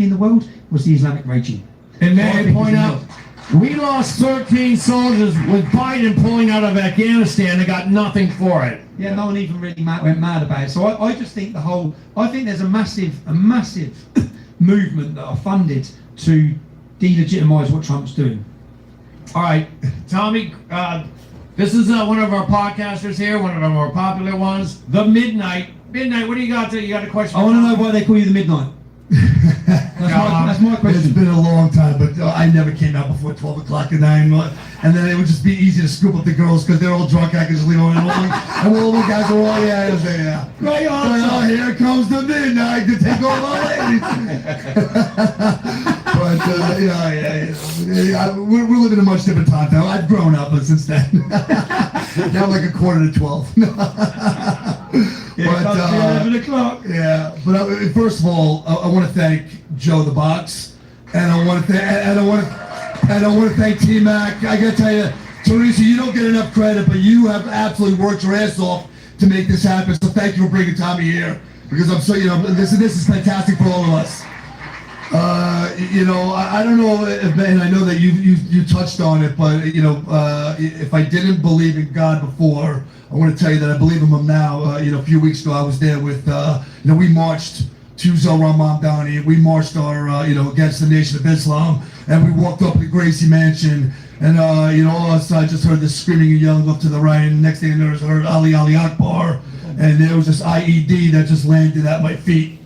in the world was the Islamic regime. And may I point out, we lost 13 soldiers with Biden pulling out of Afghanistan. They got nothing for it. Yeah, no one even really went mad about it. So I just think I think there's a massive movement that are funded to delegitimize what Trump's doing. All right, Tommy, this is one of our podcasters here, one of our more popular ones. The Midnight, what do you got? You got a question? I want to know why they call you the Midnight. That's my question. It's been a long time, but I never came out before 12 o'clock at night. And then it would just be easy to scoop up the girls because they're all drunk. I could just leave them alone. And all the guys are all, yeah. Great answer. Oh, here comes the Midnight to take over our ladies. But, we're living in a much different time now. I've grown up since then. Now I'm like a quarter to 12. But 11 o'clock. Yeah, but first of all, I want to thank Joe the Box, and I want to thank T-Mac. I gotta tell you, Teresa, you don't get enough credit, but you have absolutely worked your ass off to make this happen. So thank you for bringing Tommy here, because I'm so this is fantastic for all of us. I don't know if, and I know that you touched on it, but if I didn't believe in God before, I want to tell you that I believe in him now. A few weeks ago I was there with, we marched to Zohran Mamdani. We marched against the Nation of Islam, and we walked up to Gracie Mansion, and all of a sudden I just heard this screaming and yelling up to the right, and next thing I know, I heard Ali Akbar, and there was this IED that just landed at my feet.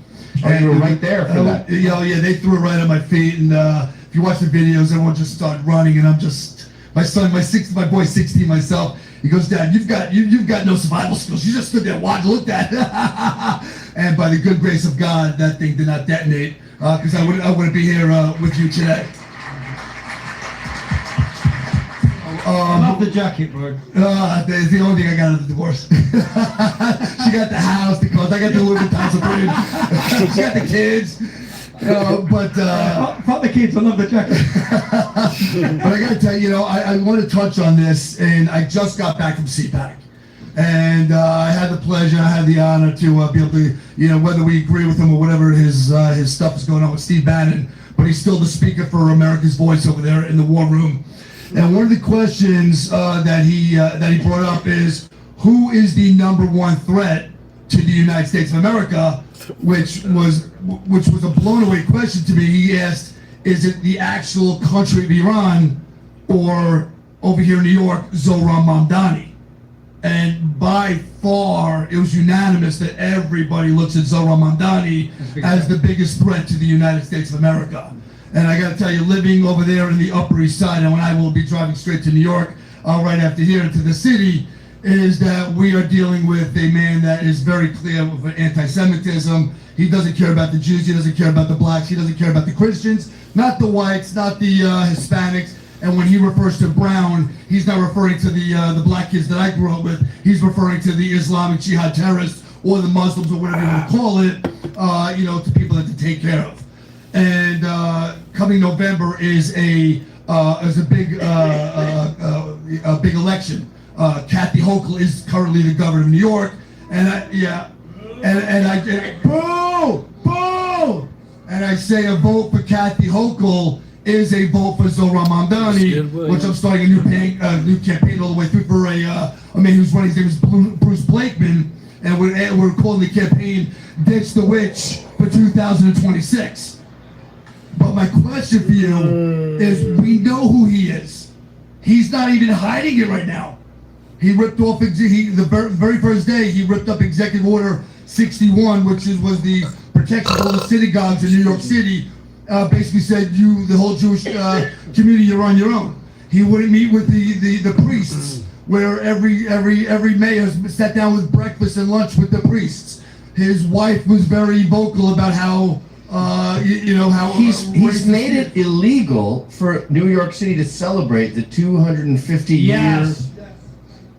Oh, you were right there for that. Yeah, they threw it right at my feet, and if you watch the videos, everyone just started running, and I'm just, my boy's 16 myself, he goes, Dad, you've got no survival skills. You just stood there, looked at it. And by the good grace of God, that thing did not detonate, because I wouldn't be here with you today. I love the jacket, bro. It's the only thing I got out of the divorce. She got the house, the clothes. I got the Louis Vuitton Supreme. She got the kids. Fuck the kids. I love the jacket. But I gotta tell you, I want to touch on this, and I just got back from CPAC. And I had the pleasure, I had the honor to be able to, whether we agree with him or whatever his stuff is going on with Steve Bannon, but he's still the speaker for America's Voice over there in the war room. And one of the questions that he brought up is, who is the number one threat to the United States of America? Which was a blown away question to me. He asked, is it the actual country of Iran, or over here in New York, Zohran Mamdani? And by far, it was unanimous that everybody looks at Zohran Mamdani as the biggest threat to the United States of America. And I got to tell you, living over there in the Upper East Side, and when I will be driving straight to New York right after here into the city, is that we are dealing with a man that is very clear with anti-Semitism. He doesn't care about the Jews, he doesn't care about the blacks, he doesn't care about the Christians, not the whites, not the Hispanics. And when he refers to brown, he's not referring to the black kids that I grew up with. He's referring to the Islamic Jihad terrorists or the Muslims or whatever you want to call it, to people that to take care of. And coming November is a big election. Kathy Hochul is currently the governor of New York, and I boo, and I say a vote for Kathy Hochul is a vote for Zohran Mamdani, which I'm starting a new campaign all the way through for a man who's running. His name is Bruce Blakeman, and we're calling the campaign "Ditch the Witch" for 2026. But my question for you is, we know who he is. He's not even hiding it right now. He ripped off, the very first day, he ripped up Executive Order 61, which was the protection of all the synagogues in New York City. Basically said, the whole Jewish community, you're on your own. He wouldn't meet with the priests, where every mayor sat down with breakfast and lunch with the priests. His wife was very vocal about how he's made it illegal for New York City to celebrate the 250 years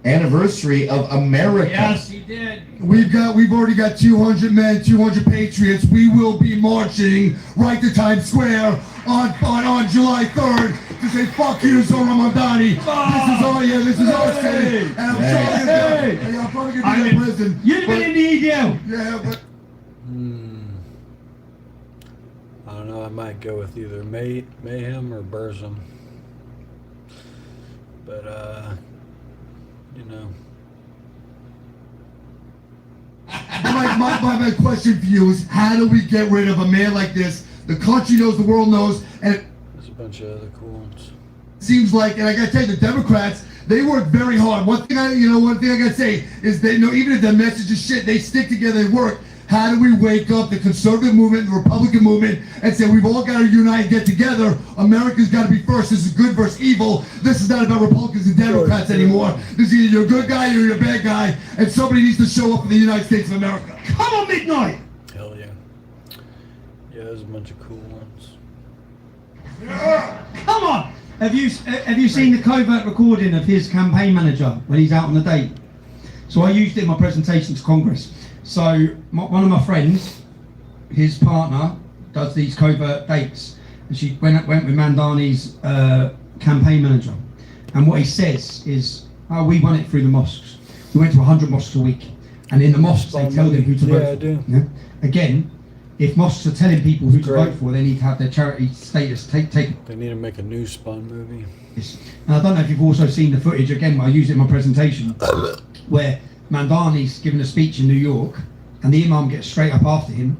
anniversary of America. Yes, he did. We've already got 200 men, 200 patriots. We will be marching right to Times Square on July 3rd to say fuck you, Zohran Mamdani. This is our city. And I'm probably gonna be in prison. You've been in the EU. Yeah, but. I don't don't know. I might go with either Mayhem or Burzum. But you know. My question for you is, how do we get rid of a man like this? The country knows, the world knows, and There's a bunch of other cool ones. it seems like, and I gotta tell you, the Democrats, they work very hard. One thing I gotta say is they know, even if their message is shit, they stick together and work. How do we wake up the conservative movement, the Republican movement, and say we've all got to unite and get together? America's got to be first. This is good versus evil. This is not about Republicans and Democrats anymore. This is either you're a good guy or you're a bad guy, and somebody needs to show up in the United States of America. Come on, midnight. Hell yeah. Yeah, there's a bunch of cool ones. Come on! Have you seen the covert recording of his campaign manager when he's out on a date? So I used it in my presentation to Congress. So one of my friends, his partner, does these covert dates, and she went with Mandani's campaign manager. And what he says is, "Oh, we won it through the mosques. We went to 100 mosques a week, and in the mosques they tell them who to vote for." I do. Yeah? Again, if mosques are telling people who to Great. vote for, they need to have their charity status taken. They need to make a new Spawn movie. Yes. And I don't know if you've also seen the footage, again, I use it in my presentation, where Mandani's given a speech in New York, and the imam gets straight up after him,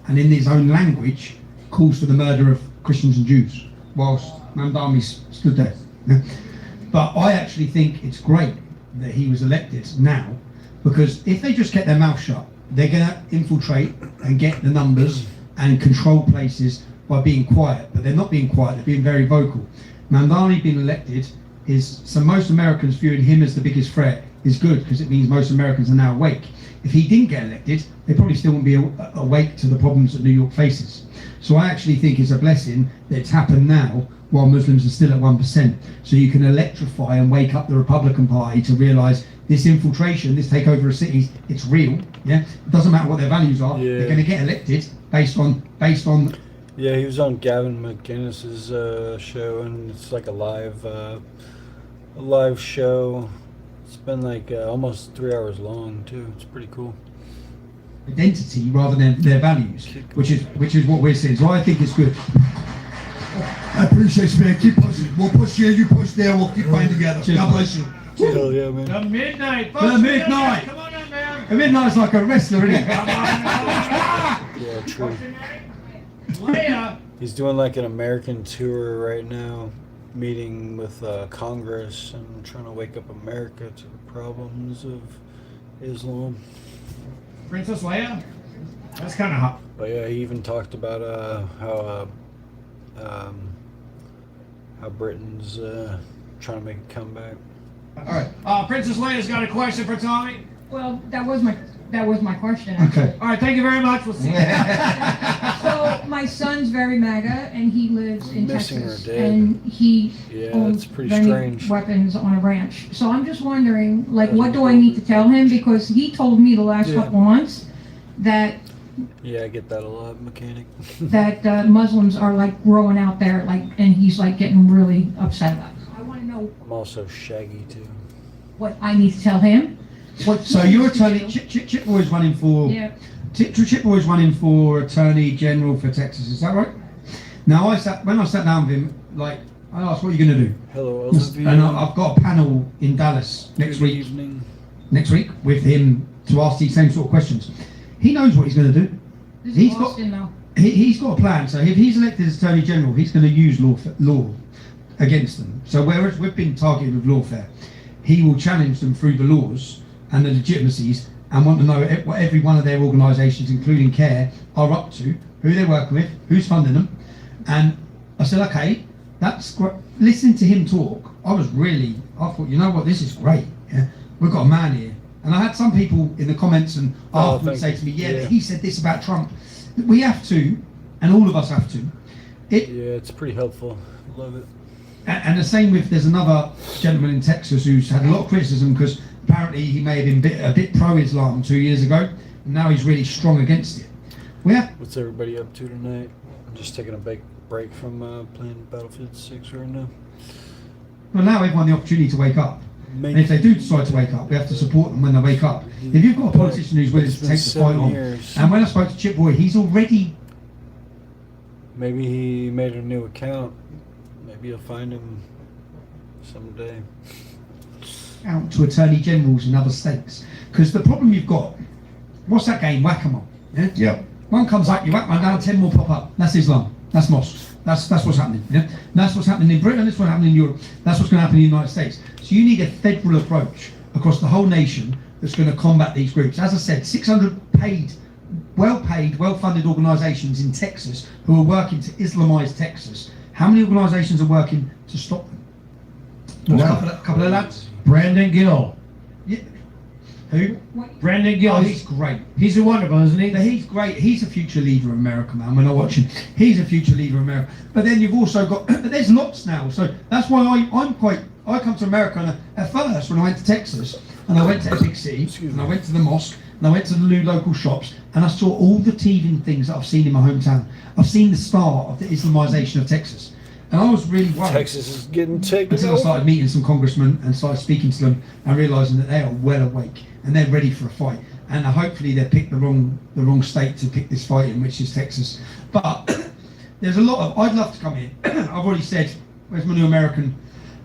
and in his own language, calls for the murder of Christians and Jews, whilst Mandani stood there. Yeah. But I actually think it's great that he was elected now, because if they just get their mouth shut, they're going to infiltrate and get the numbers and control places by being quiet. But they're not being quiet, they're being very vocal. Mandani being elected is, so most Americans viewing him as the biggest threat is good, because it means most Americans are now awake. If he didn't get elected, they probably still wouldn't be awake to the problems that New York faces. So I actually think it's a blessing that it's happened now while Muslims are still at 1%. So you can electrify and wake up the Republican Party to realise this infiltration, this takeover of cities, it's real. Yeah, it doesn't matter what their values are. Yeah. They're going to get elected based on. Yeah, he was on Gavin McInnes's show, and it's like a live show. It's been like almost 3 hours long too. It's pretty cool. Identity rather than their values, which is what we're seeing. So I think it's good. I appreciate you, man. Keep pushing. We'll push here, you push there. We'll keep fighting together. Cheers, God man. bless you. Hell yeah, man. The midnight. The folks, midnight. Come on in, man. The Midnight's like a wrestler, isn't it? Come on, Yeah, true. Leia. He's doing like an American tour right now, meeting with Congress and trying to wake up America to the problems of Islam. Princess Leia. That's kind of hot. But yeah, he even talked about how Britain's trying to make a comeback. All right. Princess Leia's got a question for Tommy. Well, that was my question. Okay. All right. Thank you very much. We'll see you. So my son's very MAGA, and he lives in Missing or Texas, dead. and he Yeah, owns it's pretty many strange. weapons on a ranch. So I'm just wondering, like, what do I need to tell him? Because he told me the last Yeah. couple months that Yeah, I get that a lot, mechanic. Muslims are like growing out there, like, and he's like getting really upset about it. So I want to know I'm also shaggy too. what I need to tell him. What So he you're needs to attorney. do. Chip Boy's running for. Yeah. Chip Boy's running for Attorney General for Texas. Is that right? Now when I sat down with him, like I asked, "What are you going to do?" Hello, Olivia. And I've got a panel in Dallas next Good week. evening. Next week with him to ask these same sort of questions. He knows what he's going to do. This He's is got- Austin, though. He's got a plan. So if he's elected as Attorney General, he's going to use law against them. So whereas we've been targeted with lawfare, he will challenge them through the laws and the legitimacies and want to know what every one of their organisations, including CARE, are up to, who they're working with, who's funding them. And I said, okay, that's great. Listening to him talk, I thought, you know what, this is great. Yeah? We've got a man here. And I had some people in the comments and afterwards say to me, yeah, but he said this about Trump. We have to, and all of us have to. Yeah, it's pretty helpful. Love it. And the same with, there's another gentleman in Texas who's had a lot of criticism because apparently he may have been a bit pro-Islam 2 years ago, and now he's really strong against it. What's everybody up to tonight? I'm just taking a big break from playing Battlefield 6 right now. We'll allow everyone the opportunity to wake up. And if they do decide to wake up, we have to support them when they wake up. If you've got a politician who's willing to take the fight on, and when I spoke to Chip Boy, he's already Maybe he made a new account. Maybe you'll find him someday. Out to attorney generals in other states. Because the problem you've got, what's that game? Whack-a-mole. Yeah? Yep. One comes up, you whack one down, 10 more pop up. That's Islam. That's mosques. That's what's happening. Yeah? And that's what's happening in Britain, that's what's happening in Europe. That's what's going to happen in the United States. So you need a federal approach across the whole nation that's going to combat these groups. As I said, 600 well-paid, well-funded organisations in Texas who are working to Islamise Texas. How many organisations are working to stop them? A couple of lads? Brandon Gill. Yeah. Who? Brandon Gill. Oh, he's great. He's wonderful, isn't he? He's great. He's a future leader of America, man. When I watch him, he's a future leader of America. But then you've also got, but there's lots now. So that's why I come to America, and at first when I went to Texas, and I went to a big city, and I went to the mosque, and I went to the new local shops, and I saw all the teething things that I've seen in my hometown. I've seen the start of the Islamization of Texas. And I was really worried. Texas is getting taken Until I over. started meeting some congressmen and started speaking to them and realising that they are well awake and they're ready for a fight. And hopefully they picked the wrong state to pick this fight in, which is Texas. But there's a lot of, I'd love to come in. I've already said, where's my new American?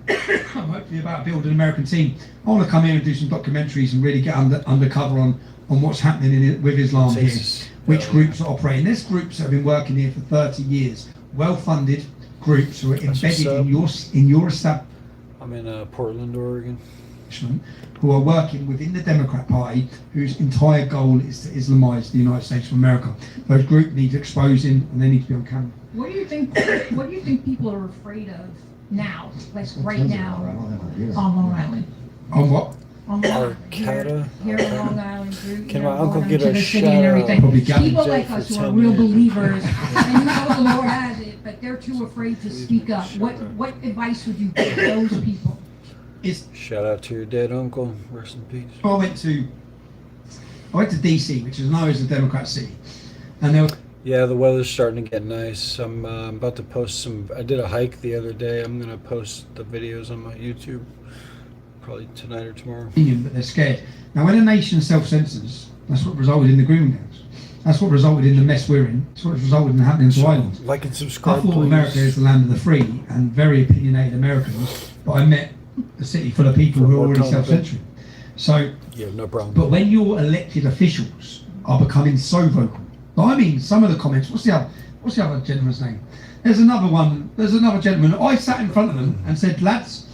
I'm hopefully about to build an American team. I want to come here and do some documentaries and really get undercover on what's happening with Islam Texas. here, which groups are operating. There's groups that have been working here for 30 years, well-funded groups who are embedded in your establishment, I'm in Portland, Oregon. who are working within the Democrat Party, whose entire goal is to Islamize the United States of America. Those groups need exposing, and they need to be on camera. What do you think? What do you think people are afraid of now? Like right now on Long Island. On what? On Long Island. Al-Qaeda? Here in Long Island. Can my uncle get to a the city shout and out? everything. Probably Gavin People Jack like for us who 10 are real years. believers, and you know the Lord has it, but they're too afraid to speak up. What advice would you give those people? Shout out to your dead uncle. Rest in peace. I went to DC, which is now is a Democrat city, and there were Yeah, the weather's starting to get nice. I'm about to post some. I did a hike the other day. I'm gonna post the videos on my YouTube probably tonight or tomorrow. opinion, but they're scared. Now, when a nation self-censors, that's what resulted in the grooming gangs. That's what resulted in the mess we're in. That's what resulted in happening to Ireland. Like and I subscribe, thought please. America is the land of the free and very opinionated Americans, but I met a city full of people who are already self-censoring. So, Yeah, no problem. but when your elected officials are becoming so vocal, I mean, some of the comments. What's the other gentleman's name? There's another gentleman. I sat in front of them and said, lads,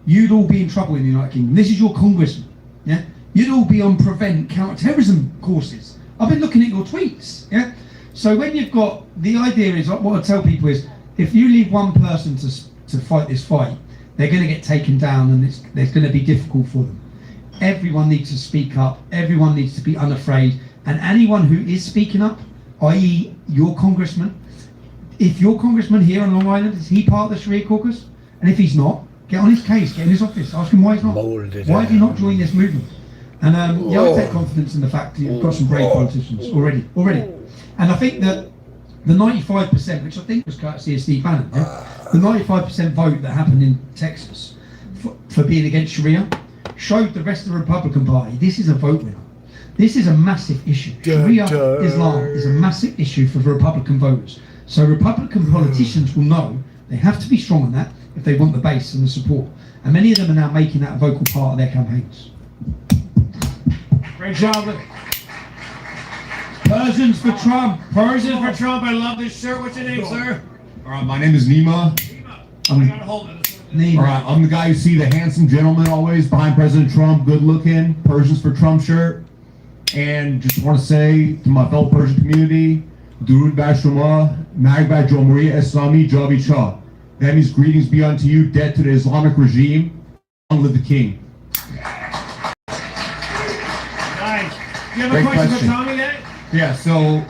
you'd all be in trouble in the United Kingdom. This is your congressman. Yeah, you'd all be on prevent counter-terrorism courses. I've been looking at your tweets. Yeah. So when you've got, the idea is, what I tell people is, if you leave one person to fight this fight, they're going to get taken down, and it's going to be difficult for them. Everyone needs to speak up. Everyone needs to be unafraid. And anyone who is speaking up, i.e. your congressman, if your congressman here on Long Island, is he part of the Sharia caucus? And if he's not, get on his case, get in his office, ask him why he's not. Why have you not joined this movement? And I take confidence in the fact that you've got some brave politicians already. And I think that the 95%, which I think was courtesy of Steve Bannon, the 95% vote that happened in Texas for being against Sharia showed the rest of the Republican Party this is a vote winner. This is a massive issue. Sharia Islam is a massive issue for the Republican voters. So Republican politicians will know they have to be strong on that if they want the base and the support. And many of them are now making that a vocal part of their campaigns. Great job. Persians for Trump. Persians for Trump. I love this shirt. What's your name, sir? All right, my name is Nima. I gotta hold it. Name. All right, I'm the guy you see, the handsome gentleman always behind President Trump, good looking, Persians for Trump shirt. And just want to say to my fellow Persian community, Durud bar shoma, mag bar Jomhuriye Islami Javi Cha. That means greetings be unto you, dead to the Islamic regime. Long live the king. Nice. You have a Great question for question. Tommy then? Yeah, so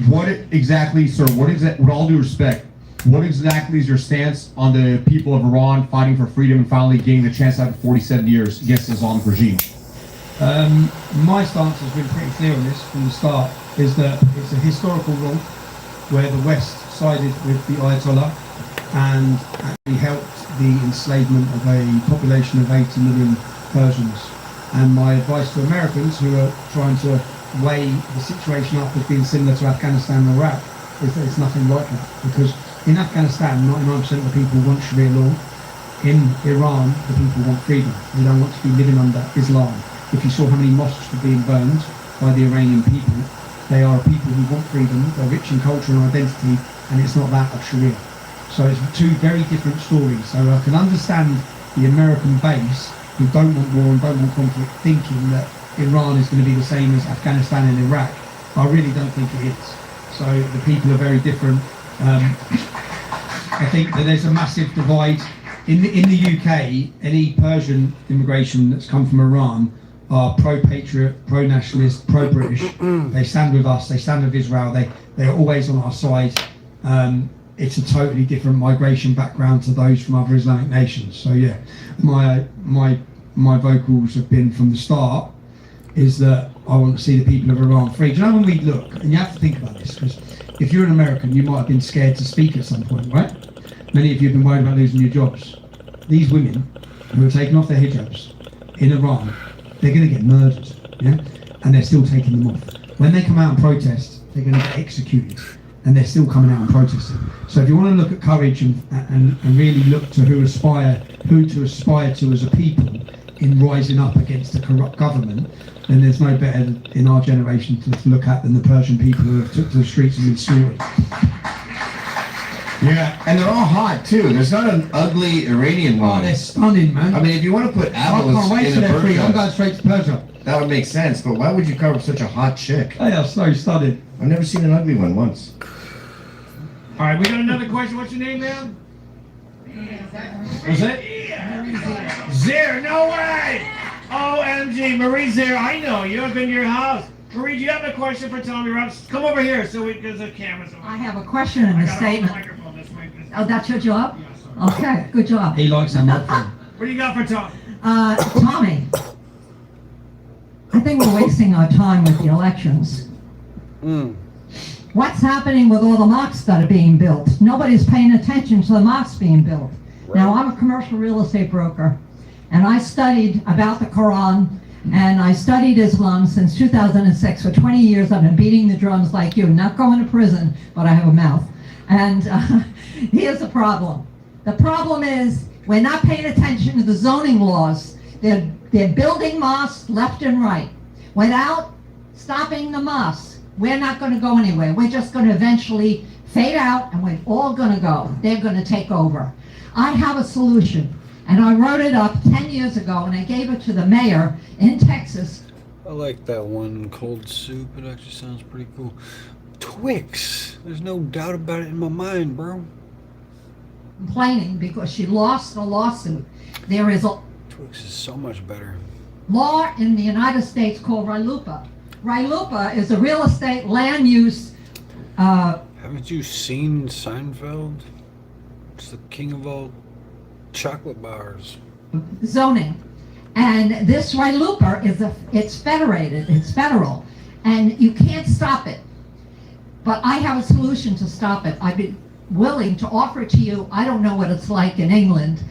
what exactly, sir, with all due respect, what exactly is your stance on the people of Iran fighting for freedom and finally getting the chance after 47 years against the Islamic regime? My stance has been pretty clear on this from the start, is that it's a historical wrong where the West sided with the Ayatollah and actually helped the enslavement of a population of 80 million Persians. And my advice to Americans who are trying to weigh the situation up as being similar to Afghanistan and Iraq it's nothing like that, because in Afghanistan 99% of the people want Sharia law. In Iran, the people want freedom. They don't want to be living under Islam. If you saw how many mosques were being burned by the Iranian people, they are people who want freedom, they're rich in culture and identity, and it's not that of Sharia. So it's two very different stories. So I can understand the American base who don't want war and don't want conflict thinking that Iran is going to be the same as Afghanistan and Iraq. I really don't think it is. So the people are very different. I think that there's a massive divide. In the UK, any Persian immigration that's come from Iran are pro-patriot, pro-nationalist, pro-British. They stand with us, they stand with Israel, they are always on our side. It's a totally different migration background to those from other Islamic nations. So yeah, my vocals have been from the start is that I want to see the people of Iran free. Do you know when we look, and you have to think about this, because if you're an American, you might have been scared to speak at some point, right? Many of you have been worried about losing your jobs. These women who are taking off their hijabs in Iran, they're going to get murdered, yeah? And they're still taking them off. When they come out and protest, they're going to get executed, and they're still coming out and protesting. So if you want to look at courage and really look to who to aspire to as a people in rising up against a corrupt government, then there's no better in our generation to look at than the Persian people who have took to the streets and been slaughtered. Yeah, and they're all hot too. There's not an ugly Iranian Oh, one. they're stunning, man. I mean, if you want to put I can't apples wait in till a they're free. I'm burqa, going straight to Persia. that would make sense. But why would you cover such a hot chick? They are so stunning. I've never seen an ugly one once. All right, we got another question. What's your name, man? What's it? Zir, no way! OMG, Marie Zir, I know you. I've been to your house. Marie, do you have a question for Tommy Robbs? Come over here so there's a camera. So I have a question and I a got a statement. microphone this way. Oh, that's your job? Yeah, sorry. Okay, good job. He likes that microphone. What do you got for Tom? Tommy, I think we're wasting our time with the elections. What's happening with all the mosques that are being built? Nobody's paying attention to the mosques being built. Now, I'm a commercial real estate broker, and I studied about the Quran, and I studied Islam since 2006. For 20 years, I've been beating the drums like you, not going to prison, but I have a mouth. And here's the problem. The problem is we're not paying attention to the zoning laws. They're building mosques left and right. Without stopping the mosques, we're not going to go anywhere. We're just going to eventually fade out, and we're all going to go. They're going to take over. I have a solution, and I wrote it up 10 years ago, and I gave it to the mayor in Texas. I like that one, cold soup. It actually sounds pretty cool. Twix. There's no doubt about it in my mind, bro. Complaining because she lost a lawsuit. There is a Twix is so much better. law in the United States called RILUPA. RILUPA is a real estate land use. Haven't you seen Seinfeld? It's the king of all chocolate bars. Zoning, and this RILUPA it's federated, it's federal, and you can't stop it. But I have a solution to stop it. I'd be willing to offer it to you. I don't know what it's like in England,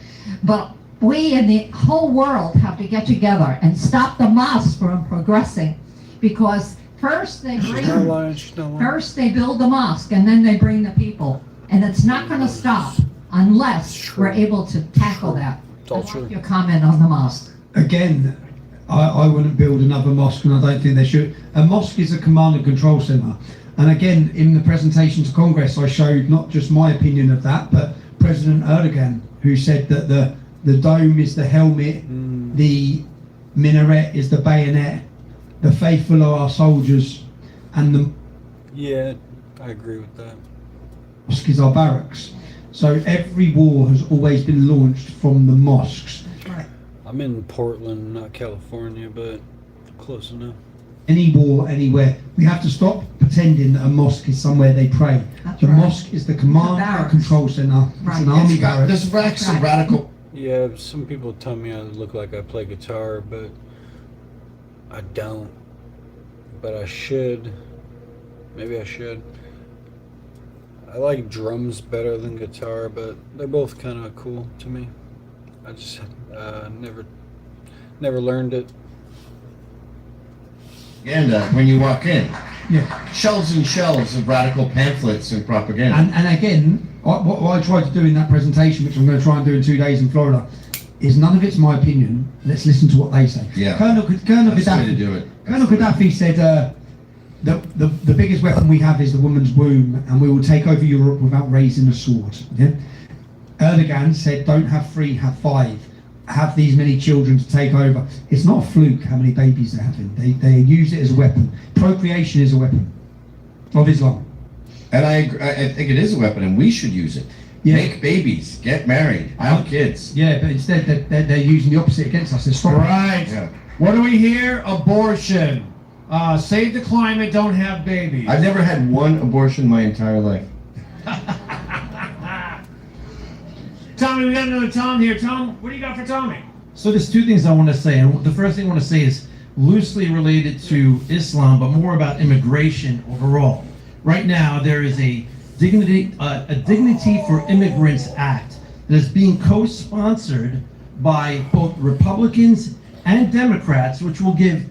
but we in the whole world have to get together and stop the mosques from progressing, because first they She's not lying. She's not lying. First they build the mosque, and then they bring the people, and it's not going to stop unless we're able to tackle that. It's all I'd like true. your comment on the mosque. Again, I wouldn't build another mosque, and I don't think they should. A mosque is a command and control center. And again, in the presentation to Congress, I showed not just my opinion of that, but President Erdogan, who said that the dome is the helmet, the minaret is the bayonet, the faithful are our soldiers, and the Yeah, I agree with that. mosque is our barracks. So every war has always been launched from the mosques. Right. I'm in Portland, not California, but close enough. Any war, anywhere, we have to stop pretending that a mosque is somewhere they pray. That's The right. mosque is the command and barracks. control center. It's Right. an army It's got barracks. this some Right. radical. Yeah, some people tell me I look like I play guitar, but I don't. But I should. Maybe I should. I like drums better than guitar, but they're both kind of cool to me. I just never learned it. And when you walk in, Yeah. shelves and shelves of radical pamphlets and propaganda. And again, what I tried to do in that presentation, which I'm going to try and do in 2 days in Florida, is none of it's my opinion. Let's listen to what they say. Yeah. Colonel That's the way to Gaddafi, do it. Colonel Gaddafi said the biggest weapon we have is the woman's womb, and we will take over Europe without raising a sword. Yeah? Erdogan said, don't have 3, have 5. Have these many children to take over. It's not a fluke how many babies they're having. They use it as a weapon. Procreation is a weapon of Islam. And I think it is a weapon, and we should use it. Yeah. Make babies, get married, have kids. Yeah, but instead they're using the opposite against us. They're stopping. Right. Yeah. What do we hear? Abortion. Save the climate, don't have babies. I've never had one abortion my entire life. Tommy, we got another Tom here. Tom, what do you got for Tommy? So there's 2 things I want to say. And the first thing I want to say is loosely related to Islam, but more about immigration overall. Right now, there is a Dignity for Immigrants Act that is being co-sponsored by both Republicans and Democrats, which will give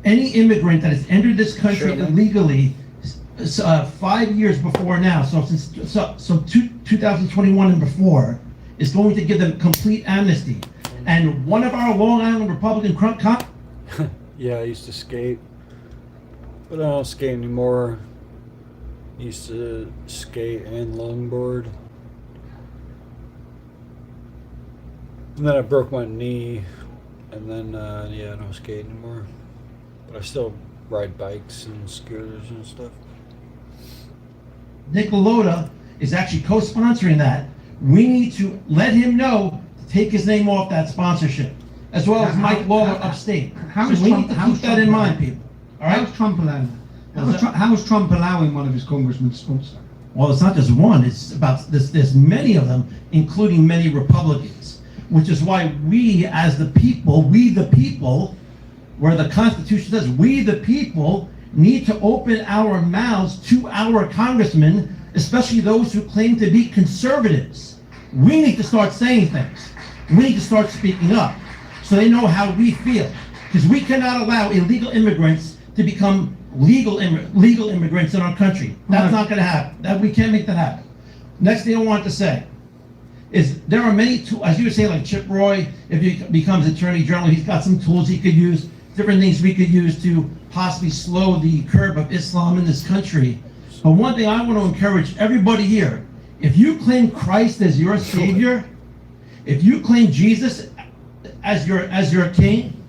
any immigrant that has entered this country illegally 5 years before now, so 2021 and before, is going to give them complete amnesty. And one of our Long Island Republican Yeah, I used to skate, but I don't skate anymore. Used to skate and longboard. And then I broke my knee, and then, yeah, I don't skate anymore. But I still ride bikes and scooters and stuff. Nickelodeon is actually co-sponsoring that. We need to let him know to take his name off that sponsorship, as well as Mike Lawler upstate. How So is we Trump- need to how keep is that Trump in allowing mind, that? people. All right? How's Trump allowing that? How's Trump allowing one of his congressmen to sponsor? Well, it's not just one. It's about this. There's many of them, including many Republicans, which is why we, as the people, where the Constitution says we, the people, need to open our mouths to our congressmen, especially those who claim to be conservatives. We need to start saying things. We need to start speaking up so they know how we feel. Because we cannot allow illegal immigrants to become legal immigrants in our country. That's not going to happen. We can't make that happen. Next thing I want to say is there are many tools, as you were saying, like Chip Roy, if he becomes Attorney General, he's got some tools he could use, different things we could use to possibly slow the curve of Islam in this country. But one thing I want to encourage everybody here, if you claim Christ as your Savior, if you claim Jesus as your King,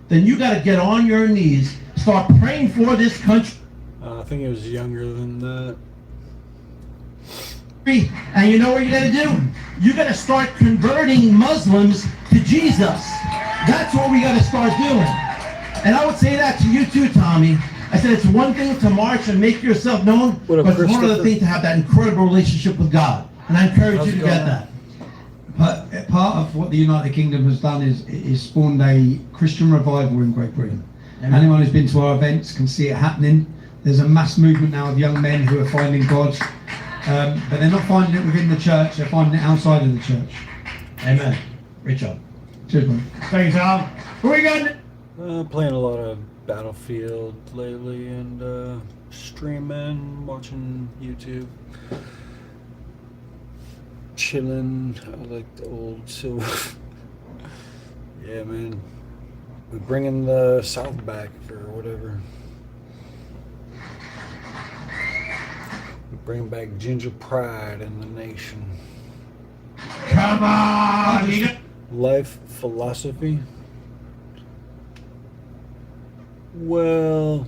then you got to get on your knees, start praying for this country. I think it was younger than that. And you know what you got to do? You got to start converting Muslims to Jesus. That's what we got to start doing. And I would say that to you too, Tommy. I said it's one thing to march and make yourself known, What up, but it's one other Christopher? thing to have that incredible relationship with God. And I encourage you to get that. Part of what the United Kingdom has done is spawned a Christian revival in Great Britain. Anyone who's been to our events can see it happening. There's a mass movement now of young men who are finding God, but they're not finding it within the church, they're finding it outside of the church. Amen. Great job. Cheers, man. Thank you, Tom. Who we got? Playing a lot of Battlefield lately and streaming, watching YouTube. Chillin. I like the old silver. Yeah, man. We're bringing the South back or whatever. We're bringing back ginger pride in the nation. Come on. You got- Life philosophy. Well,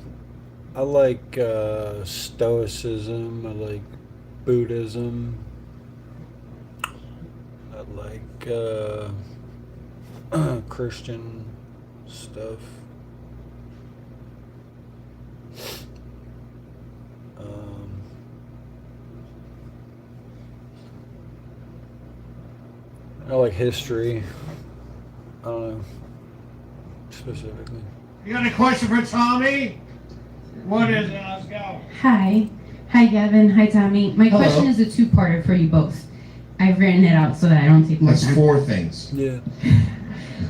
I like Stoicism. I like Buddhism. I like Christian stuff. I like history. I don't know specifically. You got a question for Tommy? What is it? Let's go. Hi. Hi, Gavin. Hi, Tommy. My Hello. question is a two-parter for you both. I've written it out so that I don't take more That's time. 4 things. Yeah.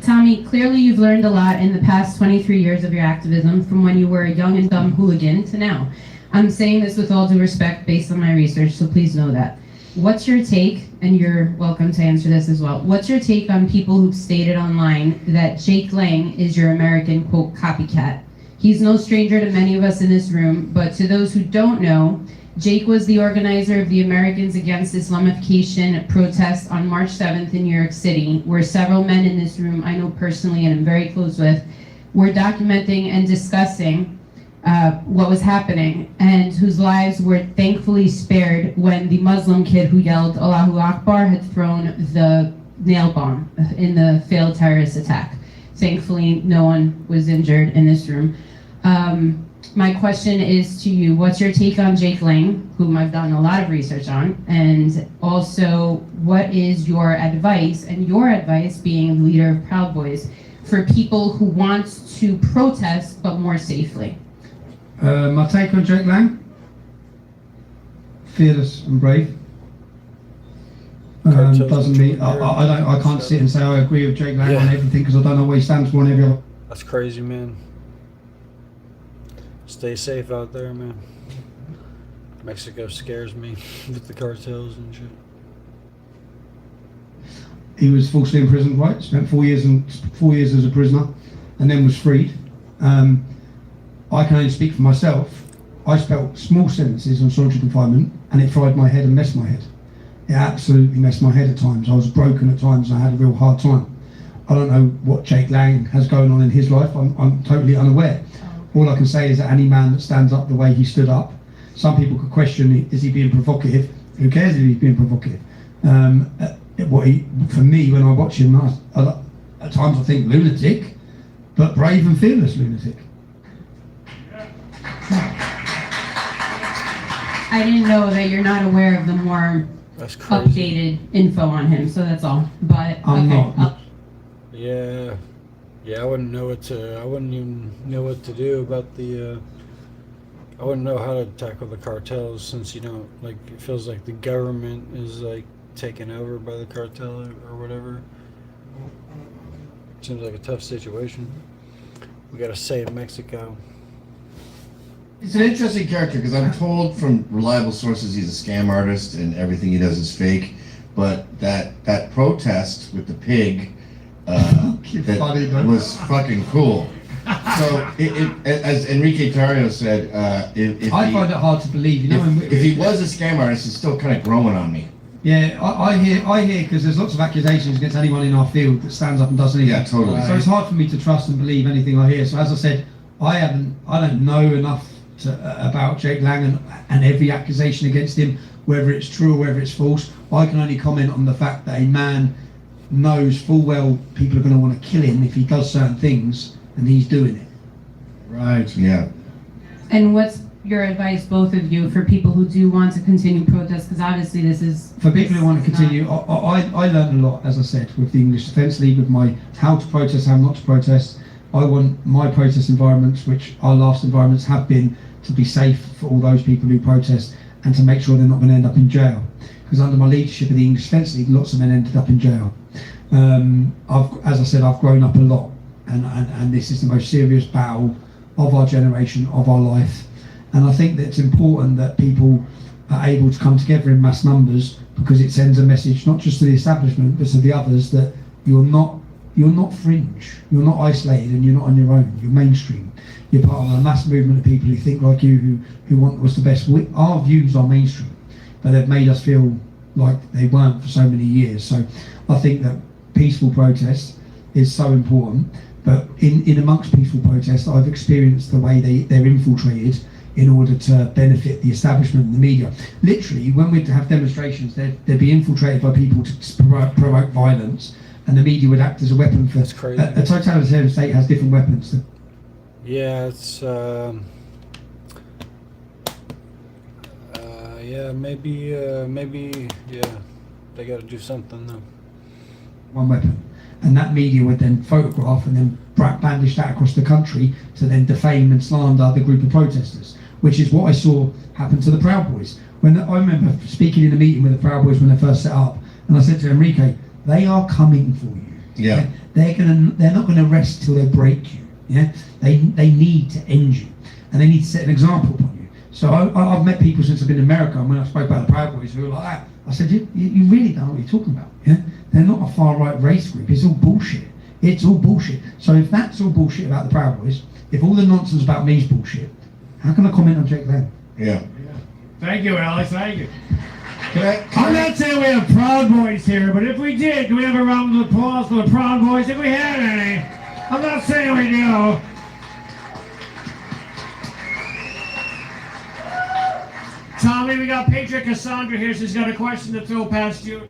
Tommy, clearly you've learned a lot in the past 23 years of your activism, from when you were a young and dumb hooligan to now. I'm saying this with all due respect based on my research, so please know that. What's your take, and you're welcome to answer this as well, what's your take on people who've stated online that Jake Lang is your American, quote, copycat? He's no stranger to many of us in this room, but to those who don't know, Jake was the organizer of the Americans Against Islamification protest on March 7th in New York City, where several men in this room I know personally and I'm very close with were documenting and discussing what was happening, and whose lives were thankfully spared when the Muslim kid who yelled Allahu Akbar had thrown the nail bomb in the failed terrorist attack. Thankfully, no one was injured in this room. My question is to you, what's your take on Jake Lang, whom I've done a lot of research on, and also what is your advice, and your advice being the leader of Proud Boys, for people who want to protest but more safely? My take on Jake Lang: fearless and brave. Doesn't mean I can't sit and say I agree with Jake Lang on everything, because I don't know what he stands for on every other. That's crazy, man. Stay safe out there, man. Mexico scares me with the cartels and shit. He was falsely imprisoned, right? Spent 4 years as a prisoner, and then was freed. I can only speak for myself. I spent small sentences on solitary confinement, and it fried my head and messed my head. It absolutely messed my head at times. I was broken at times, and I had a real hard time. I don't know what Jake Lang has going on in his life. I'm totally unaware. All I can say is that any man that stands up the way he stood up, some people could question, is he being provocative? Who cares if he's being provocative? For me, when I watch him, at times I think lunatic, but brave and fearless lunatic. I didn't know that you're not aware of the more That's crazy. updated info on him, so that's all. But I'm okay. not. Yeah, I wouldn't even know what to do about the, I wouldn't know how to tackle the cartels, since, like, it feels like the government is, like, taken over by the cartel or whatever. Seems like a tough situation. We gotta say in Mexico. He's an interesting character, because I'm told from reliable sources he's a scam artist and everything he does is fake. But that protest with the pig that was fucking cool. So, as Enrique Tarrio said, I find it hard to believe. If he was a scam artist, it's still kind of growing on me. Yeah, I hear, because there's lots of accusations against anyone in our field that stands up and does anything. Yeah, totally. So it's hard for me to trust and believe anything I hear. So as I said, I don't know enough about Jake Lang and every accusation against him, whether it's true or whether it's false. I can only comment on the fact that a man knows full well people are going to want to kill him if he does certain things, and he's doing it. Right. Yeah. And what's your advice, both of you, for people who do want to continue protest? Because obviously this is... For people who want to continue, I learned a lot, as I said, with the English Defence League, with my how to protest, how not to protest. I want my protest environments, which our last environments have been, to be safe for all those people who protest, and to make sure they're not going to end up in jail. Because under my leadership of the English Defence League, lots of men ended up in jail. As I said, I've grown up a lot, and this is the most serious battle of our generation, of our life. And I think that it's important that people are able to come together in mass numbers, because it sends a message not just to the establishment, but to the others, that you're not fringe, you're not isolated, and you're not on your own. You're mainstream. You're part of a mass movement of people who think like you, who want what's the best. Our views are mainstream, but they've made us feel like they weren't for so many years. So I think that peaceful protest is so important. But in amongst peaceful protests, I've experienced the way they're infiltrated in order to benefit the establishment and the media. Literally, when we'd have demonstrations, they'd be infiltrated by people to provoke violence, and the media would act as a weapon for... That's crazy. A totalitarian state has different weapons. Yeah, it's maybe they got to do something though. One weapon, and that media would then photograph and then bandish that across the country to then defame and slander the group of protesters, which is what I saw happen to the Proud Boys. I remember speaking in a meeting with the Proud Boys when they first set up, and I said to Enrique, they are coming for you. Yeah. They're not gonna rest till they break you. Yeah, they need to end you, and they need to set an example upon you. So I've met people since I've been in America, and when I spoke about the Proud Boys, who were like that, I said, you really don't know what you're talking about. Yeah? They're not a far-right race group. It's all bullshit. It's all bullshit. So if that's all bullshit about the Proud Boys, if all the nonsense about me is bullshit, how can I comment on Jake Lang? Yeah. Thank you, Alex. Thank you. Can I'm not saying we have Proud Boys here, but if we did, can we have a round of applause for the Proud Boys if we had any? I'm not saying we do. Tommy, we got Patriot Cassandra here. She's got a question to throw past you.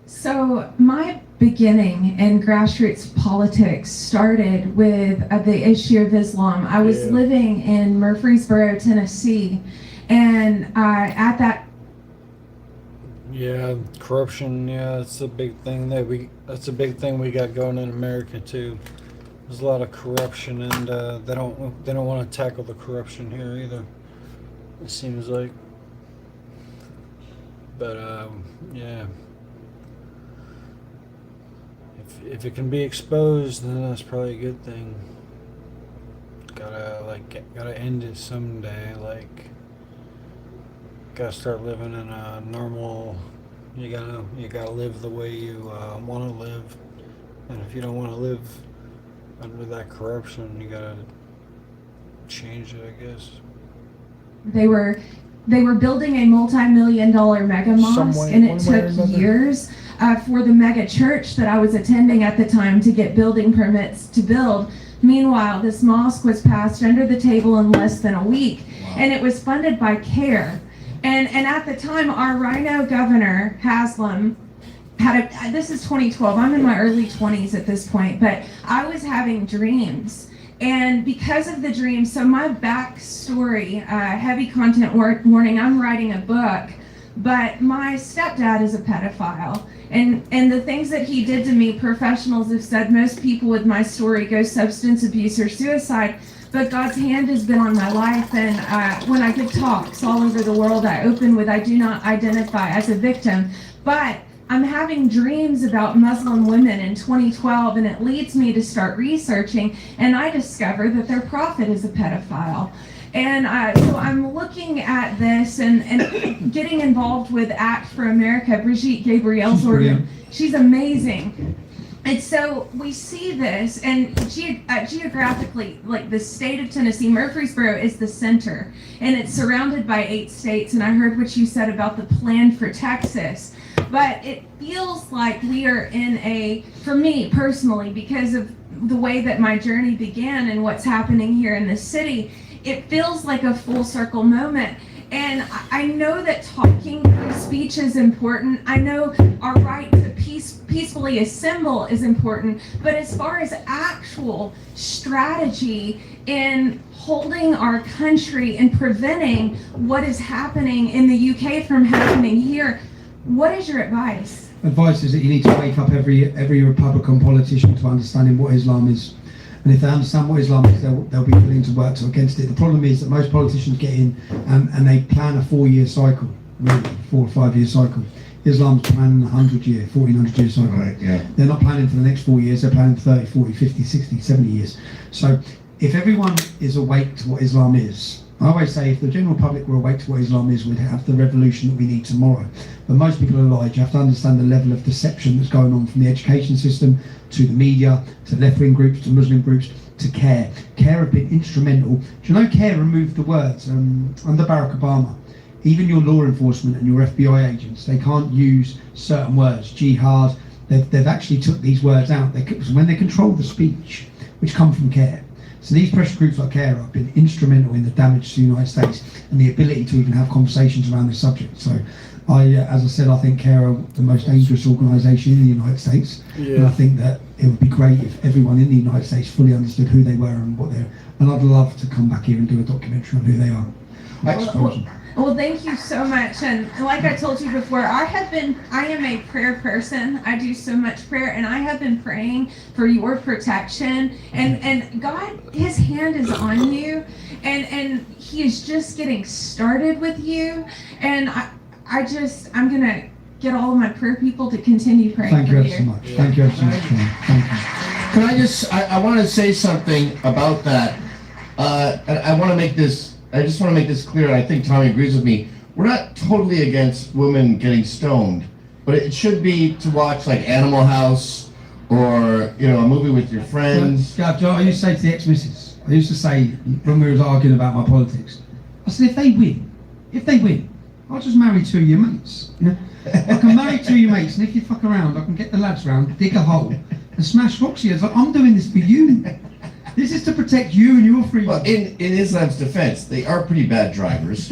So my beginning in grassroots politics started with the issue of Islam. I was living in Murfreesboro, Tennessee, and at that. Yeah, corruption. Yeah, that's a big thing that's a big thing we got going in America too. There's a lot of corruption, and they don't want to tackle the corruption here either. It seems like. But yeah. If it can be exposed, then that's probably a good thing. Gotta end it someday. Like, gotta start living in a normal. You gotta live the way you want to live, and if you don't want to live under that corruption, you gotta change it, I guess. They were building a multi-million-dollar mega mosque, and it took years for the mega church that I was attending at the time to get building permits to build. Meanwhile, this mosque was passed under the table in less than a week, and it was funded by CARE. And at the time, our Rhino governor, Haslam, this is 2012, I'm in my early 20s at this point, but I was having dreams. And because of the dreams, so my backstory, heavy content warning, I'm writing a book, but my stepdad is a pedophile. And the things that he did to me, professionals have said most people with my story go substance abuse or suicide, but God's hand has been on my life. And when I give talks all over the world, I open with, I do not identify as a victim, but I'm having dreams about Muslim women in 2012, and it leads me to start researching, and I discover that their prophet is a pedophile. And so I'm looking at this and getting involved with Act for America, Brigitte Gabriel's organ. She's amazing. And so we see this, and geographically, like the state of Tennessee, Murfreesboro is the center, and it's surrounded by 8 states. And I heard what you said about the plan for Texas. But it feels like we are in for me personally, because of the way that my journey began and what's happening here in the city, it feels like a full circle moment. And I know that talking free speech is important. I know our right to peacefully assemble is important. But as far as actual strategy in holding our country and preventing what is happening in the UK from happening here, what is your advice? Advice is that you need to wake up every Republican politician to understanding what Islam is. And if they understand what Islam is, they'll be willing to work against it. The problem is that most politicians get in and they plan a 4-year cycle, really, 4 or 5 year cycle. Islam's planning a 100-year, 1400-year cycle. Right, yeah. They're not planning for the next 4 years, they're planning 30, 40, 50, 60, 70 years. So if everyone is awake to what Islam is, I always say if the general public were awake to what Islam is, we'd have the revolution that we need tomorrow. But most people are lied. You have to understand the level of deception that's going on from the education system to the media, to left-wing groups, to Muslim groups, to CARE. CARE have been instrumental. Do you know CARE removed the words under Barack Obama? Even your law enforcement and your FBI agents, they can't use certain words, jihad. They've actually took these words out. When they control the speech, which come from CARE. So these pressure groups like CARE have been instrumental in the damage to the United States and the ability to even have conversations around this subject. So as I said, I think CARE are the most dangerous organisation in the United States. Yeah. And I think that it would be great if everyone in the United States fully understood who they were and what they're. And I'd love to come back here and do a documentary on who they are. Well, thank you so much. And like I told you before, I am a prayer person. I do so much prayer, and I have been praying for your protection. And God, His hand is on you, and He is just getting started with you. And I'm gonna get all of my prayer people to continue praying. Thank you for ever so much. Thank you ever so much. Thank you. Can I want to say something about that, and I want to make this I just want to make this clear, and I think Tommy agrees with me. We're not totally against women getting stoned, but it should be to watch like Animal House or, you know, a movie with your friends. Gav, I used to say to the ex-missus, I used to say when we was arguing about my politics, I said, if they win, I'll just marry two of your mates. You know? I can marry two of your mates, and if you fuck around, I can get the lads round, dig a hole, and smash rocks here. It's like, I'm doing this for you. This is to protect you and your freedom. Well, in Islam's defense, they are pretty bad drivers.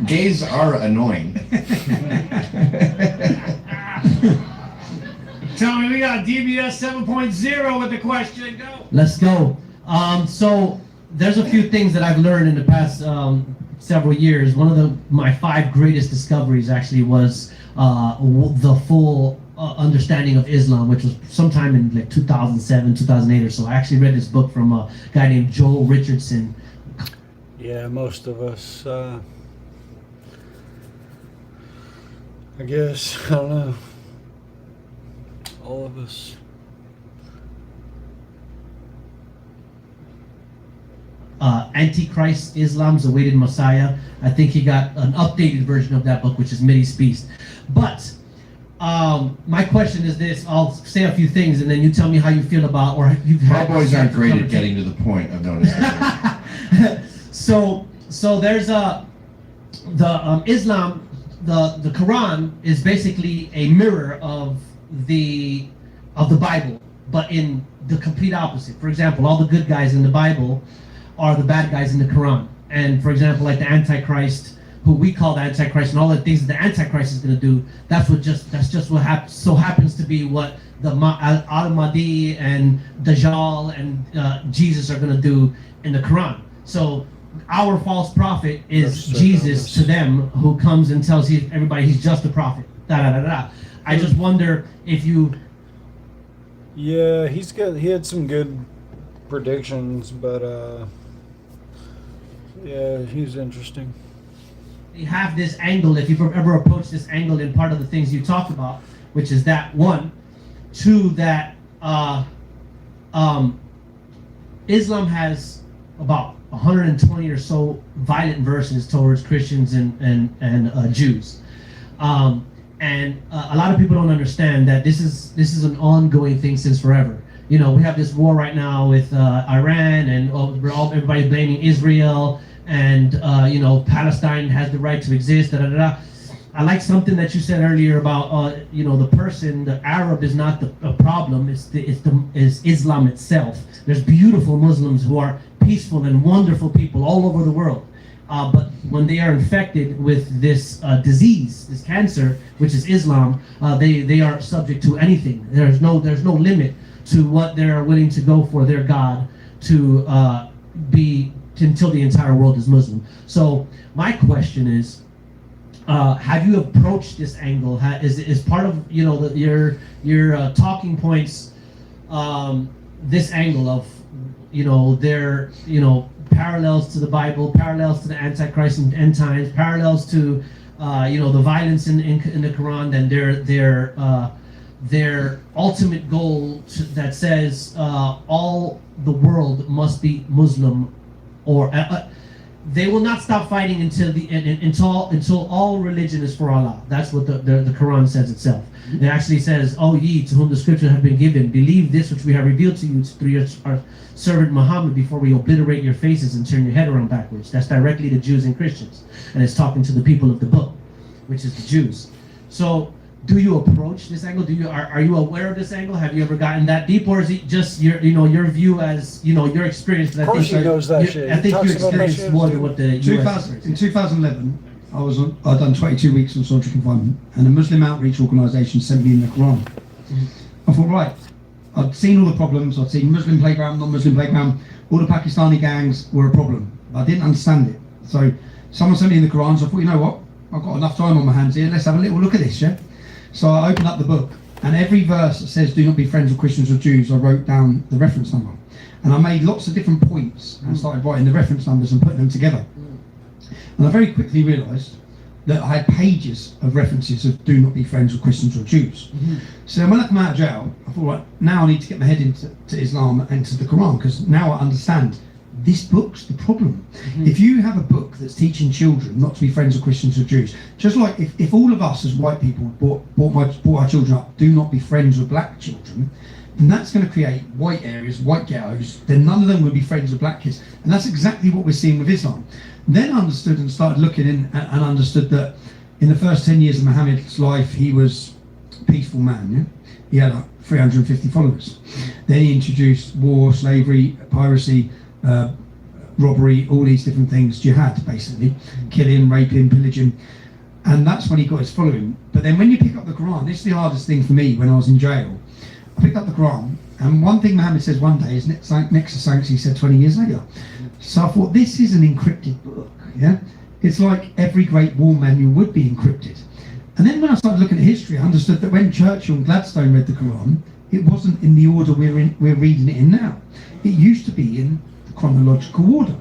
Gays are annoying. Tommy, we got DBS 7.0 with the question. Go. Let's go. So there's a few things that I've learned in the past several years. One of my 5 greatest discoveries actually was the full understanding of Islam, which was sometime in like 2007, 2008 or so. I actually read this book from a guy named Joel Richardson. Yeah, most of us, I guess, I don't know. All of us. Antichrist, Islam's Awaited Messiah. I think he got an updated version of that book, which is Mideast Beast. But my question is this: I'll say a few things, and then you tell me how you feel about, or you've had. My boys aren't great at getting to the point. I've noticed. So there's Islam. The Quran is basically a mirror of the Bible, but in the complete opposite. For example, all the good guys in the Bible are the bad guys in the Quran. And for example, like the Antichrist, who we call the Antichrist, and all the things that the Antichrist is going to do, that's just what happens to be what the Al-Mahdi and Dajjal and Jesus are going to do in the Quran. So our false prophet is Jesus to them, who comes and tells everybody he's just a prophet. I just wonder if you. Yeah, he had some good predictions, but yeah, he's interesting. You have this angle, if you've ever approached this angle in part of the things you talk about, which is that one, two, that Islam has about 120 or so violent verses towards Christians and Jews. And a lot of people don't understand that this is an ongoing thing since forever. You know, we have this war right now with Iran, and everybody blaming Israel, and you know, Palestine has the right to exist. I like something that you said earlier about you know, the person, the Arab is not the problem. It's Islam itself. There's beautiful Muslims who are peaceful and wonderful people all over the world. But when they are infected with this disease, this cancer, which is Islam, they are subject to anything. There's no limit to what they're willing to go for their God to be until the entire world is Muslim. So my question is, have you approached this angle? Is part of, you know, your talking points this angle of, you know, their, you know, parallels to the Bible, parallels to the Antichrist and end times, parallels to you know, the violence in the Quran, and their ultimate goal that says all the world must be Muslim, or they will not stop fighting until all religion is for Allah. That's what the Quran says itself. It actually says, "O ye to whom the scriptures have been given, believe this which we have revealed to you through our servant Muhammad before we obliterate your faces and turn your head around backwards." That's directly to Jews and Christians, and it's talking to the people of the book, which is the Jews. So, do you approach this angle? Are you aware of this angle? Have you ever gotten that deep, or is it just your view as, you know, your experience? Of course, he knows that shit. I think you experienced more than what the US. In 2011, I'd done 22 weeks on solitary confinement, and a Muslim outreach organisation sent me in the Quran. I thought, right, I'd seen all the problems. I'd seen Muslim playground, non-Muslim playground. All the Pakistani gangs were a problem. I didn't understand it. So someone sent me in the Quran, so I thought, you know what? I've got enough time on my hands here. Let's have a little look at this, yeah? So I opened up the book, and every verse that says do not be friends with Christians or Jews, I wrote down the reference number. And I made lots of different points and started writing the reference numbers and putting them together. And I very quickly realised that I had pages of references of do not be friends with Christians or Jews. So when I come out of jail, I thought, right, now I need to get my head into Islam and to the Quran, because now I understand this book's the problem. If you have a book that's teaching children not to be friends of Christians or Jews, just like if all of us as white people brought our children up, do not be friends with black children, then that's going to create white areas, white ghettos, then none of them will be friends with black kids. And that's exactly what we're seeing with Islam. Then understood and started looking in and understood that in the first 10 years of Muhammad's life, he was a peaceful man. Yeah? He had like 350 followers. Then he introduced war, slavery, piracy, robbery, all these different things, jihad basically, killing, raping, pillaging, and that's when he got his following. But then when you pick up the Quran, this is the hardest thing for me when I was in jail. I picked up the Quran, and one thing Muhammad says one day is next to something he said 20 years later. So I thought, this is an encrypted book, yeah? It's like every great war manual would be encrypted. And then when I started looking at history, I understood that when Churchill and Gladstone read the Quran, it wasn't in the order we're reading it in now. It used to be in the chronological order.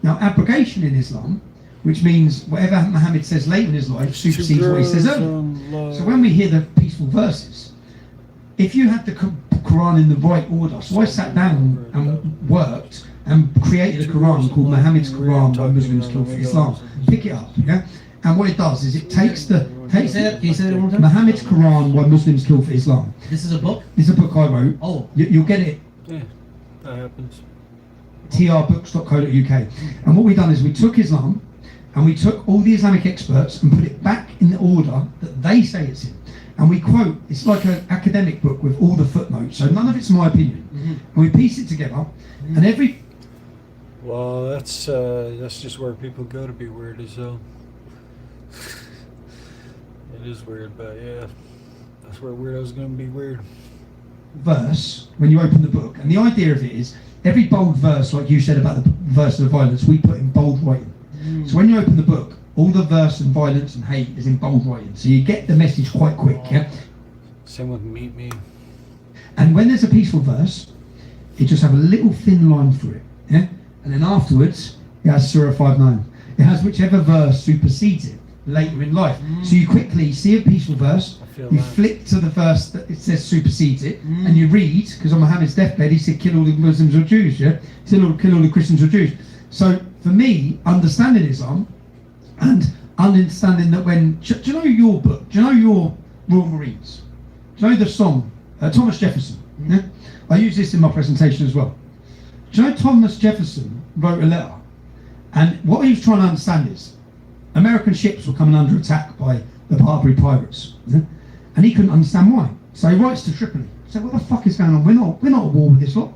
Now, abrogation in Islam, which means whatever Muhammad says later in his life supersedes what he says earlier. So when we hear the peaceful verses, if you had the Quran in the right order, so I sat down and worked and created a Quran called Muhammad's Quran by Muslims Kill for Islam. Pick it up, yeah? And what it does is it takes the... Can you say that one more time? Muhammad's Quran, Why Muslims Kill for Islam. This is a book? This is a book I wrote. Oh. You'll get it. Yeah, that happens. trbooks.co.uk. And what we've done is we took Islam and we took all the Islamic experts and put it back in the order that they say it's in. And we quote, it's like an academic book with all the footnotes, so none of it's my opinion. And we piece it together, and every... Well, that's just where people go to be weird as hell. It is weird, but yeah, that's where weirdos gonna be weird. Verse, when you open the book, and the idea of it is, every bold verse, like you said about the verse of the violence, we put in bold writing. So when you open the book, all the verse and violence and hate is in bold writing, so you get the message quite quick, yeah? Same with Meet Me. And when there's a peaceful verse, it just have a little thin line through it, yeah? And then afterwards, it has Surah 5:9. It has whichever verse supersedes it later in life. So you quickly see a peaceful verse, you flip to the verse that it says supersedes it, and you read, because on Muhammad's deathbed he said kill all the Muslims or Jews, yeah? Kill all the Christians or Jews. So for me, understanding Islam, and understanding that when... Do you know your book? Do you know your Royal Marines? Do you know the song? Thomas Jefferson. Yeah? I use this in my presentation as well. Do you know Thomas Jefferson wrote a letter? And what he was trying to understand is, American ships were coming under attack by the Barbary pirates. Yeah? And he couldn't understand why. So he writes to Tripoli. He said, what the fuck is going on? We're not at war with this lot.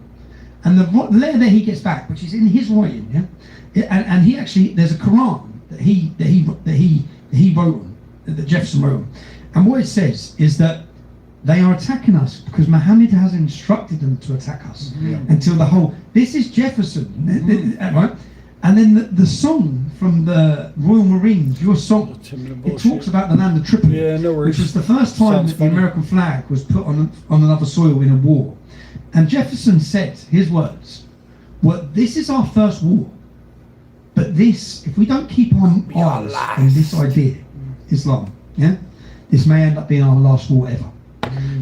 And the letter that he gets back, which is in his writing, yeah? And he actually, there's a Quran that he wrote on, that Jefferson wrote on. And what it says is that they are attacking us because Muhammad has instructed them to attack us until the whole... This is Jefferson, right? And then the song from the Royal Marines, your song, it talks about the land of Tripoli, which was the first time that the American flag was put on another soil in a war. And Jefferson said, his words, well, this is our first war. But this, if we don't keep on eyes on this idea, Islam, yeah, this may end up being our last war ever.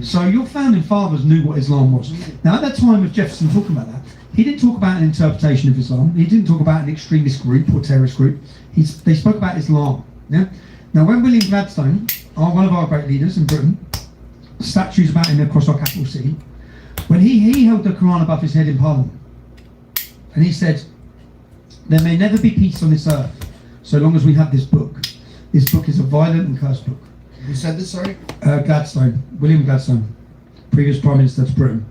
So your founding fathers knew what Islam was. Now at that time with Jefferson talking about that, he didn't talk about an interpretation of Islam. He didn't talk about an extremist group or terrorist group. They spoke about Islam. Yeah. Now when William Gladstone, one of our great leaders in Britain, statues about him across our capital city, when he held the Quran above his head in Parliament, and he said, there may never be peace on this earth so long as we have this book. This book is a violent and cursed book. Who said this, sorry? Gladstone, William Gladstone, previous Prime Minister to Britain.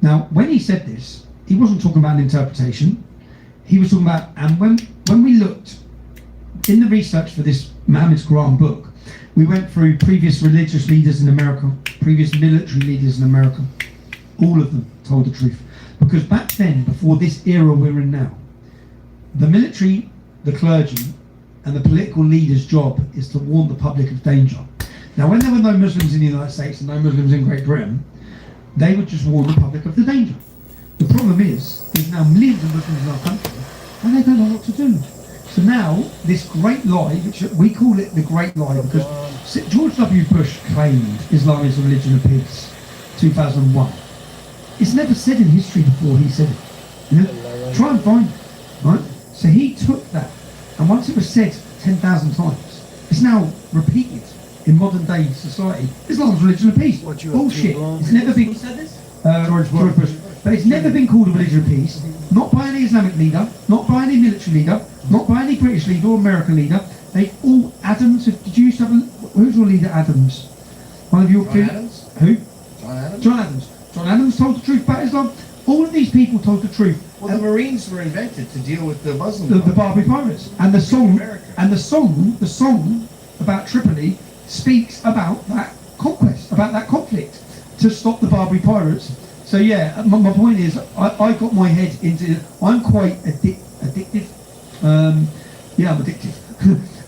Now, when he said this, he wasn't talking about an interpretation. He was talking about, and when we looked in the research for this Muhammad's Quran book, we went through previous religious leaders in America, previous military leaders in America. All of them told the truth. Because back then, before this era we're in now, the military, the clergy, and the political leader's job is to warn the public of danger. Now, when there were no Muslims in the United States and no Muslims in Great Britain, they would just warn the public of the danger. The problem is, there's now millions of Muslims in our country, and they don't know what to do. So now, this great lie, which we call it the great lie, because George W. Bush claimed Islam is a religion of peace, 2001. It's never said in history before he said it. You know? Try and find it. right? So he took that, and once it was said 10,000 times, it's now repeated in modern day society. Islam's religion of peace. What you up to, Bullshit. Blonde? It's never been. Who said this? George Bush. But it's never been called a religion of peace. Not by any Islamic leader, not by any military leader, not by any British leader or American leader. They all Adams. Did you used to have who's your leader? Adams. One of your John Adams? Who? John Adams? John Adams. John Adams told the truth about Islam. All of these people told the truth. Well, the Marines were invented to deal with the Muslim. The Barbary Pirates, and the song, America. and the song about Tripoli speaks about that conquest, about that conflict, to stop the Barbary Pirates. So yeah, my point is, I got my head into. I'm quite addicted. Yeah, I'm addicted.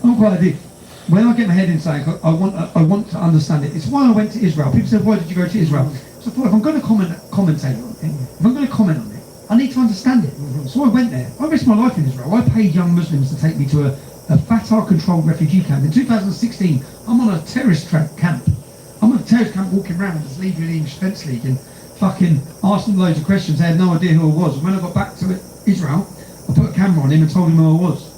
I'm quite addicted. When I get my head in something, I want to understand it. It's why I went to Israel. People say, why did you go to Israel? So I thought, if I'm going to commentate on it, if I'm going to comment on it, I need to understand it. So I went there. I risked my life in Israel. I paid young Muslims to take me to a Fatah-controlled refugee camp. In 2016, I'm on a terrorist camp. I'm on a terrorist camp walking around as leader of the English Defence League and fucking asked them loads of questions. They had no idea who I was. And when I got back to Israel, I put a camera on him and told him who I was.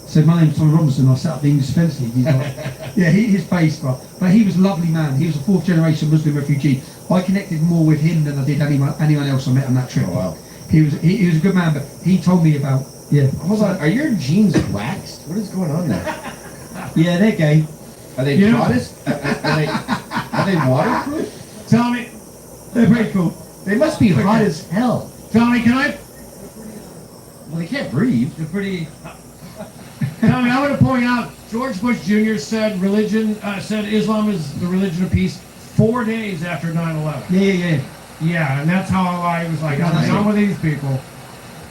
Said, my name's Tommy Robinson, I set up the English Defence League. He's like, yeah, his face, but he was a lovely man. He was a fourth generation Muslim refugee. I connected more with him than I did anyone else I met on that trip. Oh, wow. He was a good man, but he told me about, yeah. Hold on, are your jeans waxed? What is going on there? Yeah, they're gay. Are they You know- modest? Are they waterproof? Tommy, They're pretty cool. They must be hot as hell. Tommy, can I? Well, they can't breathe. They're pretty. Tommy, I want to point out, George Bush Jr. said said Islam is the religion of peace 4 days after 9/11. Yeah. Yeah, and that's how I was like, Yeah, I'm that's done it. with these people.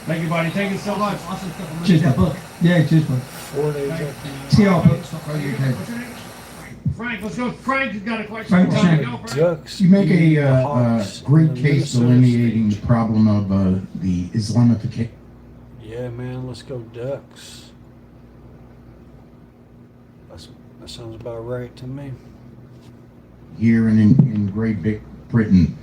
Thank you, buddy. Thank you so much. Awesome stuff. I'm gonna Cheers, read that bud. book. Yeah, cheers, bud. 4 days after. TR book. What's your name? Frank, let's go. Frank has got a question. Frank, Tommy, Frank. go, Frank. Ducks. You make a Hawks, great and case Minnesota delineating the State. problem of the Islamification Yeah, man, let's go Ducks. That sounds about right to me. here and in Great Britain.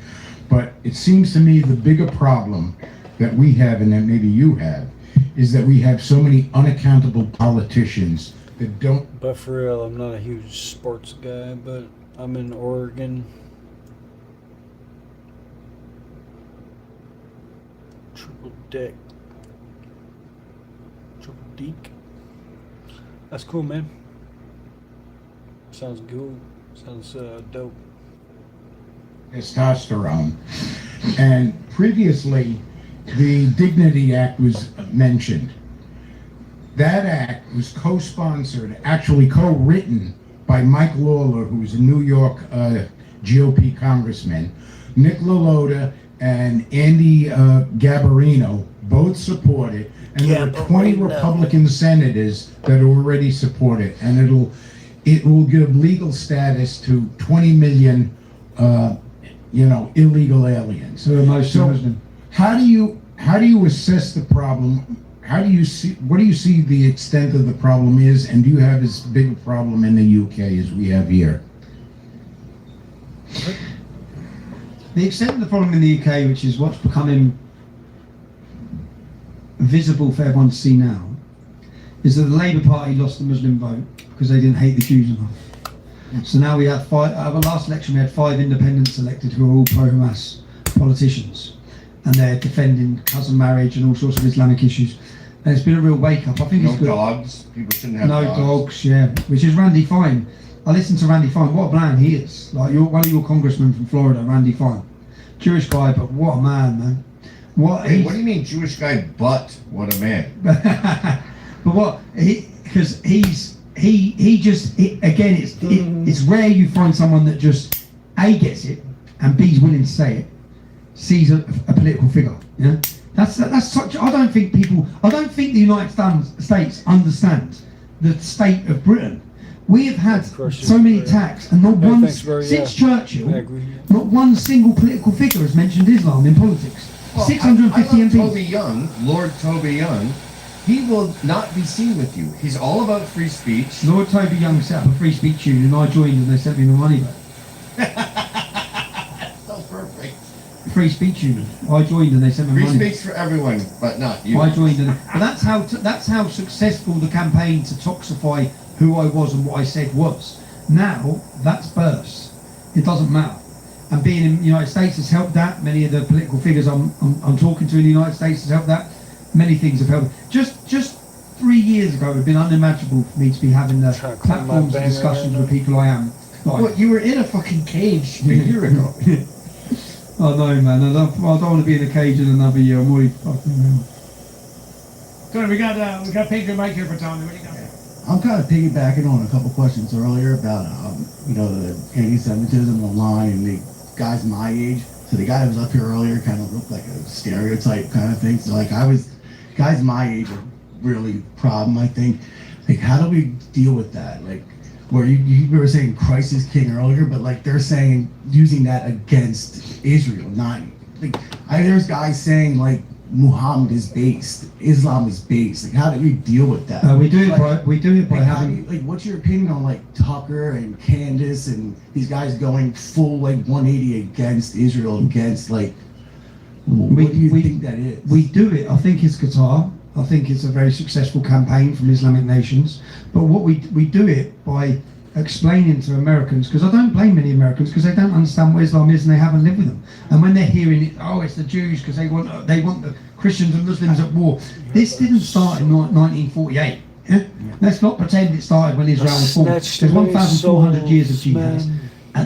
But it seems to me the bigger problem that we have, and that maybe you have, is that we have so many unaccountable politicians that don't. But for real, I'm not a huge sports guy, but I'm in Oregon. Triple deck. Triple deek. That's cool, man. Sounds cool. Sounds dope. Testosterone. And previously, the Dignity Act was mentioned. That act was co-sponsored, actually co-written by Mike Lawler, who was a New York GOP congressman. Nick LaLota and Andy Gabarino both support it, and there are 20 Republican senators that already support it, and it will give legal status to 20 million illegal aliens. So most So Muslim. how do you assess the problem? What do you see the extent of the problem is, and do you have as big a problem in the UK as we have here? The extent of the problem in the UK, which is what's becoming visible for everyone to see now, is that the Labour Party lost the Muslim vote because they didn't hate the Jews enough. So now we had the last election we had 5 independents elected who are all pro-Hamas politicians, and they're defending cousin marriage and all sorts of Islamic issues. And it's been a real wake-up. I think No it's good. dogs. People shouldn't have No dogs. dogs, yeah. Which is Randy Fine. I listened to Randy Fine. What a man he is. Like one of your congressmen from Florida, Randy Fine. Jewish guy, but what a man. What do you mean Jewish guy, but what a man? But what because it's rare you find someone that just A, gets it, and B's willing to say it, C's a political figure. Yeah, that's such. I don't think the United States understand the state of Britain. We have had so many attacks, and not one since Churchill, not one single political figure has mentioned Islam in politics. Well, 650 I love MPs. Toby Young, Lord Toby Young. He will not be seen with you. He's all about free speech. Lord Toby Young set up a free speech union, and I joined, and they sent me my money back. So perfect. free speech union. I joined and they sent me Free money. speech for everyone, but not you. I joined and but that's how successful the campaign to toxify who I was and what I said was. Now that's burst. It doesn't matter. And being in the United States has helped that. Many of the political figures I'm talking to in the United States has helped that. Many things have helped. Just 3 years ago, it would have been unimaginable for me to be having the platforms and discussions with people I am. Like, What, you were in a fucking cage a year ago. oh no, man! I don't want to be in a cage in another year. I'm already fucking. Good. We got Pedro Mike here for Tommy. What do you got? I'm kind of piggybacking on a couple questions earlier about, the anti-Semitism online and the guys my age. So the guy that was up here earlier kind of looked like a stereotype kind of thing. So like guys my age are really the problem, I think. Like, how do we deal with that? Like, where you were saying Christ is king earlier, but like they're saying using that against Israel, not like there's guys saying like Muhammad is based, Islam is based. Like, how do we deal with that? We do it by Like, having. what's your opinion on like Tucker and Candace and these guys going full like 180 against Israel, against like what do you think that is? We do it. I think it's Qatar. I think it's a very successful campaign from Islamic nations. But what we do it by explaining to Americans, because I don't blame many Americans because they don't understand what Islam is and they haven't lived with them. And when they're hearing it, oh, it's the Jews because they want the Christians and Muslims at war. This didn't start in 1948. Yeah? Let's not pretend it started when Israel was formed. There's 1,400 years of jihad.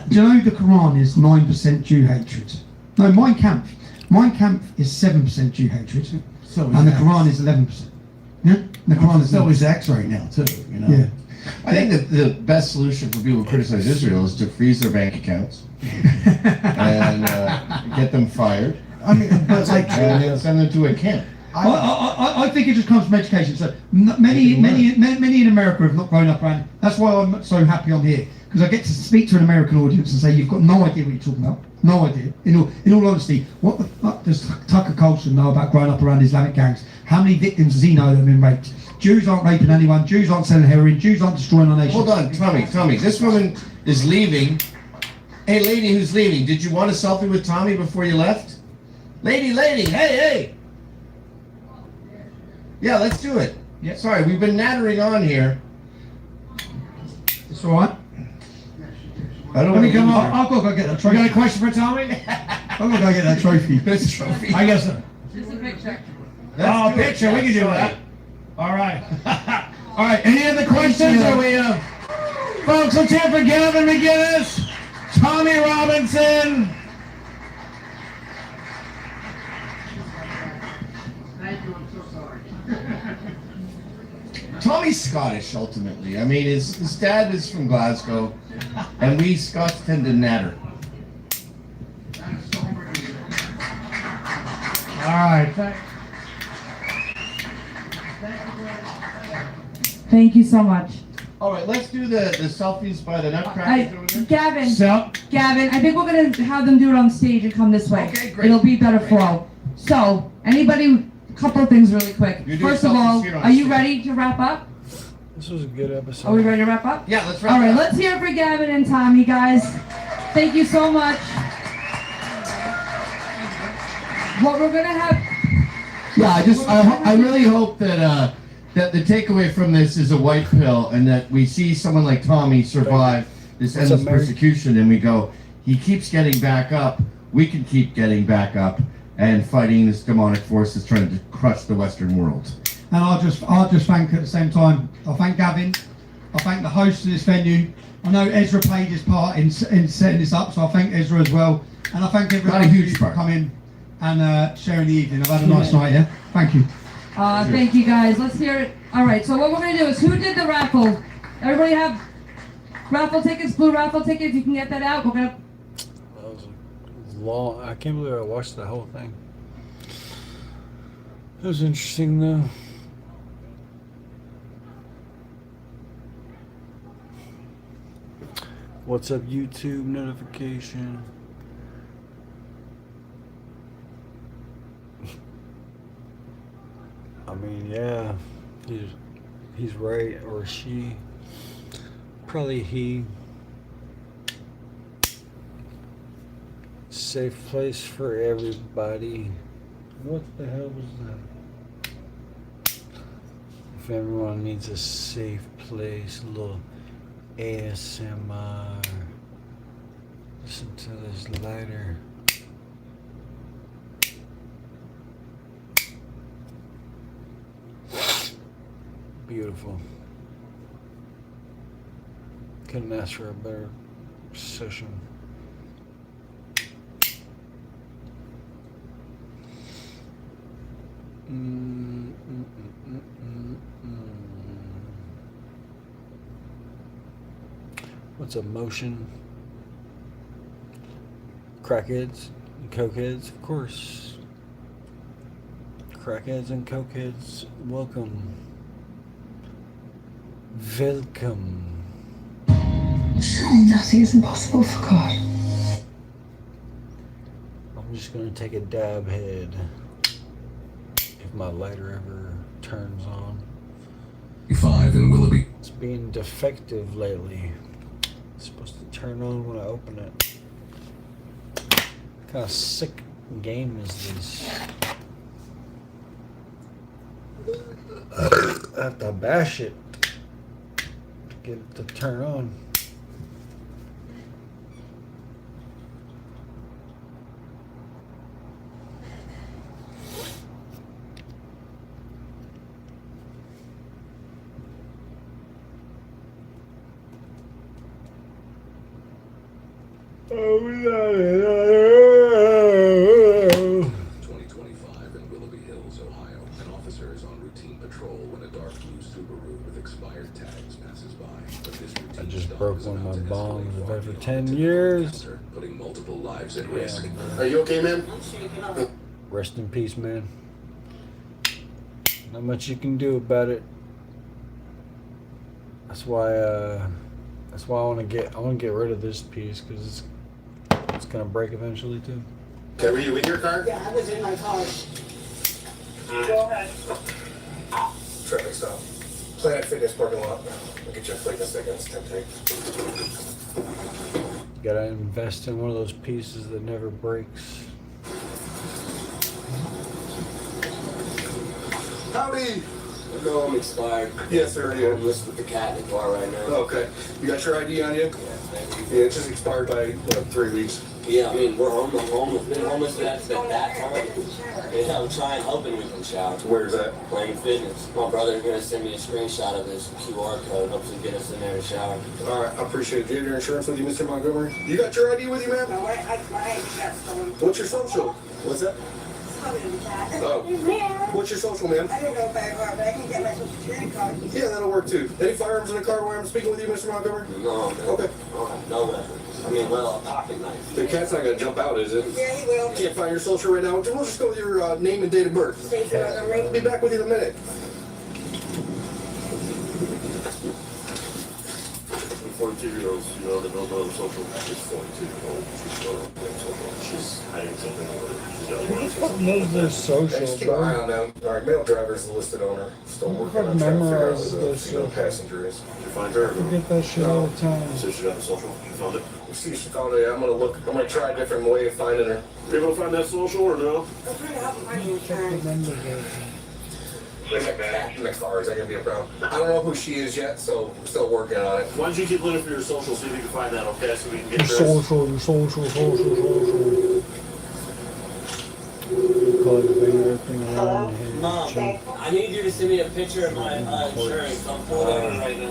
Do you know the Quran is 9% Jew hatred? No, Mein Kampf. Mein Kampf is 7% Jew hatred. And the Quran is 11%. Yeah? The Quran is so is X right now too, you know? Yeah. I think that the best solution for people who criticize Israel is to freeze their bank accounts and get them fired. I mean, but like, and send them to a camp. I think it just comes from education. So many in America have not grown up around. That's why I'm so happy I'm here, because I get to speak to an American audience and say you've got no idea what you're talking about. No idea. In all honesty, what the fuck does Tucker Carlson know about growing up around Islamic gangs? How many victims does he know that have been raped? Jews aren't raping anyone. Jews aren't selling heroin. Jews aren't destroying our nation. Hold on, Tommy. This woman is leaving. Hey, lady who's leaving, did you want a selfie with Tommy before you left? Lady, hey! Yeah, let's do it. Yeah. Sorry, we've been nattering on here. It's all right. I don't Let me want come to on. I'll go get that You trophy. got a question for Tommy? I'm gonna go get that trophy. this trophy. I guess so. Just a picture. Oh, do it. picture. We can do Sorry. that. All right. All right. Any other questions? Are we, folks, let's hear for Gavin McGinnis, Tommy Robinson. Tommy's Scottish, ultimately. I mean, his dad is from Glasgow, and we Scots tend to natter. All right. Thank you so much. All right, let's do the selfies by the nutcrackers over there. Gavin, So, Gavin, I think we're gonna have them do it on stage and come this way. Okay, great. It'll be better flow. So, anybody, couple of things really quick. You do First of selfies all, here on are you stage. ready to wrap up? This was a good episode. Are we ready to wrap up? Yeah, let's wrap All it right, up. let's hear it for Gavin and Tommy, guys. Thank you so much. What we're gonna have. Yeah, I really hope that that the takeaway from this is a white pill, and that we see someone like Tommy survive this That's endless American. persecution, and we go, he keeps getting back up. We can keep getting back up and fighting this demonic force that's trying to crush the Western world. And I'll just thank at the same time. I'll thank Gavin. I'll thank the host of this venue. I know Ezra played his part in setting this up, so I'll thank Ezra as well. And I thank everyone Not a huge who's part. coming and sharing the evening. I've had a nice night, yeah? Thank you. Thank you, guys. Let's hear it. All right, so what we're gonna do is, who did the raffle? Everybody have raffle tickets, blue raffle tickets? You can get that out. We're gonna. That was long. I can't believe I watched the whole thing. It was interesting though. What's up, YouTube notification? I mean, yeah, he's right, or she. Probably he. Safe place for everybody. What the hell was that? If everyone needs a safe place, a little ASMR. Listen to this lighter. Beautiful. Couldn't ask for a better session. What's emotion? Crackheads and cokeheads, of course. Crackheads and cokeheads, welcome. Welcome. Nothing is impossible for God. I'm just gonna take a dab head. If my lighter ever turns on. 5 in Willoughby. It's being defective lately. It's supposed to turn on when I open it. What kind of sick game is this? I have to bash it to get it to turn on. I just broke one of my bombs of every 10 years. Putting multiple lives at risk. Are you okay, man? Rest in peace, man. Not much you can do about it. That's why I want to get rid of this piece because it's gonna break eventually too. Okay, were you in your car? Yeah, I was in my car. Go ahead. Traffic stop. Planet Fitness parking lot. Look at your fitness against temptation. You gotta invest in one of those pieces that never breaks. Howdy! No, I'm expired. Yes, sir. Yeah. I'm just with the cat in the car right now. Okay. You got your ID on you? Yeah, thank you. Yeah, it's just expired by 3 weeks. Yeah, I mean, we're homeless. Been homeless that time. Yeah, I'm hoping we can shout. Where's that? Planet Fitness. My brother's gonna send me a screenshot of this QR code. Hopefully get us in there to shower. All right, I appreciate it. Do you have your insurance with you, Mr. Montgomery? You got your ID with you, ma'am? No, my ID got stolen. What's your social? What's that? Oh. What's your social, ma'am? I don't know if I have, but I can get my social security card. Yeah, that'll work too. Any firearms in the car while I'm speaking with you, Mr. Montgomery? No, man. Okay. No weapons. I mean, well, a pocket knife. The cat's not gonna jump out, is it? Yeah, he will. Can't find your social right now. We'll just go with your name and date of birth. Stacey Montgomery. I'll be back with you in a minute. The 42-year-olds, you know, that don't know the social. She's 42-year-old. She's still on the social. She's hiding something over there. She's got one. Knows their social, Just keep an eye on them. All right, male driver is the listed owner. Still working on trying to figure out who the passenger is. Did you find her? I get that shit all the time. So she got the social. You found it. You see, she found it. I'm gonna try a different way of finding her. Were you able to find that social or no? I'm trying to help him find insurance. There's a cat in the car. Is that gonna be a problem? I don't know who she is yet, so we're still working on it. Why don't you keep looking for your social, see if you can find that, okay? So we can get Your yours. social. Hello? Mom, I need you to send me a picture of my insurance. I'm pulled over right now.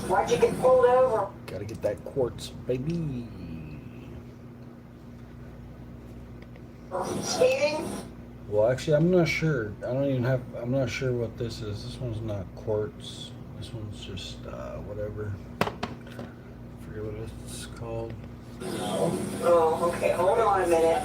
Why'd you get pulled over? Gotta get that quartz, baby. Speeding? Well, actually, I'm not sure. I'm not sure what this is. This one's not quartz. This one's just, whatever. I forget what it's called. No. Oh, okay, hold on a minute.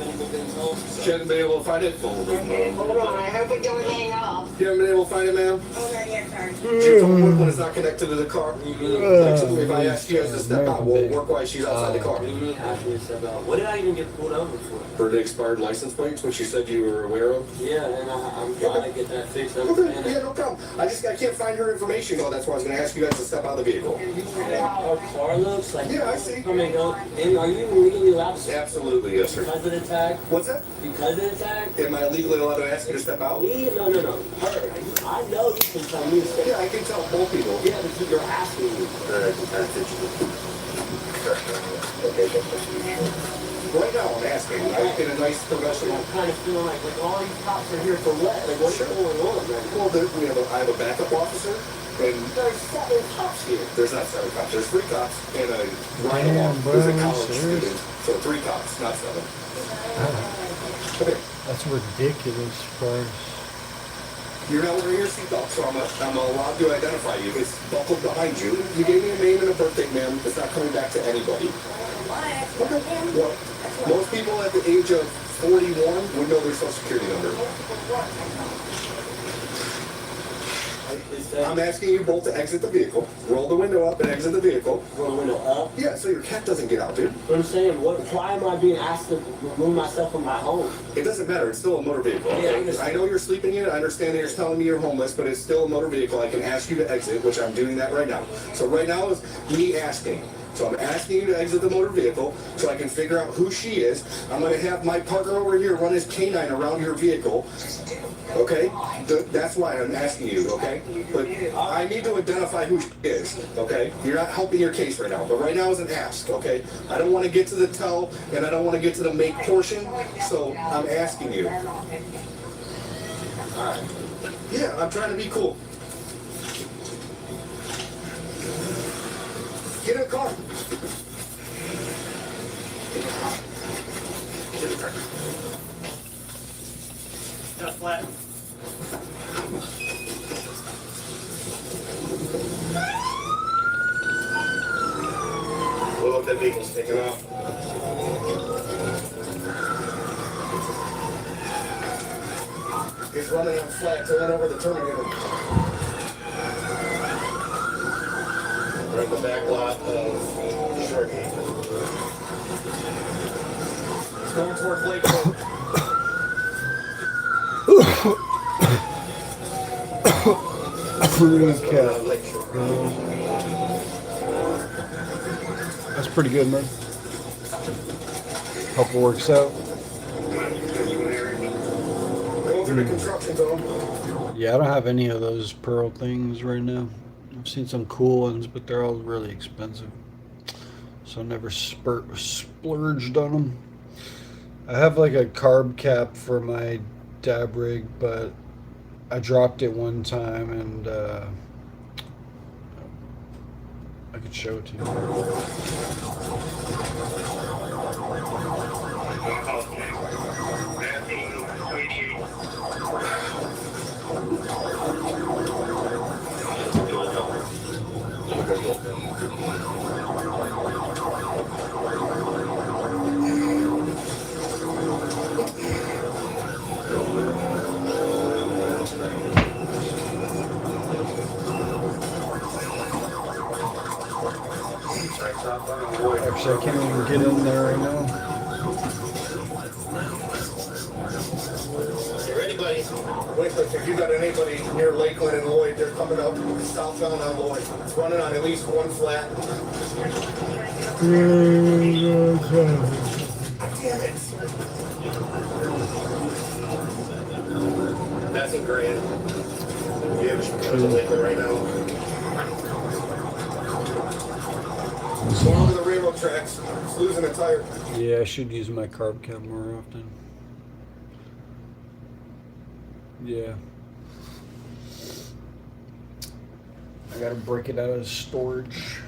She hasn't been able to find it? Okay, hold on, I hope it don't hang up. You haven't been able to find it, ma'am? Oh, not yet, sorry. Your phone work when it's not connected to the car? If I ask you guys to step out, will it work while she's outside the car? What did I even get pulled over for? For the expired license plates, which you said you were aware of? Yeah, and I'm trying to get that fixed. Okay, yeah, no problem. I can't find her information, though. That's why I was going to ask you guys to step out of the vehicle. Our car looks like. Yeah, I see. Come and go. And are you even legally allowed to? Absolutely, yes, sir. Because of the tag? What's that? Because of the tag? Am I legally allowed to ask you to step out? Me? No. Her. I know you can tell me to step out. Yeah, I can tell both people. Yeah, but you're asking me. Right now, I'm asking. In a nice professional. I'm kind of feeling like all these cops are here for what? Like, what's going on? Well, I have a backup officer, and there's 7 cops here. There's not 7 cops. There's 3 cops and a rhino. There's a college student. So 3 cops, not 7. Okay. That's ridiculous price. You're not wearing your seatbelt, so I'm allowed to identify you. It's buckled behind you. You gave me a name and a birthday, ma'am. It's not coming back to anybody. Okay. Well, most people at the age of 41 would know their social security number. I'm asking you both to exit the vehicle. Roll the window up and exit the vehicle. Roll the window up? Yeah, so your cat doesn't get out, dude. But I'm saying, why am I being asked to remove myself from my home? It doesn't matter. It's still a motor vehicle. Okay? Yeah, I know you're sleeping in it. I understand that you're telling me you're homeless, but it's still a motor vehicle. I can ask you to exit, which I'm doing that right now. So right now is me asking. So I'm asking you to exit the motor vehicle so I can figure out who she is. I'm going to have my partner over here run his canine around your vehicle. Okay? That's why I'm asking you, okay? But I need to identify who she is, okay? You're not helping your case right now, but right now is an ask, okay? I don't want to get to the tell, and I don't want to get to the make portion, so I'm asking you. Alright. Yeah, I'm trying to be cool. Get in the car. Get in the car. Not flat. Well, if that vehicle's taking off. It's running on flat, so run over the Terminator. We're in the back lot of Sharky. It's going toward Lake Road. That's pretty good, man. Hope it works out. Go through the construction zone. Yeah, I don't have any of those pearl things right now. I've seen some cool ones, but they're all really expensive. So I never splurged on them. I have like a carb cap for my dab rig, but I dropped it one time and I could show it to you. Actually, I can't even get in there right now. If anybody, if you got anybody near Lakeland and Lloyd, they're coming up southbound on Lloyd. It's running on at least one flat. Damn it. That's in Grand. Yeah, there's a Lakeland right now. It's going over the railroad tracks. It's losing a tire. Yeah, I should use my carb cap more often. Yeah. I gotta break it out of storage.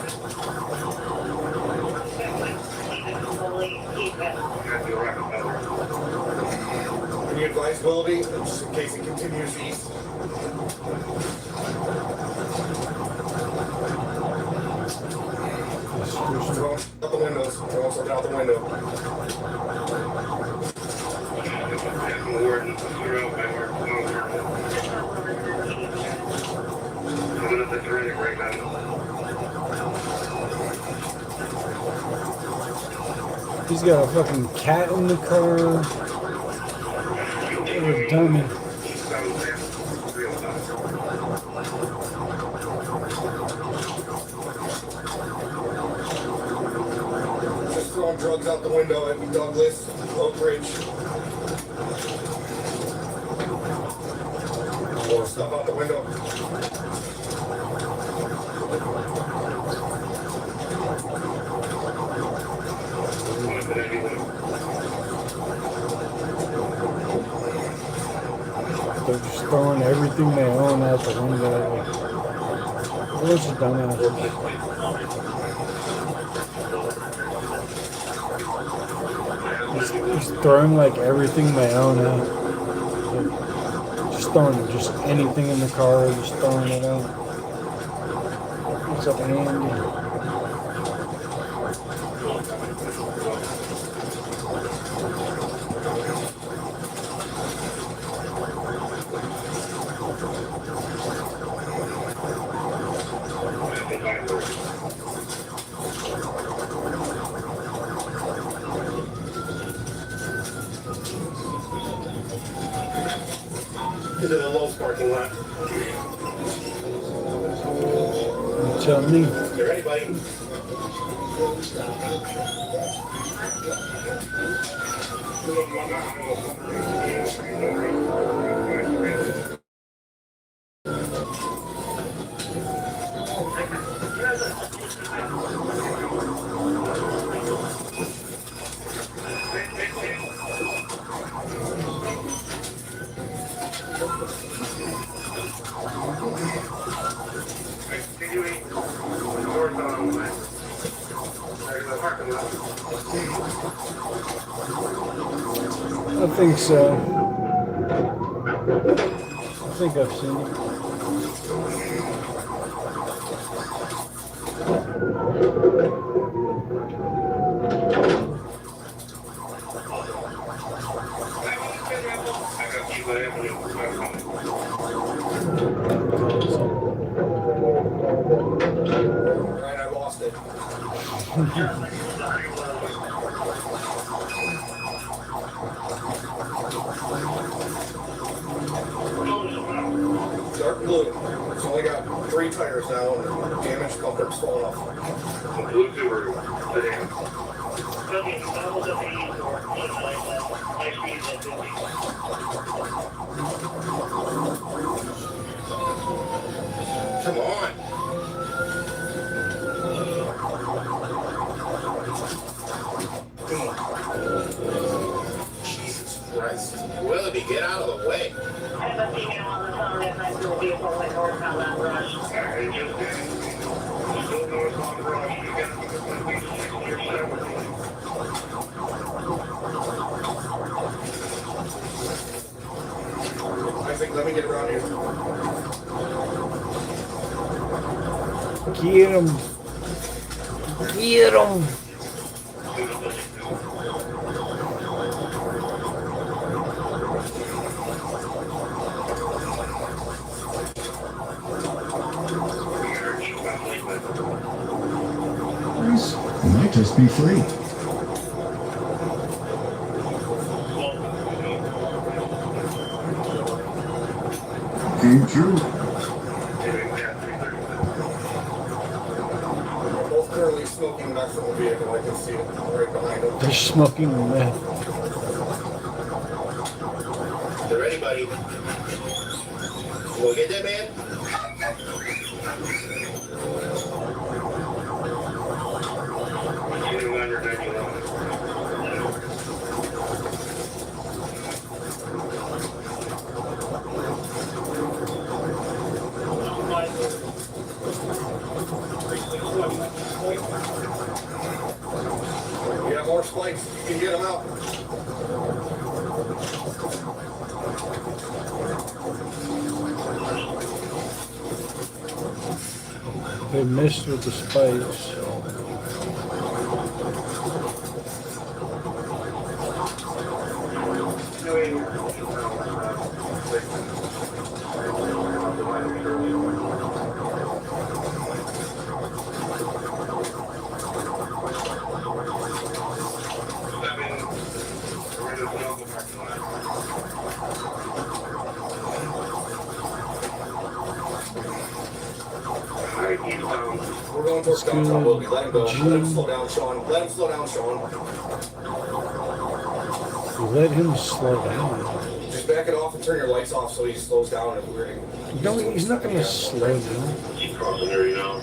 Can you advise Willoughby, just in case it continues east? Throw out the windows. Throw something out the window. He's got a fucking cat in the car. What a dummy. Just throwing drugs out the window at Douglas, Oak Ridge. More stuff out the window. They're just throwing everything they own out the window. A bunch of dumbasses. Just throwing like everything they own out. Like, just throwing just anything in the car, just throwing it out. What's up, Andy? Into the Lowe's parking lot. You tell me. You ready, buddy? I think so. I think I've seen it. Right, I lost it. Dark blue. It's only got 3 tires now and damaged bumper's falling off. Blue Subaru sedan. Come on. Jesus Christ. Willoughby, get out of the way. I have a female on the phone if I see a vehicle went north on that rush. I just did. Still north on Rush. You got to be 60 or 70. I think, let me get around here. Get him. Get him. It might just be free. Came true. Both currently smoking meth from the vehicle. I can see it right behind them. They're smoking meth. You ready, buddy? You wanna get that, man? spikes. You can get them out. They missed with the spikes. We're going towards downtown Willoughby. Let him go. Let him slow down, Sean. Let him slow down, Sean. Let him slow down. Just back it off and turn your lights off so he slows down. And we're No, he's not going to slow down. Keep crossing there, you know.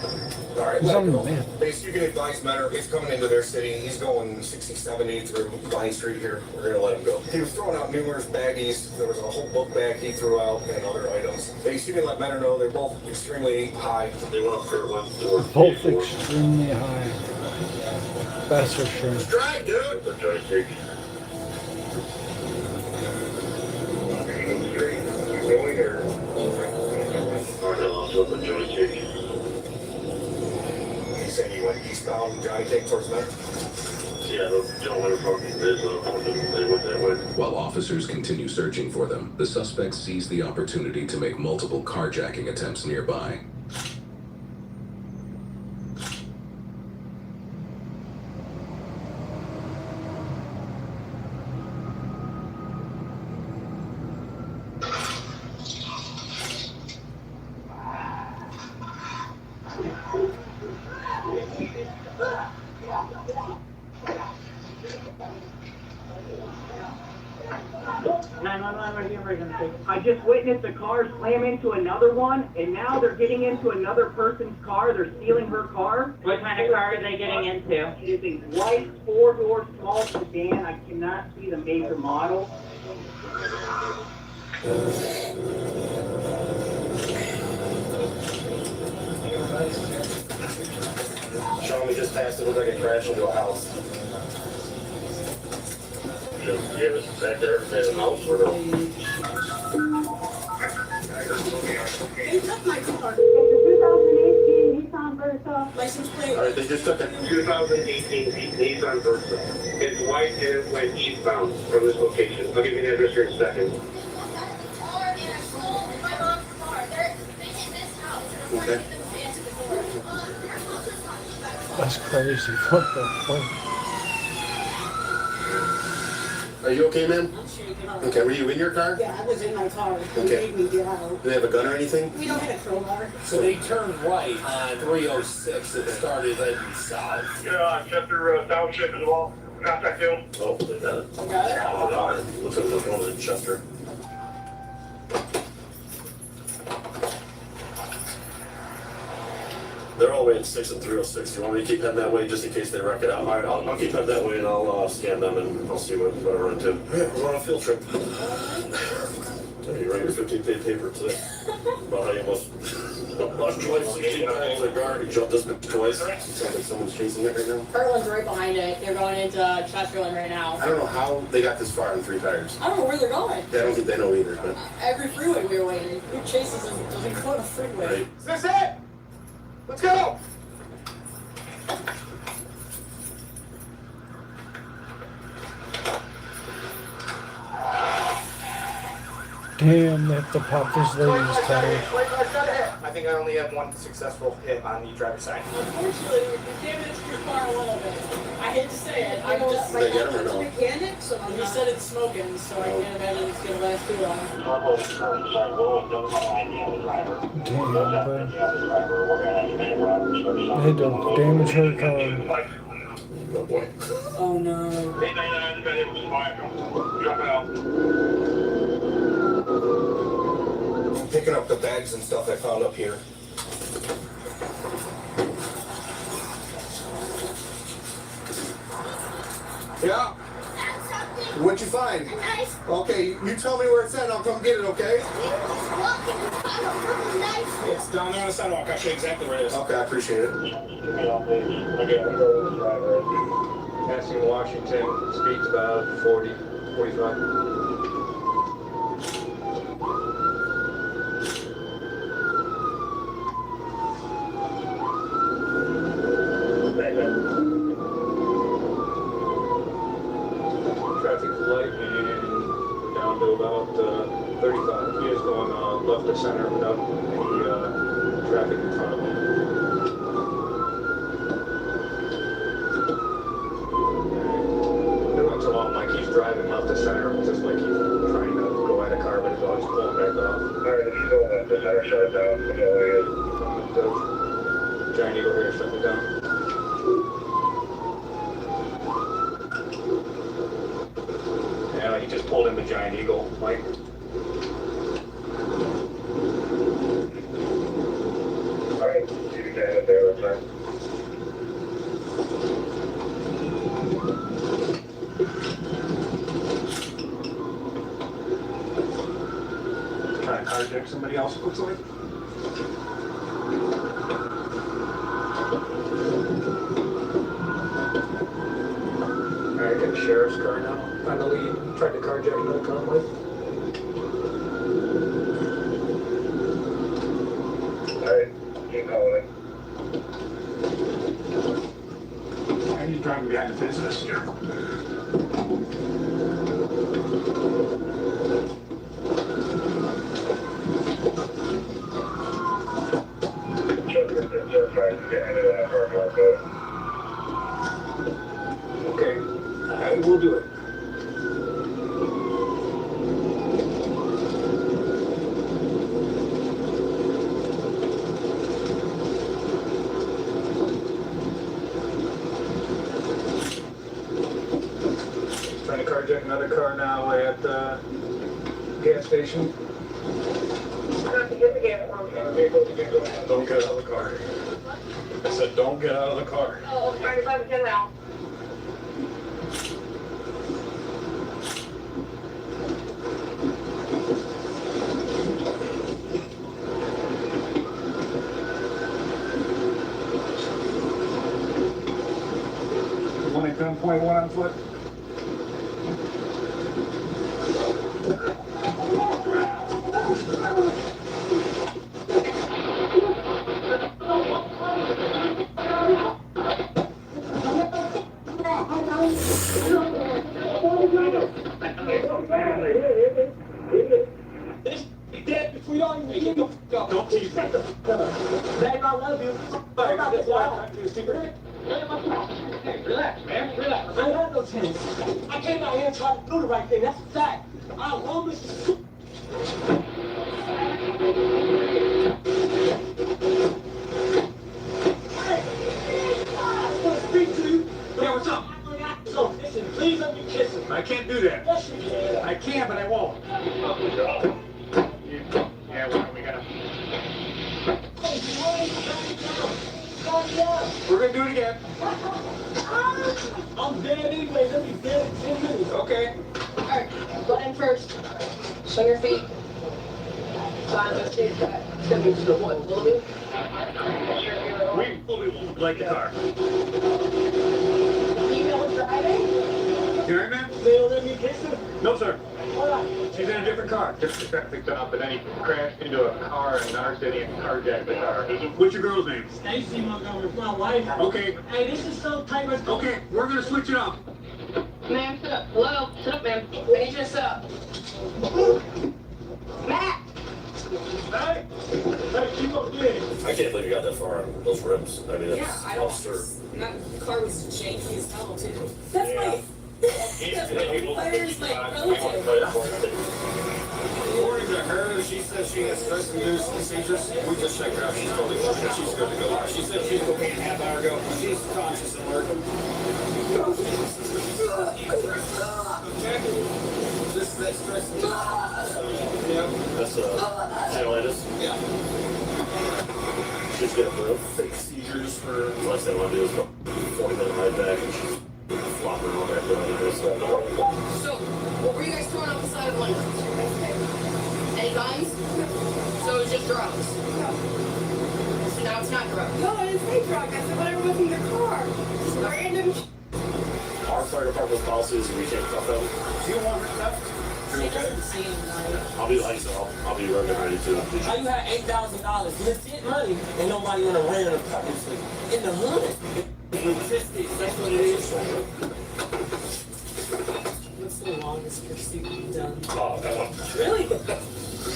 All right, He's let on him the go. map. Base, you can advise Menor. He's coming into their city. He's going 60, 70 through Vine Street here. We're going to let him go. He was throwing out numerous baggies. There was a whole book bag he threw out and other items. Base, you can let Menor know they're both extremely high. They want fair one. Both extremely high. That's for sure. Drive, dude. The joystick. Going here. The joystick. He said he went eastbound, Johnny take towards Menor. Yeah, those gentlemen are probably they went that way. While officers continue searching for them, the suspects seize the opportunity to make multiple carjacking attempts nearby. I just witnessed a car slam into another one, and now they're getting into another person's car. They're stealing her car. What kind of car are they getting into? It's a white four-door small sedan. I cannot see the major model. Sean, we just passed it. Looked like it crashed into a house. Just give us back there. There's a house or no? They took my car. It's a 2018 Nissan Versa. License plate. All right, they just took a 2018 Nissan Versa. It's white and it went eastbound from this location. I'll give you the address here in a second. Okay. That's crazy. What the fuck? Are you okay, man? I'm shaking up. Okay, were you in your car? Yeah, I was in my car. They Okay. made me get out. Do they have a gun or anything? We don't have a crowbar. So they turned right on 306. It started heading south. Yeah, Chester Township as well. Contact him. Oh, they got it. Got it? Looks like there's one in Chester. They're all the way in 6 and 306. Do you want me to keep heading that way just in case they wreck it out? All right, I'll keep heading that way and I'll scan them and I'll see what I run into. We're on a field trip. You write your 15-page paper today about how you almost lost your life 16 times in a car. You jumped this bitch twice. It sounds like someone's chasing it right now. Kirtland's right behind it. They're going into Chesterland right now. I don't know how they got this far on 3 tires. I don't know where they're going. Yeah, I don't think they know either, but. Every freeway we were waiting. Who chases them? Doesn't go on a freeway. Right. Is this it? Let's go! Damn, they have to pop this lady's tire. I think I only have one successful hit on the driver's side. Unfortunately, you damaged your car a little bit. I hate to say it. I'm just Did they get him or no? mechanic, so he said it's smoking, so I can't imagine it's gonna last too long. Damn, bro. They don't damage her car. Oh boy. Oh no. I'm picking up the bags and stuff I found up here. Yeah. What'd you find? Okay, you tell me where it's at and I'll come get it, okay? It's down down there on the sidewalk. I'll show you exactly where it is. Okay, I appreciate it. Passing Washington, speed's about 40, 45. Traffic light and we're down to about 35. He is going left to center without any traffic in front of him. Like he's driving left to center, just like he's trying to go at a car, but he's always pulling back off. Alright, if you go left to center, shut it down. Giant Eagle here, shut it down. Yeah, he just pulled in the Giant Eagle, Mike. Alright, see the guy up there, that's right. Trying to carjack somebody else, it looks like. Alright, got the sheriff's car now. Find the lead. Tried to carjack another convoy. Alright, keep calling. I need to drive behind the business here. Okay, we'll do it. Trying to carjack another car now at the gas station. Don't get out of the car. I said, don't get out of the car. Oh, trying to find it now. One at gunpoint, one on foot. Dead before y'all even get the fuck up. Don't tease me. Babe, I love you. That's why I'm trying to do a secret. Hey, relax, man, relax. I ain't had no chance. I came out here and tried to do the right thing. That's a fact. I'm homeless. Hey, I want to speak to you. Yeah, what's up? So, listen, please let me kiss him. I can't do that. Yes, you can. I can, but I won't. Yeah, well, we gotta. We're gonna do it again. I'm dead anyway. Let me dead in 10 minutes. Okay. Alright, butt in first. Swing your feet. Sign the stage back. Step into the what? Willoughby? We fully like the car. You know what's driving? You heard me? They don't let me kiss him? No, sir. Why? She's in a different car. Different traffic stop, and then he crashed into a car in our city and carjacked the car. What's your girl's name? Stacy Montgomery, my wife. Okay. Hey, this is so tight. Let's go. Okay, we're gonna switch it up. Ma'am, sit up. Hello? Sit up, ma'am. I need you to sit up. Matt! Hey, keep up there. I can't believe you got that far on those rims. I mean, that's Yeah, I don't. absurd. That car was janky as hell too. That's Yeah. my. That's my player's like relative. According to her, she says she has stress-induced seizures. We just checked her out. She's totally fine. She's good to go. She said she's cocaine a half hour ago. She's conscious and alert. This is that stress. Yeah. That's cellulitis. Yeah. She's got real Fake seizures for. The last thing I want to do is go 40-minute ride back and she's flopping around back there under this. So, what were you guys throwing off the side of the lane? Any guns? So it was just drugs. so now it's not drunk. No, I didn't say drunk. I said whatever was in your car. Just random. Our fire department policy is we can't cuff them. Do you want her left? I'll be like, so I'll be running ready to. How you had $8,000 legit money and nobody in a random apartment street in the hood? Logistics, that's what it is. What's the longest pursuit you've done? Oh, that one. Really?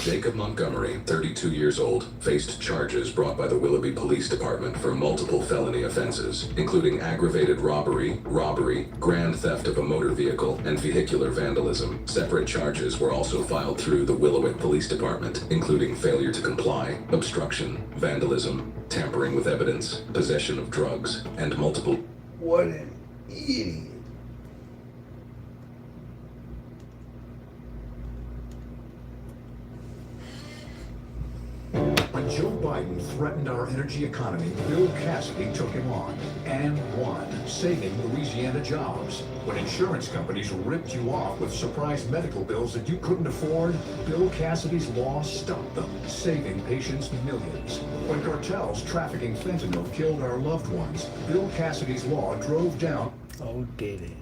Jacob Montgomery, 32 years old, faced charges brought by the Willoughby Police Department for multiple felony offenses, including aggravated robbery, grand theft of a motor vehicle, and vehicular vandalism. Separate charges were also filed through the Willowick Police Department, including failure to comply, obstruction, vandalism, tampering with evidence, possession of drugs, and multiple... What an idiot. When Joe Biden threatened our energy economy, Bill Cassidy took him on and won, saving Louisiana jobs. When insurance companies ripped you off with surprise medical bills that you couldn't afford, Bill Cassidy's law stopped them, saving patients millions. When cartels trafficking fentanyl killed our loved ones, Bill Cassidy's law drove down. Oh, did it.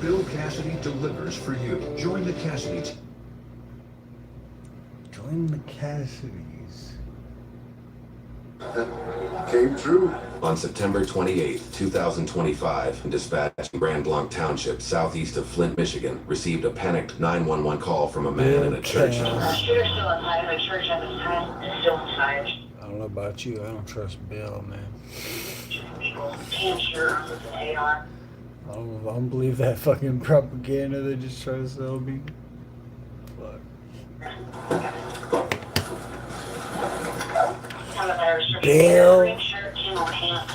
Bill Cassidy delivers for you. Join the Cassidys. Join the Cassidys. Came true. On September 28, 2025, dispatch in Grand Blanc Township, southeast of Flint, Michigan, received a panicked 911 call from a man in a church. The shooter's still inside of a church at this time. It's still inside. I don't know about you. I don't trust Bill, man. People can't sure with an AR. I don't believe that fucking propaganda they just try to sell me. Fuck. Bill. Green shirt, camo pants.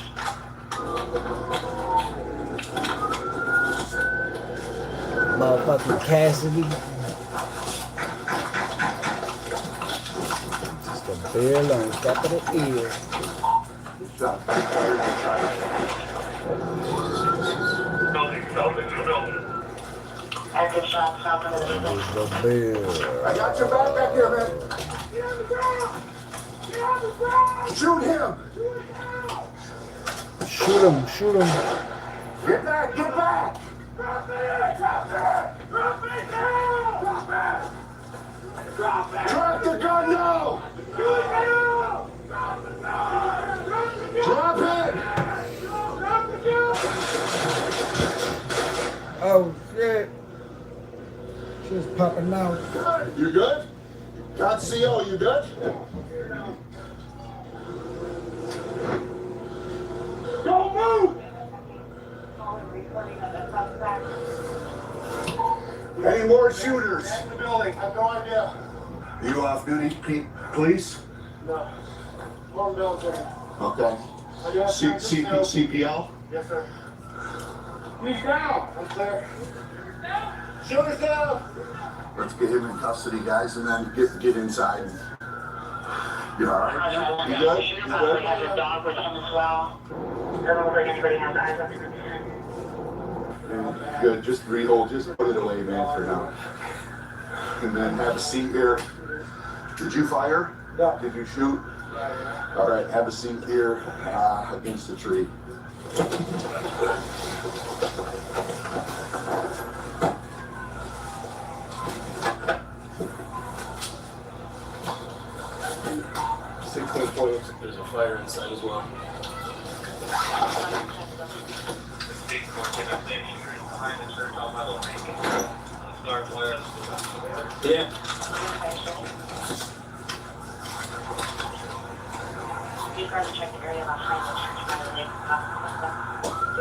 Motherfucking Cassidy. Just a bill on top of the ear. Active shot south of the The bill. I got your back here, man. Get on the ground. Get on the ground. Shoot him. Shoot him. Get back. Get back. Drop it. Drop it. Drop it now. Drop it. Drop it. Drop the gun now. Shoot it now. Drop it now. Drop it. Drop the gun. Oh shit. Just popping out. You good? Got CO, you good? Don't move! Any more shooters? In the building, I have no idea. You off duty, police? No. More military. Okay. CPL? Yes, sir. He's down. I'm clear. Shooters down. Let's get him in custody, guys, and then get inside. You all right? You good? Shooter probably has a dog with him as well. Doesn't look like anybody has eyes on him. Good, just rehold, just put it away, man, for now. And then have a seat here. Did you fire? No. Did you shoot? All right, have a seat here against the tree. There's a fire inside as well. Yeah. You guys check the area behind the church by the lake.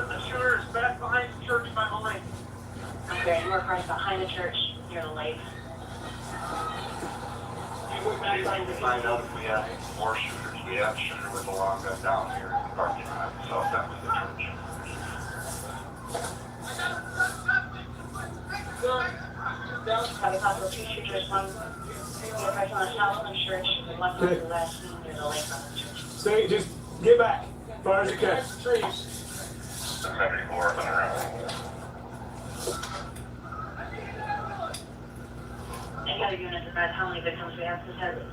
The shooter's back behind the church by the lake. Okay, you are right behind the church near the lake. Find out if we have more shooters. We have a shooter with a long gun down here in the parking lot, so that was the church. Have a possible two shooters, one right on the south of the church, and one on the west near the lake on the church. Stay, just get back. Far as you can. 74 up and around. Any other units about how many victims we have suspended?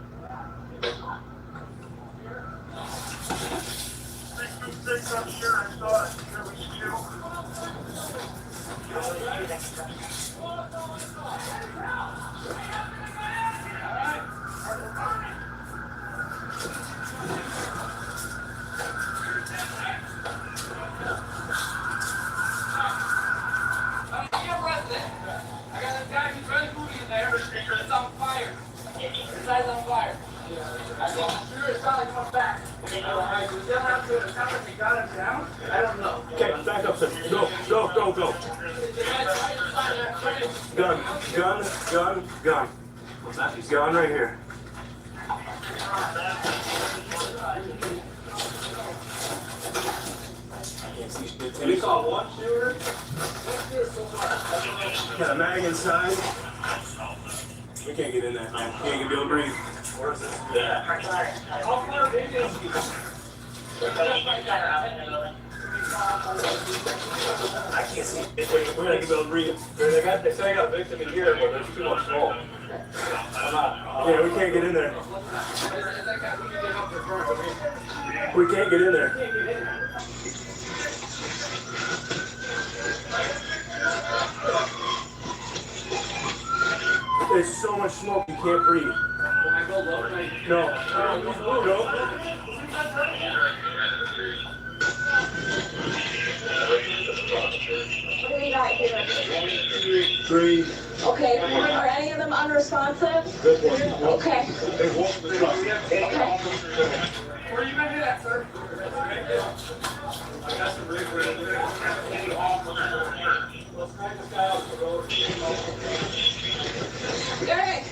Okay, back up, sir. Go, go, go, go. Gun, gun, gun, gun. Gun right here. We saw one shooter. Got a mag inside. We can't get in there, man. We ain't gonna be able to breathe. Where is this? I can't see. We're not gonna be able to breathe. They say I got a victim in here, but there's too much smoke. Yeah, we can't get in there. We can't get in there. There's so much smoke you can't breathe. No. No. What do we got here? 3. Okay, are any of them unresponsive? Good one. Okay. Okay. Where are you gonna do that, sir? Eric!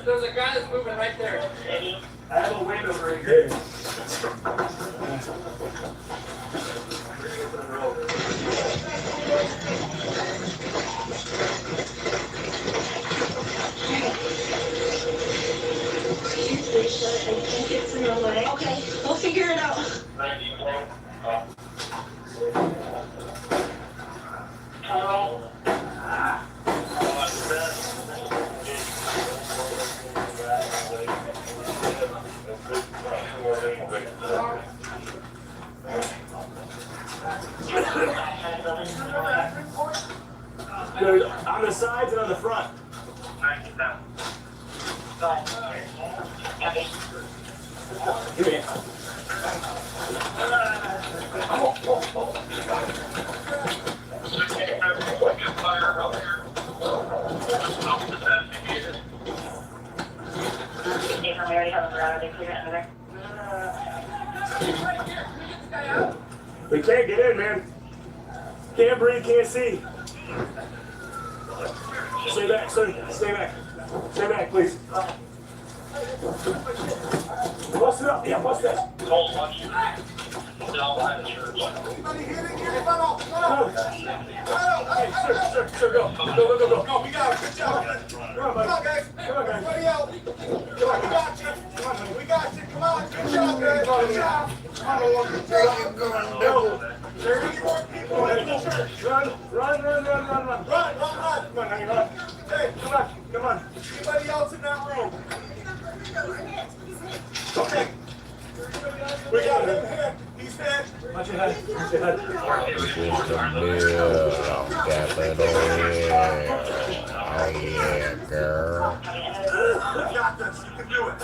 There's a guy that's moving right there. I have a window right here. Okay, we'll figure it out. Good. On the sides and on the front. Give me it. We can't get in, man. Can't breathe, can't see. Stay back, sir. Stay back. Stay back, please. Bust it up. Yeah, bust it. Hey, sir, go. Go. No, we got it. Good job. Come on, buddy. Come on, guys. Come on, guys. Everybody else. Come on, we got you. Come on, we got you. Come on. Good job, guys. Good job. Come on, good job. Go. There are more people. Run. Run. Run. Come on, honey, run. Hey, Come on. anybody else in that room? Okay. We got him here. He's dead. Watch your head. Watch your head. Oh yeah, girl. We got this. You can do it.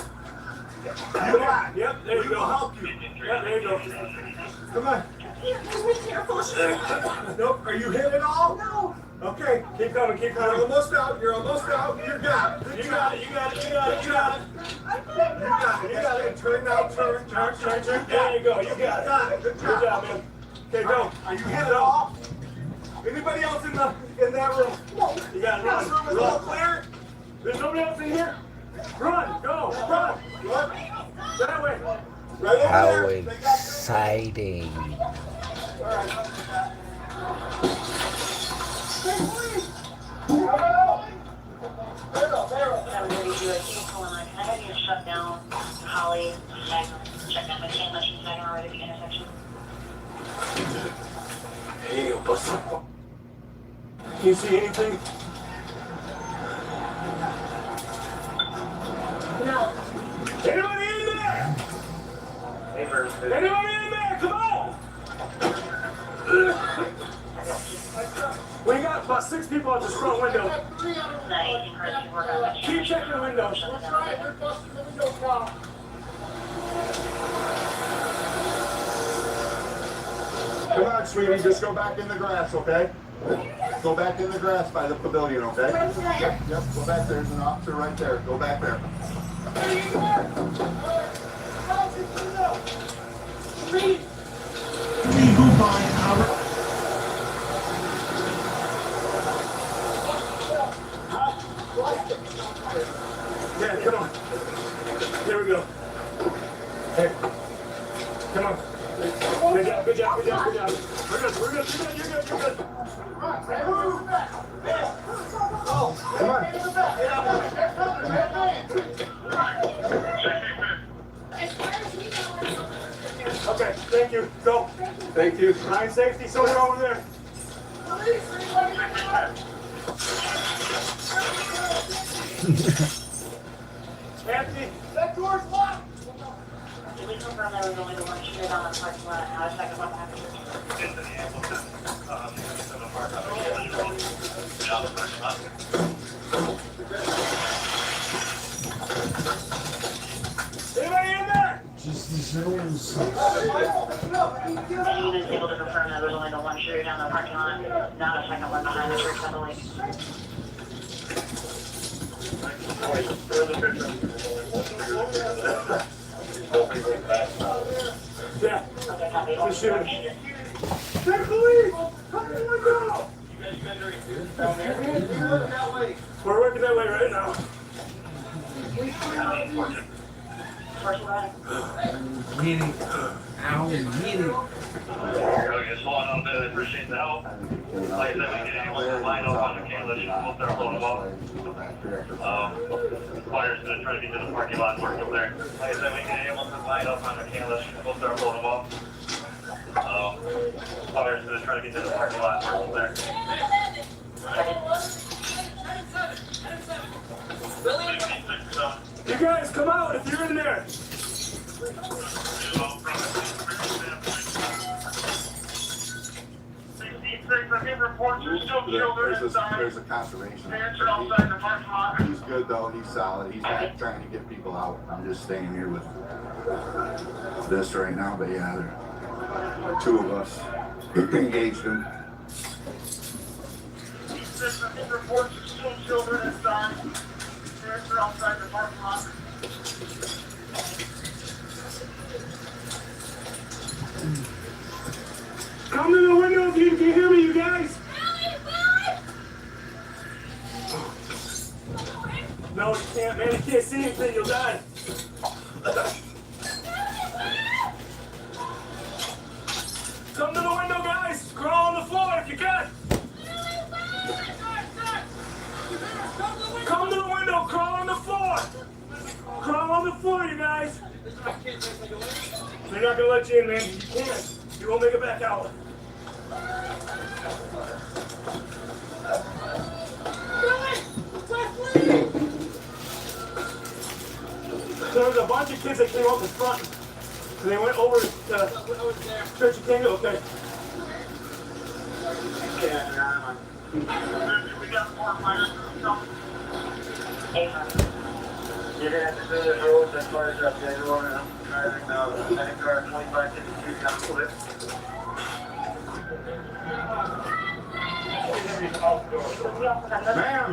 Come on. Yep, there you go. Help you. Yep, there you go. Come on. Just be careful. Nope. Are you hit at all? No. Okay. Keep coming. You're almost out. You're almost out. You got it. You got it. You got it. You got it. You got it. You got it. Turn now. Turn. There you go. You got it. Good Good job, man. Okay, go. Are you hit at all? Anybody else in that room? No. You got it. This room is all clear. There's nobody else in here. Run. Go. Run. That way. Right over How there. exciting. Can I have you shut down Holly, check out my camera, she's not already at the intersection? Hey, what's up? Can you see anything? No. Anybody in there? Anybody in there? Come on! We got about 6 people out this front window. Keep checking windows. We're trying. They're busting the windows now. Come on, sweetie, just go back in the grass, okay? Go back in the grass by the pavilion, okay? Yep, go back. There's an officer right there. Go back there. Legal by our. Yeah, come on. Here we go. Hey, come on. Good job, good job, good job, good job. We're good, you're good, you're good. Come on. Okay, thank you. Go. Thank you. Line safety, somewhere over there. Empty. That door's locked. Did we confirm there was only the one shooter on the parking lot, not a second one behind the church? Anybody in there? Just the zones. And he was able to confirm there was only the one shooter down the parking lot, not a second one behind the church, I believe. Yeah. Just shoot him. Hey, police! Come on, go! We're working that way right now. Get it. Ow, get it. Just hold on a bit. I appreciate the help. Like I said, we get anyone to line up on the canvas. We'll start pulling them up. Fire's going to try to get to the parking lot and work up there. Like I said, we get anyone to line up on the canvas. We'll start pulling them up. Fire's going to try to get to the parking lot and work up there. You guys, come out if you're in there. There's a conservation. He's good though, he's solid, he's not trying to get people out. I'm just staying here with this right now, but yeah, there are 2 of us engaged him. Reports of school children inside. Parents are outside the parking lot. Come to the window if you can hear me, you guys. No, you can't, man. You can't see anything. You'll die. Come to the window, guys. Crawl on the floor if you can. Come to the window. Crawl on the floor. Crawl on the floor, you guys. They're not gonna let you in, man. You can't. You won't make it back out. There was a bunch of kids that came up the front. And they went over to Church of King. Okay. We got 4 fighters. You're going to have to do the roads as far as up there. I'm driving now. I think there are 2552 down the list. Ma'am,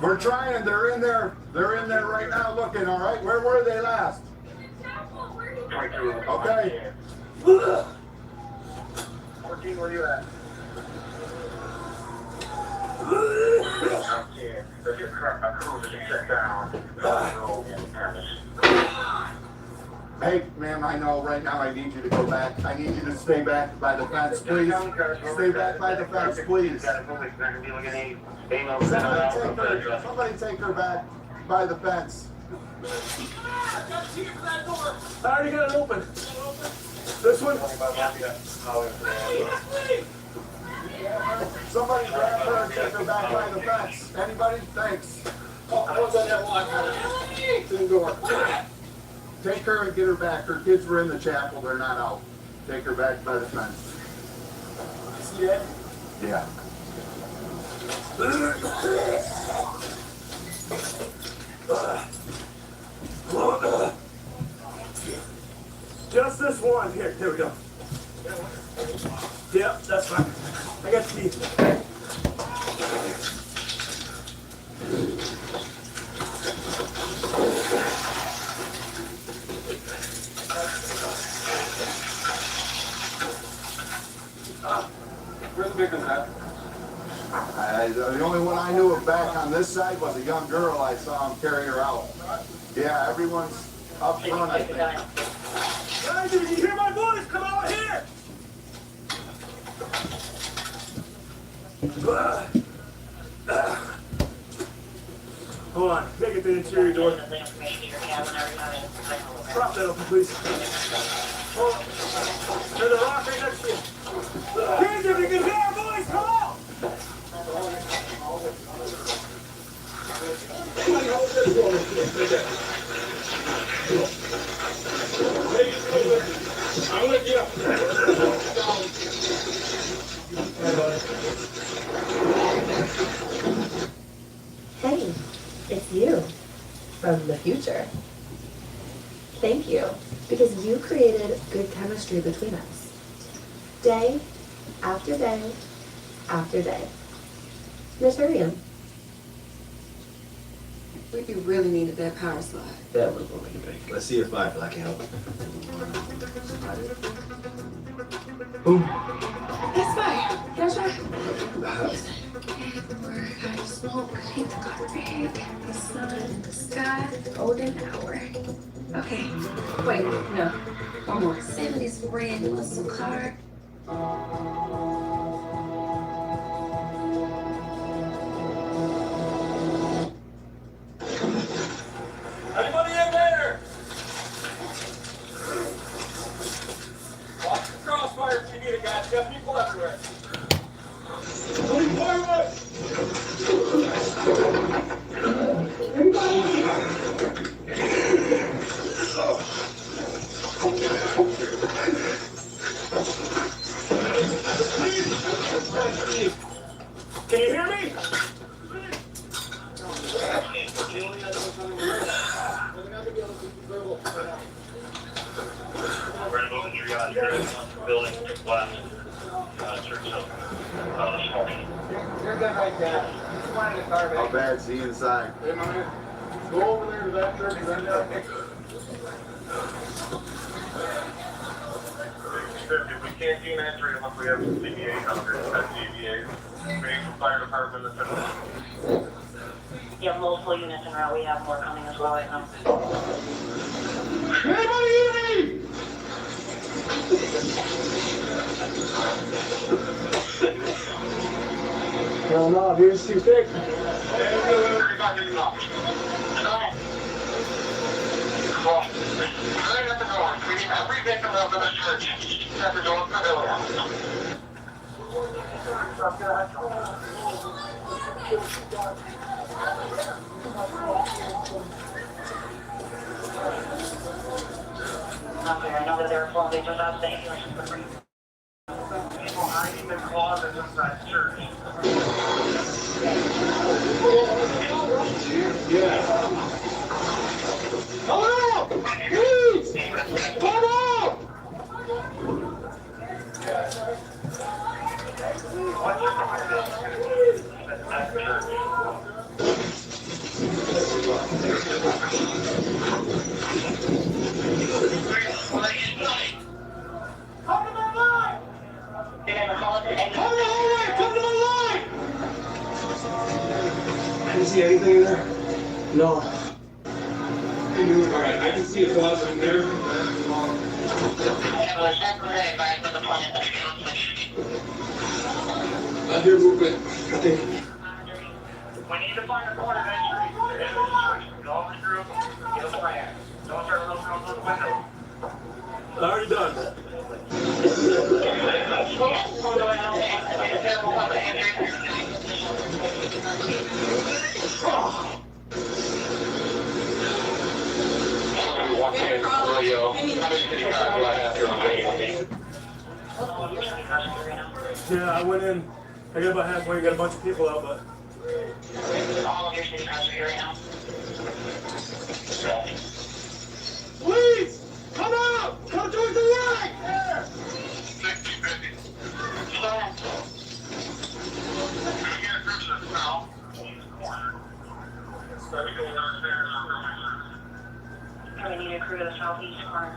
We're trying. They're in there. They're in there right now looking, all right? Where were they last? Okay. 14, where you at? There's a crew that you set down. Hey, ma'am, I know right now I need you to go back. I need you to stay back by the fence, please. Stay back by the fence, please. Somebody take her back by the fence. I already got it open. This one? Somebody grab her and take her back by the fence. Anybody? Thanks. Take her and get her back. Her kids were in the chapel. They're not out. Take her back by the fence. See that? Yeah. Just this one. Here we go. Yep, that's fine. I got the key. Where's the big one at? The only one I knew of back on this side was a young girl. I saw him carry her out. Yeah, everyone's up front, I think. Guys, if you hear my voice, come out here! Hold on, make it the interior door. Prop that open, please. Hold on. There's a rock right next to you. Kids, if you can hear our voice, come out! I'm with you. Hey, it's you from the future. Thank you, because you created good chemistry between us. Day after day after day. Miss Miriam. We really needed that power slide. Yeah, we're going to pay. Let's see your Firefly can help. Boom. That's fine. That's right. I smoke, hit the carpet, the sun, the sky, the golden hour. Okay, wait, no. One more. 70s red muscle car. Anybody in there? Watch the crossfire if you need it, guys. You got people everywhere. Moving forward! Can you hear me? We're gonna move the triage here in the building west, church of You're good right there. How bad? See you inside. Hey, man. Go over there to that church and then we can't do an entry unless we have some CBA coverage. That's CBA. Maybe from fire department, etc. You have multiple units en route. We have more coming as well right now. Anybody hear me? No, here's too thick. Go ahead. Cool. Right at the door. We need every victim of the church. At the door of the building. Okay, I know that there are 12 victims out there. People hiding in the closet inside the church. Yeah. Hold up! Please! Hold up! Come to my line! Come the whole way! Come to my line! I didn't see anything in there? No. Alright, I can see a closet in there. I hear movement. I think. We need to find a corner of entry. Go over the group. Get a plan. Don't start looking out the window. Already done. yo. I'm just kidding. Yeah, I went in. I got about halfway, got a bunch of people out, but. All of your city cars are here right now. Please! Come out! Come towards the light! There! Go ahead. We need a crew to the southeast corner.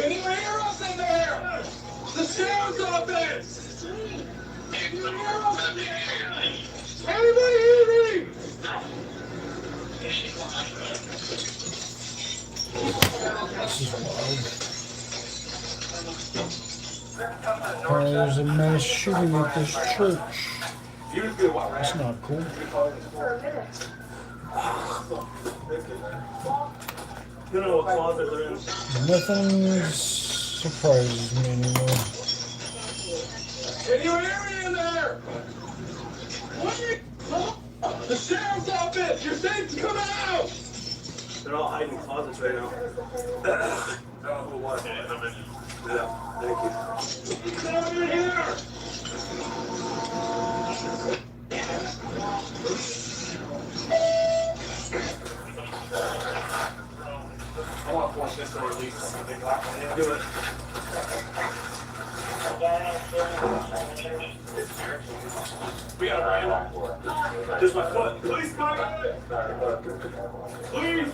Anyone hear us in there? The sheriff's office! Can you hear us? Anybody hear me? This is wild. There's a mass shooting at this church. That's not cool. You don't know what closet they're in. Nothing surprises me anymore. Can you hear me in there? Wait! The sheriff's office! You're safe to come out! They're all hiding in closets right now. Yeah, thank you. Get over here! I want to force this to release. Do it. We got a brand. Just my foot. Please come in. Please.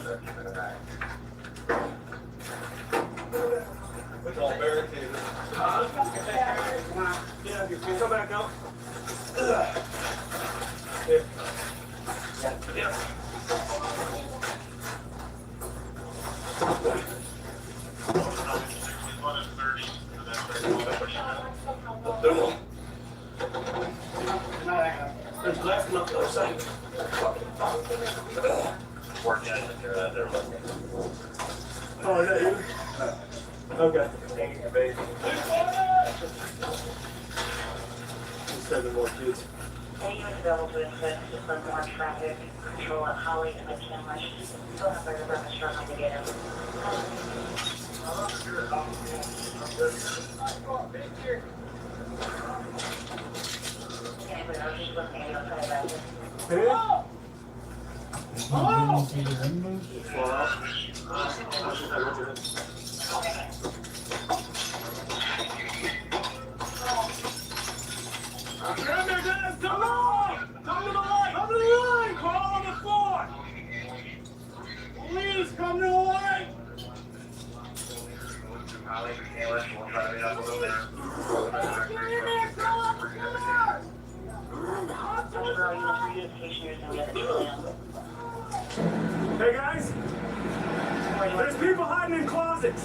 It's all barricaded. Yeah, you can come back out. Here. Yeah. There's glass on the other side. Oh, is that you? Okay. Seven more kids. Any units available to assist with more traffic control at Holly and McKinley. Still have fire department struggling to get in. Grab their guns! Come on! Come to the light! Come to the light! Crawl on the floor! Please come to the light! Hey guys, there's people hiding in closets.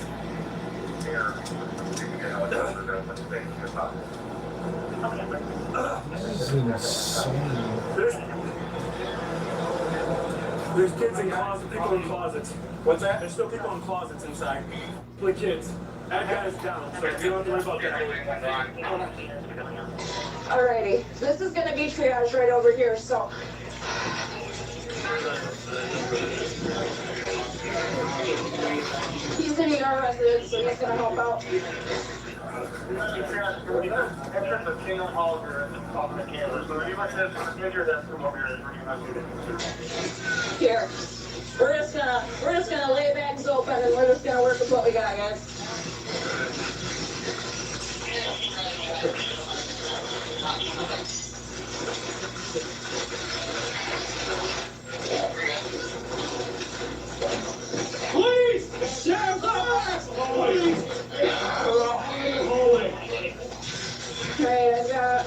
This is insane. There's kids in closets, people in closets. What's that? There's still people in closets inside. The kids. That guy's down, so you don't have to worry about that. Alrighty, this is gonna be triage right over here, so. He's an ER resident, so he's gonna help out. Here, we're just gonna lay bags open and we're just gonna work with what we got, guys. Please! Sheriff's office! Please! Alright, I've got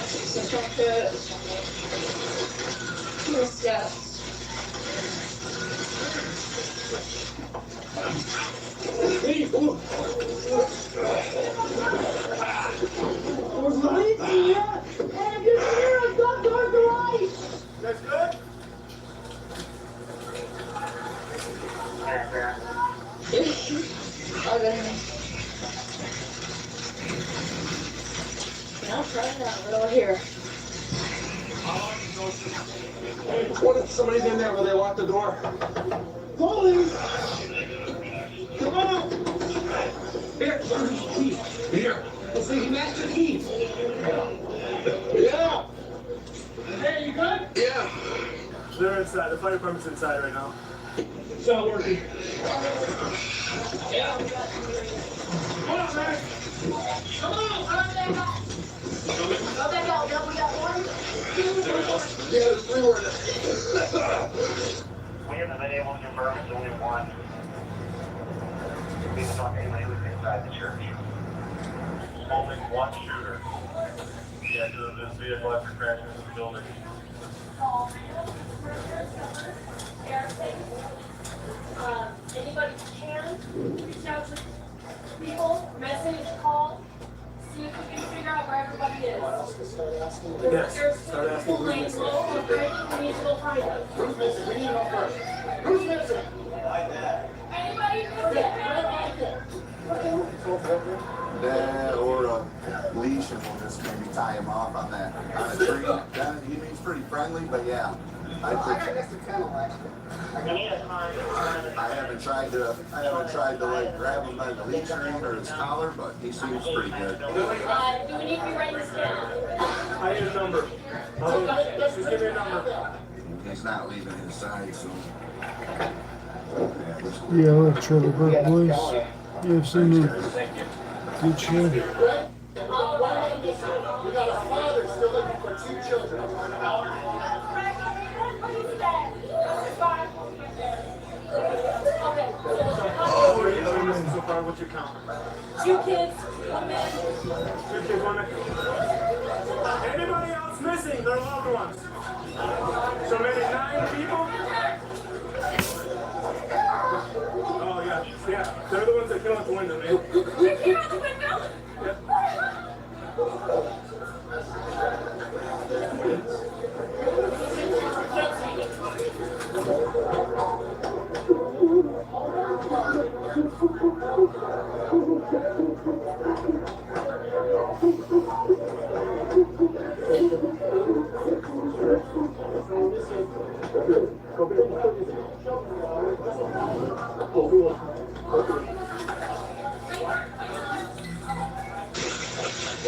some chocolate. Yes. We're lights here, and if you're here, come towards the light. That's good? Okay. I'll try that right over here. How long you go What if somebody's in there? Will they lock the door? Police! Come on! Here, key. Here. Let's see, he matched the key. Yeah. Hey, you good? Yeah. They're inside. The fire department's inside right now. It's not working. Yeah. Hold on, man. Come on, run back out. Go back out. Yep, we got one. Yeah, there's 3 more in there. We haven't been able to confirm it's only one. We haven't talked to anybody who's inside the church. Only one shooter. Yeah, because this vehicle after crashing into the building. Anybody can reach out to people, message, call, see if we can figure out where everybody is. Yes. There's Start asking people who's laying missing. low or breaking, we need to go find them. Who's missing? We need to know first. Who's missing? Anybody That or a leash and we'll just maybe tie him off on that on a tree. That, he means pretty friendly, but yeah. I haven't tried to like grab him by the leash ring or his collar, but he seems pretty good. do we need to be writing this down? I need a number. Just give me a number. He's not leaving his side, so. Yeah, I left Trevor Burke Boys. Yeah, I've seen them. Good show. We got a father still looking for 2 children. Oh, are you missing so far? What's your count? 2 kids, 1 man. 2 kids, 1 man. Anybody else missing? Their loved ones. So maybe 9 people? Oh, yeah. Yeah. They're the ones that came out the window, man. They came out the window?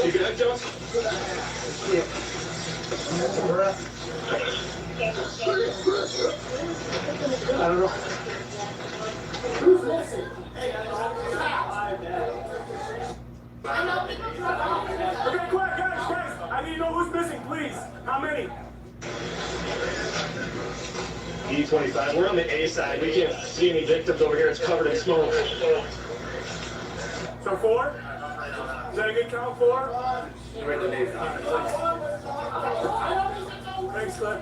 You good, Jones? Yeah. I don't know. Who's missing? Okay, quick, guys. I need to know who's missing, please. How many? E25, we're on the A side. We can't see any victims over here. It's covered in smoke. So 4? Is that a good count? 4? Thanks, Cliff.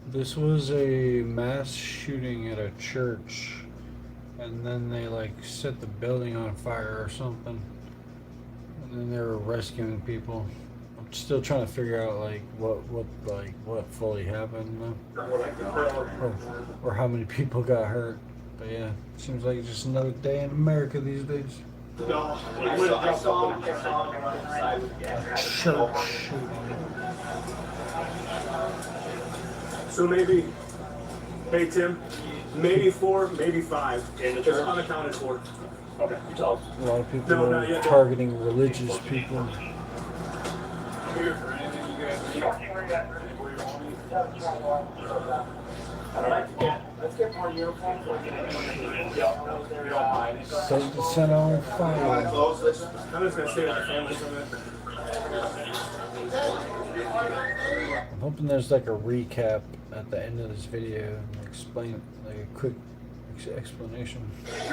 This was a mass shooting at a church, and then they like set the building on fire or something, and then they were rescuing people. I'm still trying to figure out like what fully happened or how many people got hurt. But yeah, seems like it's just another day in America these days. No, I saw him inside with the gas. Church shooting. So maybe, hey Tim, maybe 4, maybe 5. In the church? Unaccounted for. Okay, you tell. A lot of people are targeting religious people. Here for anything you guys need. Let's get more uniforms. We don't mind. Set the center on fire. I'm just gonna stay with the family for a minute. I'm hoping there's like a recap at the end of this video and explain like a quick explanation. 4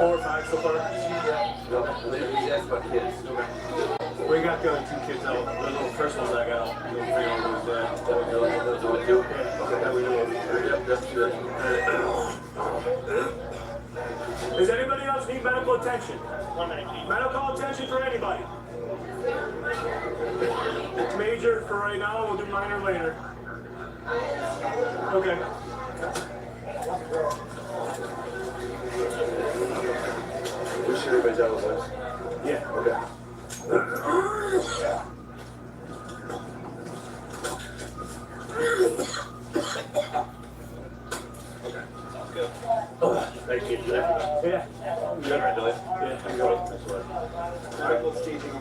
or 5 so far. We got 2 kids out. The little first ones I got out. Little 3-year-olds there. Does anybody else need medical attention? Medical attention for anybody. It's major for right now. We'll do minor later. Okay. We should everybody tell us this. Yeah. Okay.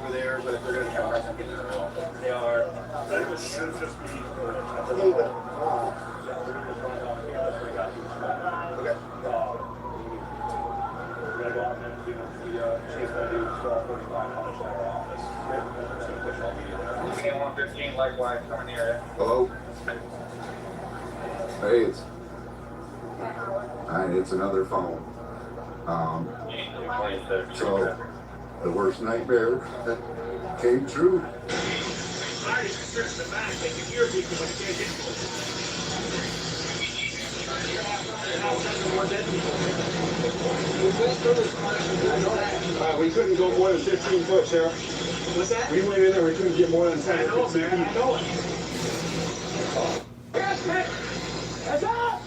over there, but if they're going to come back, They are. That should just be. Okay. We're gonna go out and do the chief's gonna do 12:45 on the office. We're just gonna push all media there. 115 likewise coming near Hello? Hey, it's another phone. So, the worst nightmare came true. Fire strips the back, they can hear people, but can't hit people. We couldn't go more than 15 foot, Sheriff. What's that? We went in there, we couldn't get more than 10. I know, man, I know it. Yes, man! That's up!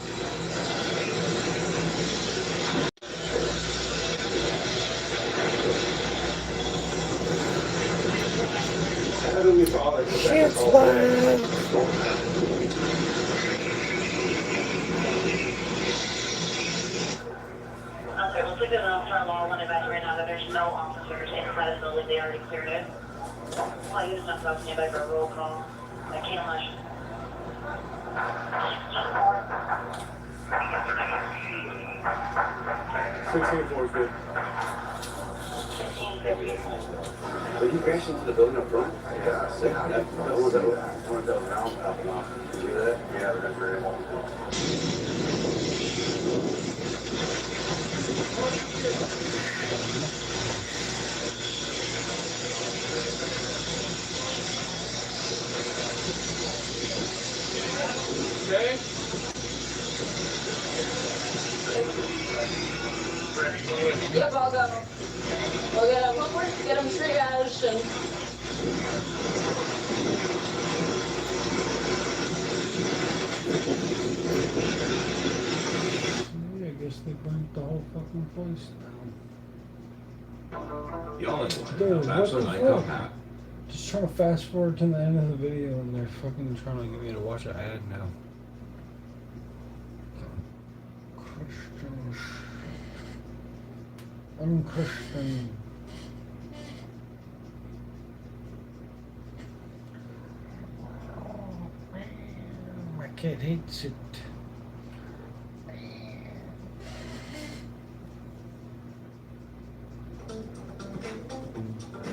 Heavenly Father, Shit's Okay, we'll take it off for a law one advice right now that there's no officers inside the building. They already cleared it. I'll use enough folks nearby for a roll call. I can't much. 16-4 is good. 1650. Did you crash into the building up front? Yeah, What was that? One of those rounds popping off. Did you hear that? Yeah, that's very well. Okay? Yep, I'll go. We'll get them triaged and. Yeah, I guess they burnt the whole fucking place down. Y'all in Dude, Bachelor what the Night fuck? Cup hat. Just trying to fast forward to the end of the video and they're fucking trying to get me to watch an ad now. Christian. Unchristian. My kid hates it.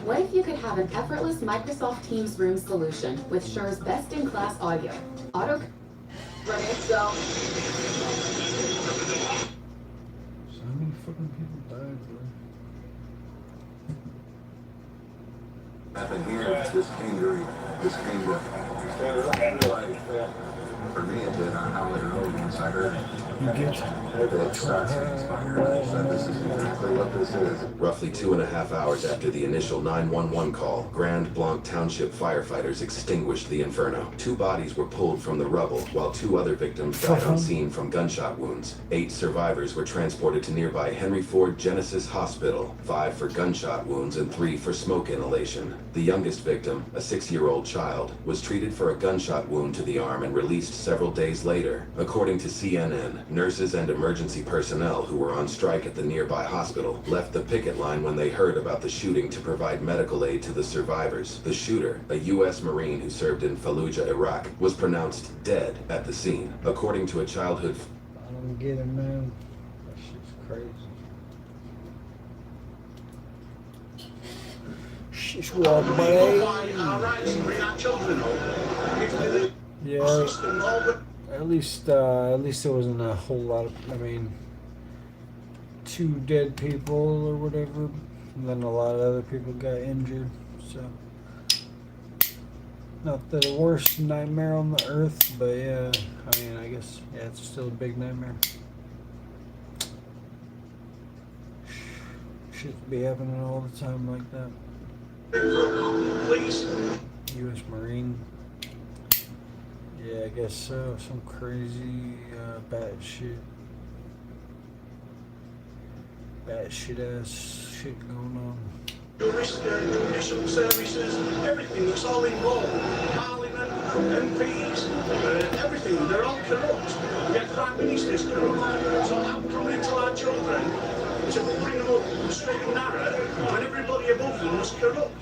What if you could have an effortless Microsoft Teams room solution with Sure's best-in-class audio? Auto. Ready, go. So how many fucking people died, bro? Happened here, this came to life. For me, it did on Howley Road once I heard it. It starts inspired. I said, this is exactly what this is. Roughly 2.5 hours after the initial 911 call, Grand Blanc Township firefighters extinguished the inferno. 2 bodies were pulled from the rubble, while 2 other victims died on scene from gunshot wounds. 8 survivors were transported to nearby Henry Ford Genesis Hospital, 5 for gunshot wounds and 3 for smoke inhalation. The youngest victim, a 6-year-old child, was treated for a gunshot wound to the arm and released several days later. According to CNN, nurses and emergency personnel who were on strike at the nearby hospital left the picket line when they heard about the shooting to provide medical aid to the survivors. The shooter, a U.S. Marine who served in Fallujah, Iraq, was pronounced dead at the scene. According to a childhood... I don't get it, man. That shit's crazy. She's wild, buddy. Yeah. At least there wasn't a whole lot of. I mean, 2 dead people or whatever, and then a lot of other people got injured. So, not the worst nightmare on the earth, but yeah. I mean, I guess yeah, it's still a big nightmare. Shit be happening all the time like that. Please. U.S. Marine. Yeah, I guess so. Some crazy bad shit ass shit going on. Tourist judicial services, everything that's all involved. Parliament, MPs, everything. They're all corrupt. We get Prime Ministers corrupt. So how come we tell our children to bring them up straight and narrow when everybody above them was corrupt?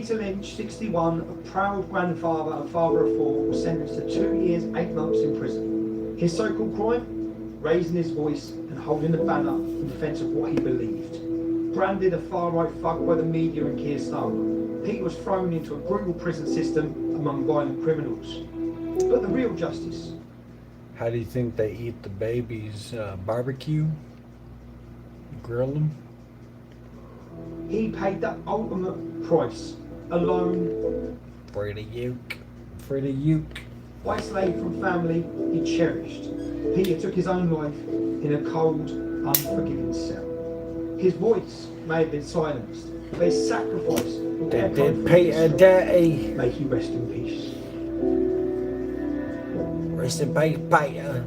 Peter Lynch, 61, a proud grandfather and father of 4, was sentenced to 2 years, 8 months in prison. His so-called crime? Raising his voice and holding the banner in defence of what he believed. Branded a far-right thug by the media and Keir Starmer, Peter was thrown into a brutal prison system among violent criminals. But the real justice. How do you think they eat the babies? Barbecue? Grill them? He paid the ultimate price, alone. For the uke. For the uke. Isolated from family he cherished. Peter took his own life in a cold, unforgiving cell. His voice may have been silenced, but his sacrifice will Did Peter dirty? May he rest in peace. Rest in peace, Peter.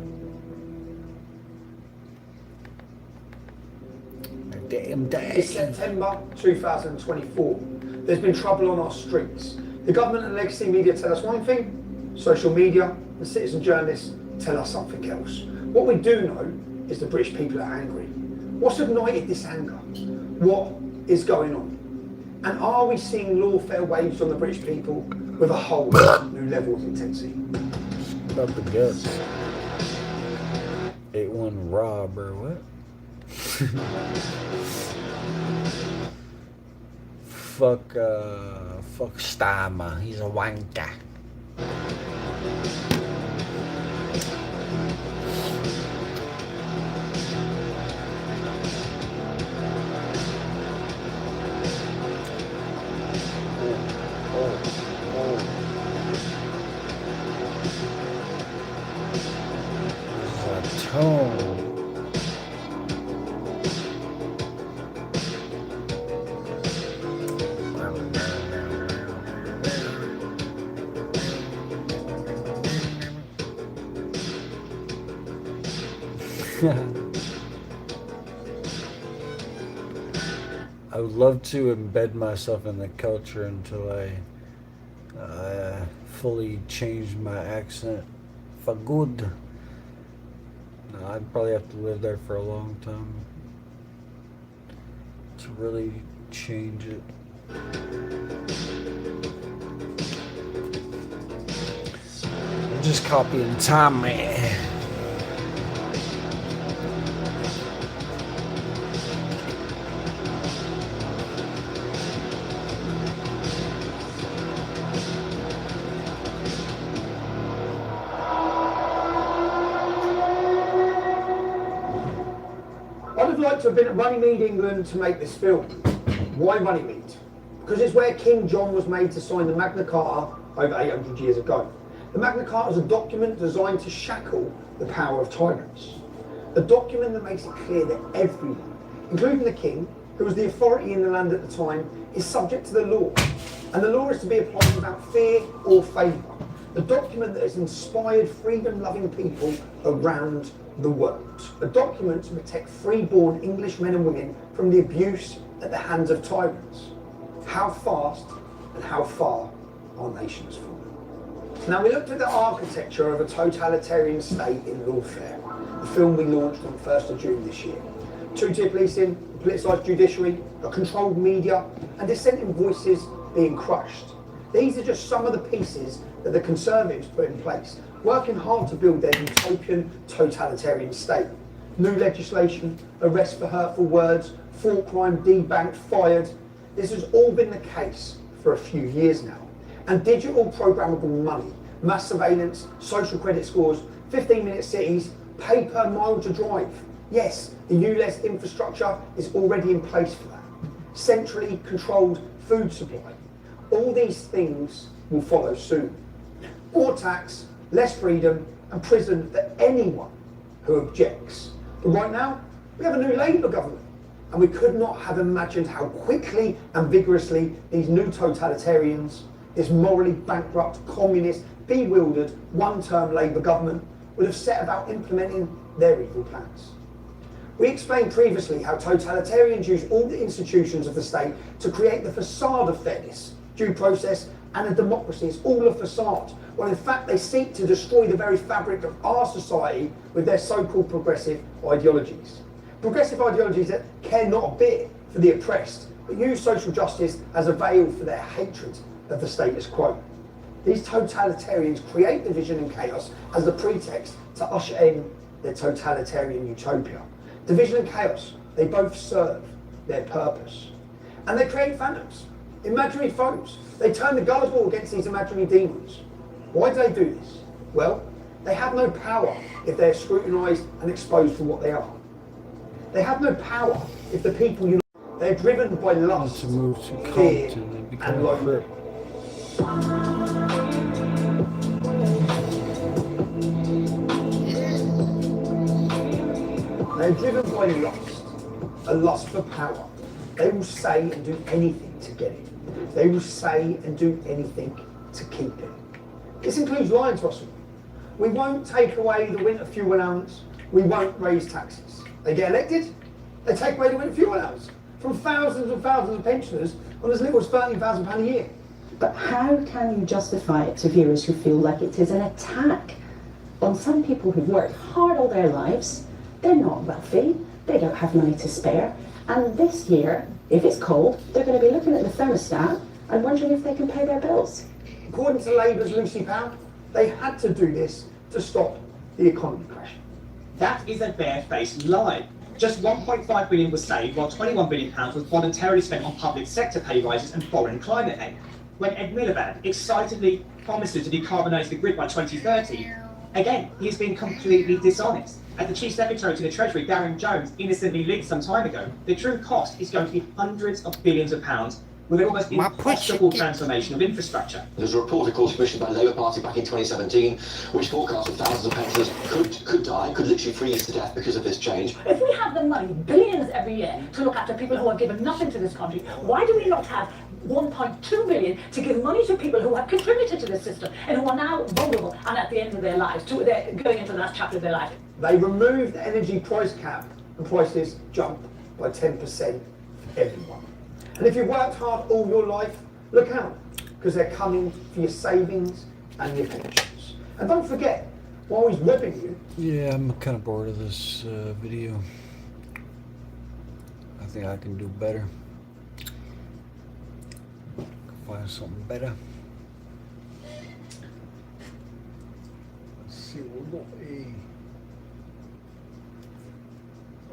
It's September 2024. There's been trouble on our streets. The government and legacy media tell us one thing, social media and citizen journalists tell us something else. What we do know is the British people are angry. What's ignited this anger? What is going on? And are we seeing lawfare waves on the British people with a whole new level of intensity? About the guts. 8-1 Rob or what? Fuck Starmer. He's a wanker. Tone. I would love to embed myself in the culture until I fully change my accent for good. No, I'd probably have to live there for a long time to really change it. I'm just copying Tommy. To have been at Runnymede, England to make this film. Why Runnymede? Because it's where King John was made to sign the Magna Carta over 800 years ago. The Magna Carta is a document designed to shackle the power of tyrants. A document that makes it clear that everyone, including the king, who was the authority in the land at the time, is subject to the law. And the law is to be applied without fear or favour. A document that has inspired freedom-loving people around the world. A document to protect free-born English men and women from the abuse at the hands of tyrants. How fast and how far our nation has fallen. Now, we looked at the architecture of a totalitarian state in lawfare, the film we launched on 1st of June this year. Two-tier policing, a politicised judiciary, a controlled media, and dissenting voices being crushed. These are just some of the pieces that the Conservatives put in place, working hard to build their utopian totalitarian state. New legislation, arrests for hurtful words, thought crime debanked, fired. This has all been the case for a few years now. And digital programmable money, mass surveillance, social credit scores, 15-minute cities, pay per mile to drive. Yes, the US infrastructure is already in place for that. Centrally controlled food supply. All these things will follow soon. More tax, less freedom, and prison for anyone who objects. But right now, we have a new Labour government, and we could not have imagined how quickly and vigorously these new totalitarians, this morally bankrupt, communist, bewildered, one-term Labour government would have set about implementing their evil plans. We explained previously how totalitarians use all the institutions of the state to create the facade of fairness, due process, and a democracy. It's all a facade. Well, in fact, they seek to destroy the very fabric of our society with their so-called progressive ideologies. Progressive ideologies that care not a bit for the oppressed, but use social justice as a veil for their hatred of the status quo. These totalitarians create division and chaos as the pretext to usher in their totalitarian utopia. Division and chaos, they both serve their purpose. And they create phantoms, imaginary foes. They turn the gullible against these imaginary demons. Why do they do this? Well, they have no power if they're scrutinised and exposed for what they are. They have no power if the people unite. They're driven by lust, fear, and loathing. They're driven by lust, a lust for power. They will say and do anything to get it. They will say and do anything to keep it. This includes lying to us all. We won't take away the winter fuel allowance. We won't raise taxes. They get elected, they take away the winter fuel allowance from thousands and thousands of pensioners on as little as £13,000 a year. But how can you justify it to viewers who feel like it is an attack on some people who've worked hard all their lives? They're not wealthy, they don't have money to spare, and this year, if it's cold, they're going to be looking at the thermostat and wondering if they can pay their bills. According to Labour's Lucy Powell, they had to do this to stop the economy crashing. That is a barefaced lie. Just 1.5 billion was saved, while 21 billion pounds was voluntarily spent on public sector pay rises and foreign climate aid. When Ed Miliband excitedly promises to decarbonise the grid by 2030, again, he has been completely dishonest. As the Chief Secretary to the Treasury, Darren Jones, innocently leaked some time ago, the true cost is going to be hundreds of billions of pounds with an almost impossible transformation of infrastructure. There's a report, of course, commissioned by the Labour Party back in 2017, which forecast that thousands of pensioners could die, could literally freeze to death because of this change. If we have the money, billions every year, to look after people who have given nothing to this country, why do we not have 1.2 billion to give money to people who have contributed to this system and who are now vulnerable and at the end of their lives, they're going into the last chapter of their life? They removed the energy price cap and prices jumped by 10% for everyone. And if you've worked hard all your life, look out, because they're coming for your savings and your pensions. And don't forget, while he's robbing you... Yeah, I'm kind of bored of this video. I think I can do better. Find something better. Let's see, we'll go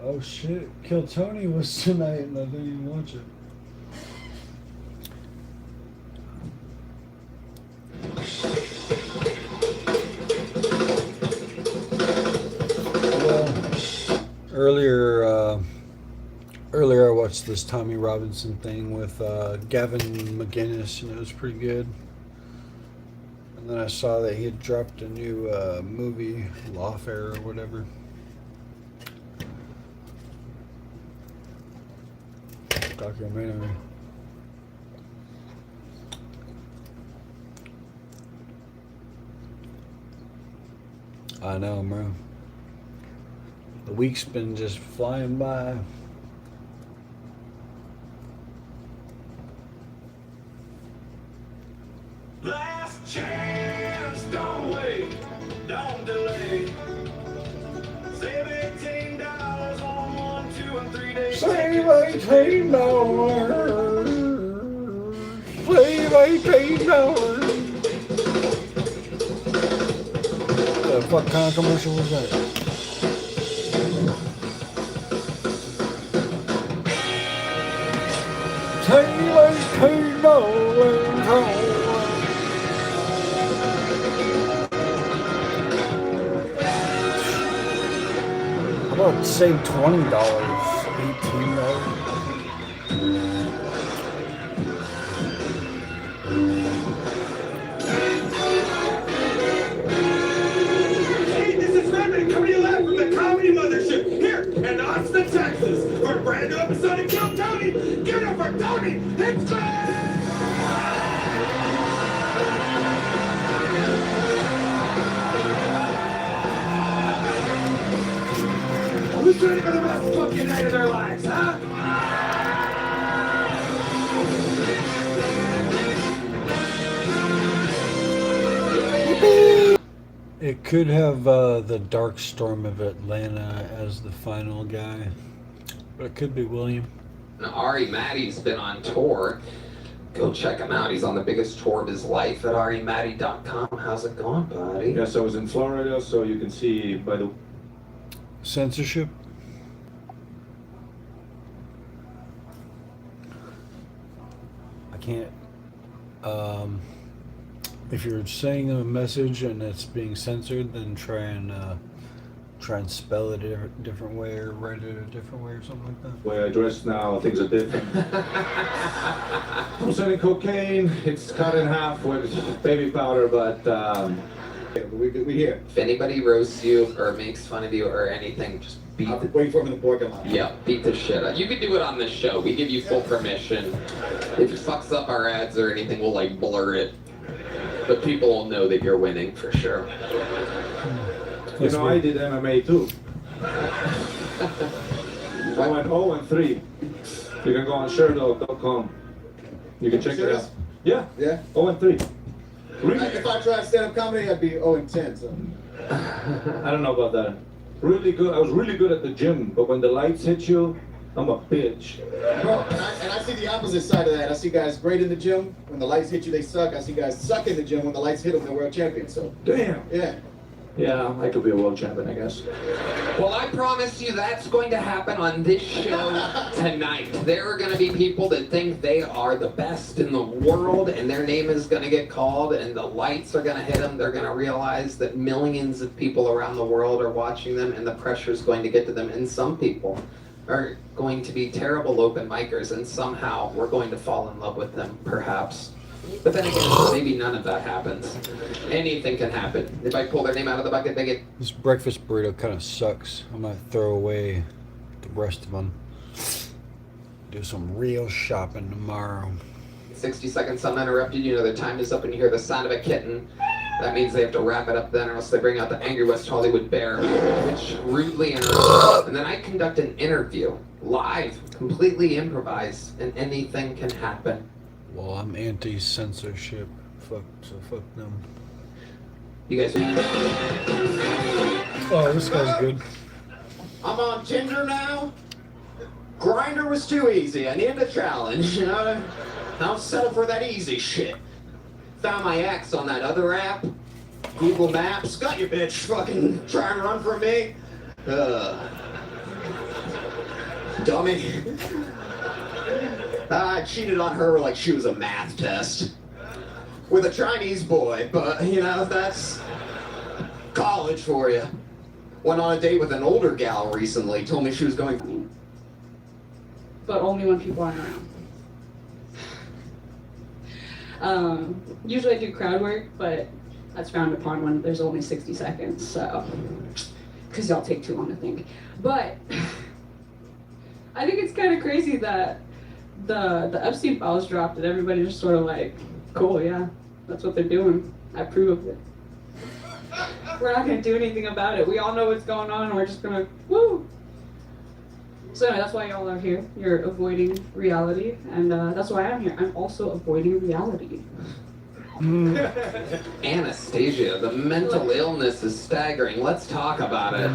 Oh shit, Kill Tony was tonight and I didn't even watch it. Earlier I watched this Tommy Robinson thing with Gavin McGinnis, and it was pretty good. And then I saw that he had dropped a new movie, Lawfare or whatever. Documentary. I know, bro. The week's been just flying by. Last chance, don't wait, don't delay. Save $18 on 1, 2, and 3 days. Save $18. Save $18. What kind of commercial was that? Save $18. How about save $20? $18. Coming to you live from the Comedy Mothership here in Austin, Texas, for a brand new episode of Kill Tony. Give it up for Tony Hinchcliffe! Who's ready for the best fucking night of their lives, huh? It could have the Dark Storm of Atlanta as the final guy, but it could be William. Ari Matty's been on tour. Go check him out. He's on the biggest tour of his life at arimatty.com. How's it going, buddy? Yes, I was in Florida, so you can see by the Censorship. I can't. If you're saying a message and it's being censored, then try and spell it a different way or write it a different way or something like that. way I dress now, things are different. I'm selling cocaine. It's cut in half with baby powder, but we here. If anybody roasts you or makes fun of you or anything, just beat the... Wait for him in the parking lot. Yeah, beat the shit out. You can do it on this show. We give you full permission. If it fucks up our ads or anything, we'll like blur it. But people will know that you're winning for sure. You know, I did MMA too. I went 0-3. You can go on ShareDog.com. You can check it out. Yeah. Yeah? 0-3. Really? If I tried stand-up comedy, I'd be 0-10, so. I don't know about that. Really good. I was really good at the gym, but when the lights hit you, I'm a bitch. Bro, and I see the opposite side of that. I see guys great in the gym. When the lights hit you, they suck. I see guys suck in the gym. When the lights hit them, they're world champions. So. Damn. Yeah. Yeah, I could be a world champion, I guess. Well, I promise you that's going to happen on this show tonight. There are going to be people that think they are the best in the world, and their name is going to get called, and the lights are going to hit them. They're going to realize that millions of people around the world are watching them, and the pressure is going to get to them. And some people are going to be terrible open micers, and somehow we're going to fall in love with them, perhaps. But then again, maybe none of that happens. Anything can happen. If I pull their name out of the bucket, they get... This breakfast burrito kind of sucks. I might throw away the rest of them. Do some real shopping tomorrow. 60 seconds uninterrupted. You know their time is up and you hear the sound of a kitten. That means they have to wrap it up then, or else they bring out the angry West Hollywood bear, which rudely interrupts. And then I conduct an interview, live, completely improvised, and anything can happen. Well, I'm anti-censorship. Fuck them. You guys Oh, this guy's good. I'm on Tinder now. Grinder was too easy. I needed a challenge, you know? I'll settle for that easy shit. Found my ex on that other app. Google Maps. Got you, bitch. Fucking try and run from me. Dummy. I cheated on her like she was a math test. With a Chinese boy, but, you know, that's college for you. Went on a date with an older gal recently. Told me she was going... But only when people aren't around. Usually I do crowd work, but that's frowned upon when there's only 60 seconds, so... Because y'all take too long to think. But... I think it's kind of crazy that the Epstein files dropped and everybody's just sort of like, cool, yeah, that's what they're doing. I approve of it. We're not gonna do anything about it. We all know what's going on and we're just gonna, woo! So anyway, that's why y'all are here. You're avoiding reality, and that's why I'm here. I'm also avoiding reality. Anastasia, the mental illness is staggering. Let's talk about it.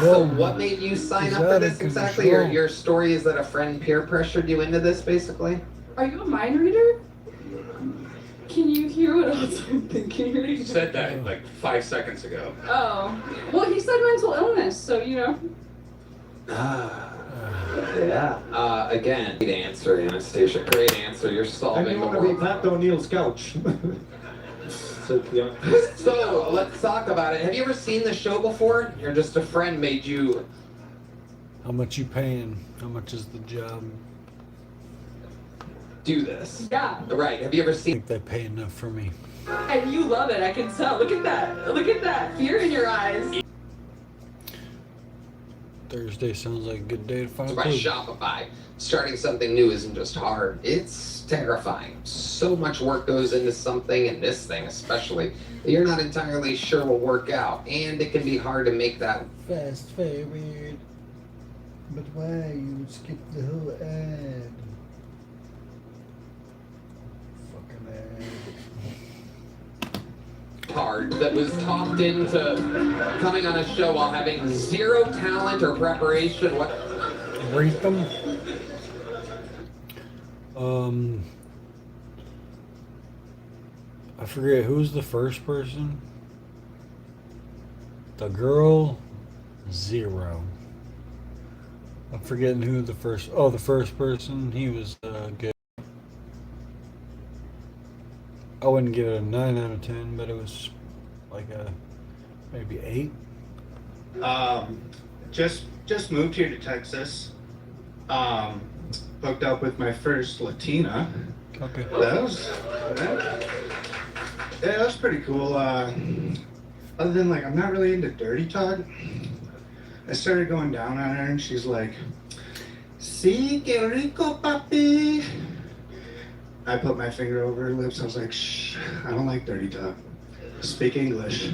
So what made you sign up for this exactly? Your story is that a friend peer pressured you into this, basically? Are you a mind reader? Can you hear what I was thinking? You said that like 5 seconds ago. Oh. Well, he said mental illness, so, you know. Yeah. Again, great answer, Anastasia. Great answer. You're solving And you the want to be world. Pat O'Neill's couch. So, yeah. So, let's talk about it. Have you ever seen the show before? Or just a friend made you... How much you paying? How much is the job? Do this? Yeah. Right. Have you ever I seen... think they pay enough for me. And you love it, I can tell. Look at that. Look at that. Fear in your eyes. Thursday sounds like a good day to find a by clue. Shopify. Starting something new isn't just hard, it's terrifying. So much work goes into something, and this thing especially, that you're not entirely sure will work out. And it can be hard to make that Fast forward. But why you skip the whole ad? Fucking ad. hard that was talked into coming on a show while having zero talent or preparation. What? Rate them. I forget who's the first person. The girl, 0. I'm forgetting who the first. Oh, the first person. He was good. I wouldn't give it a 9 out of 10, but it was like a maybe 8. Just moved here to Texas. Hooked up with my first Latina. Okay. That was pretty cool. Other than like, I'm not really into dirty talk. I started going down on her, and she's like, "Sí, qué rico, papi." I put my finger over her lips. I was like, "Shh, I don't like dirty talk. Speak English."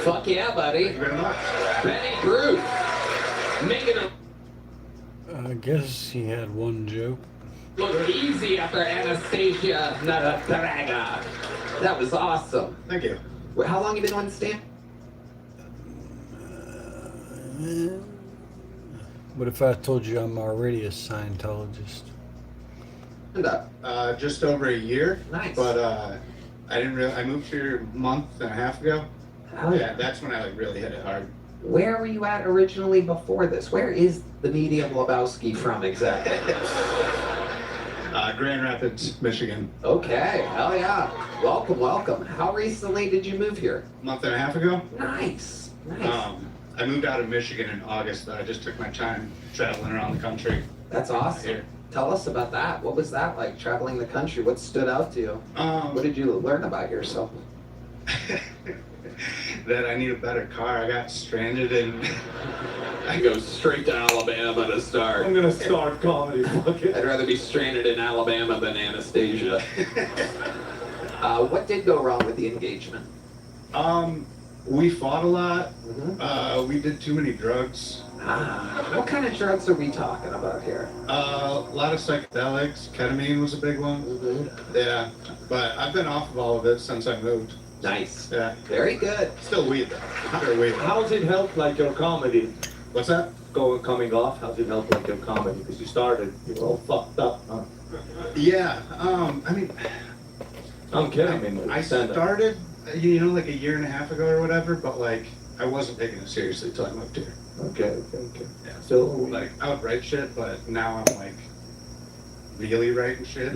Fuck yeah, buddy. Thank you very much. Benny Bruce. Making him I guess he had one joke. look easy after Anastasia Naratraga. That was awesome. Thank you. How long you been on stand? What if I told you I'm already a Scientologist? Just over a year. Nice. But I didn't really. I moved here a month and a half ago. Oh. Yeah, that's when I like really hit it hard. Where were you at originally before this? Where is the medium Lebowski from exactly? Grand Rapids, Michigan. Okay, hell yeah. Welcome, welcome. How recently did you move here? A month and a half ago. Nice, nice. I moved out of Michigan in August, but I just took my time traveling around the country. That's awesome. Here. Tell us about that. What was that like, traveling the country? What stood out to you? What did you learn about yourself? That I need a better car. I got stranded in. I go straight to Alabama to start. I'm gonna start comedy. Fuck it. I'd rather be stranded in Alabama than Anastasia. What did go wrong with the engagement? We fought a lot. Mm-hmm. We did too many drugs. What kind of drugs are we talking about here? A lot of psychedelics. Ketamine was a big one. Mm-hmm. Yeah, but I've been off of all of it since I moved. Nice. Yeah. Very good. Still weed though. Still weed. How's it help like your comedy? What's that? Coming off, how's it help like your comedy? Because you started, you were all fucked up, huh? Yeah. I mean, I'm kidding. I started, you know, like a year and a half ago or whatever, but like I wasn't taking it seriously till I moved here. Okay. Yeah. So like I would write shit, but now I'm like really writing shit,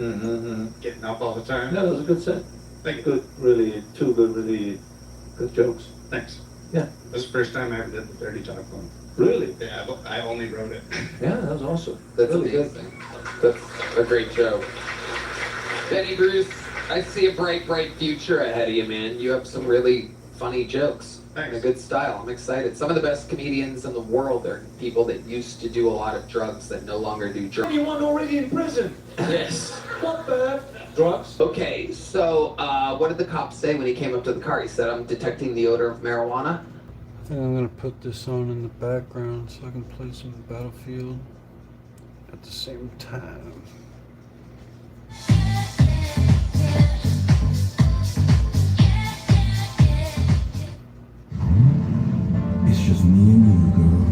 getting up all the time. Yeah, that was a good set. Thank you. Good, really, two good, really good jokes. Thanks. Yeah. This is the first time I ever did the dirty talk one. Really? Yeah, I only wrote it. Yeah, that was awesome. That's really amazing. That's a great joke. Benny Bruce, I see a bright, bright future ahead of you, man. You have some really funny jokes. Thanks. And a good style. I'm excited. Some of the best comedians in the world are people that used to do a lot of drugs that no longer do drugs. Anyone already in prison? Yes. What the? Drugs? Okay, so what did the cop say when he came up to the car? He said, "I'm detecting the odor of marijuana." I think I'm gonna put this on in the background so I can play some Battlefield at the same time. It's just me and you, girl.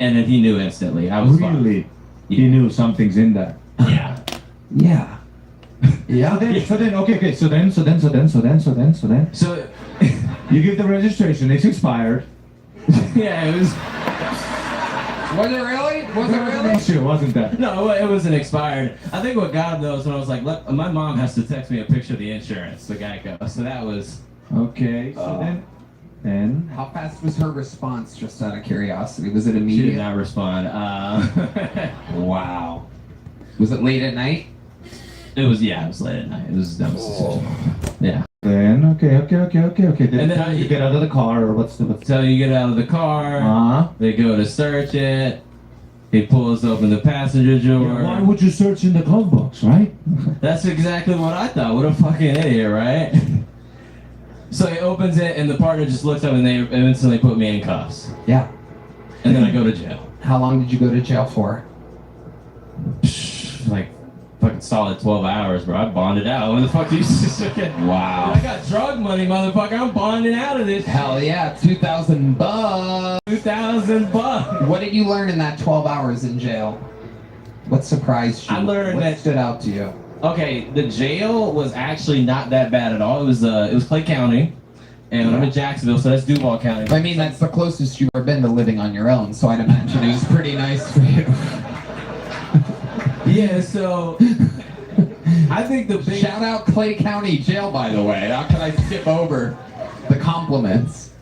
And then he knew instantly. I was Really? He knew something's in there. Yeah. Yeah. Yeah. So then, okay. So you give the registration. It's expired. Yeah, it was. Was it really? Was it really? Issue, wasn't that? No, it wasn't expired. I think what got him though is when I was like, my mom has to text me a picture of the insurance, the Geico. So that was. Okay. So then. How fast was her response, just out of curiosity? Was it She immediate? did not respond. Wow. Was it late at night? It was late at night. It was dumb. Yeah. Then okay. Then And then you get out of the car, or what's the? So you get out of the car. They go to search it. He pulls open the passenger door. Yeah, why would you search in the glove box, right? That's exactly what I thought. What a fucking idiot, right? So he opens it, and the partner just looks up, and they instantly put me in cuffs. Yeah. And then I go to jail. How long did you go to jail for? Like fucking solid 12 hours, bro. I bonded out. When the fuck do you Wow. I got drug money, motherfucker. I'm bonding out of this. Hell yeah, $2,000. $2,000. What did you learn in that 12 hours in jail? What surprised you? I learned what that stood out to you? Okay, the jail was actually not that bad at all. It was Clay County, and I'm in Jacksonville, so that's Duval County. I mean, that's the closest you've ever been to living on your own, so I'd imagine it was pretty nice for you. Yeah, so I think the big Shout out Clay County Jail, by the way. How could I skip over the compliments?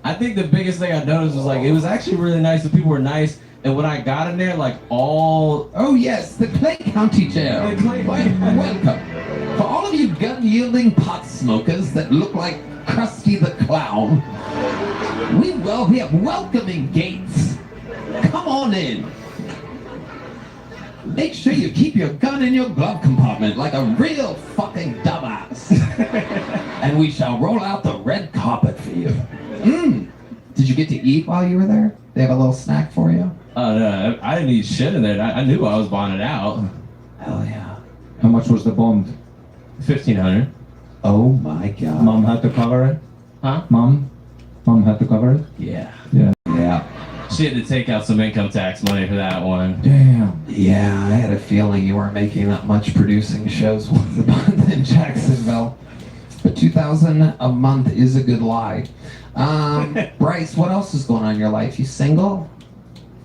I think the biggest thing I noticed was like it was actually really nice. The people were nice, and when I got in there, like all oh yes, the Clay County Jail. Welcome for all of you gun-yielding pot smokers that look like Krusty the Clown. We have welcoming gates. Come on in. Make sure you keep your gun in your glove compartment like a real fucking dumbass. And we shall roll out the red carpet for you. Did you get to eat while you were there? They have a little snack for you? Oh no, I didn't eat shit in there. I knew I was bonded out. Hell yeah. How much was the bond? $1,500. Oh my god. Mom had to cover it? Huh? Mom had to cover it? Yeah. Yeah. Yeah. She had to take out some income tax money for that one. Damn. Yeah, I had a feeling you weren't making that much producing shows once a month in Jacksonville. But $2,000 a month is a good lie. Bryce, what else is going on in your life? You single?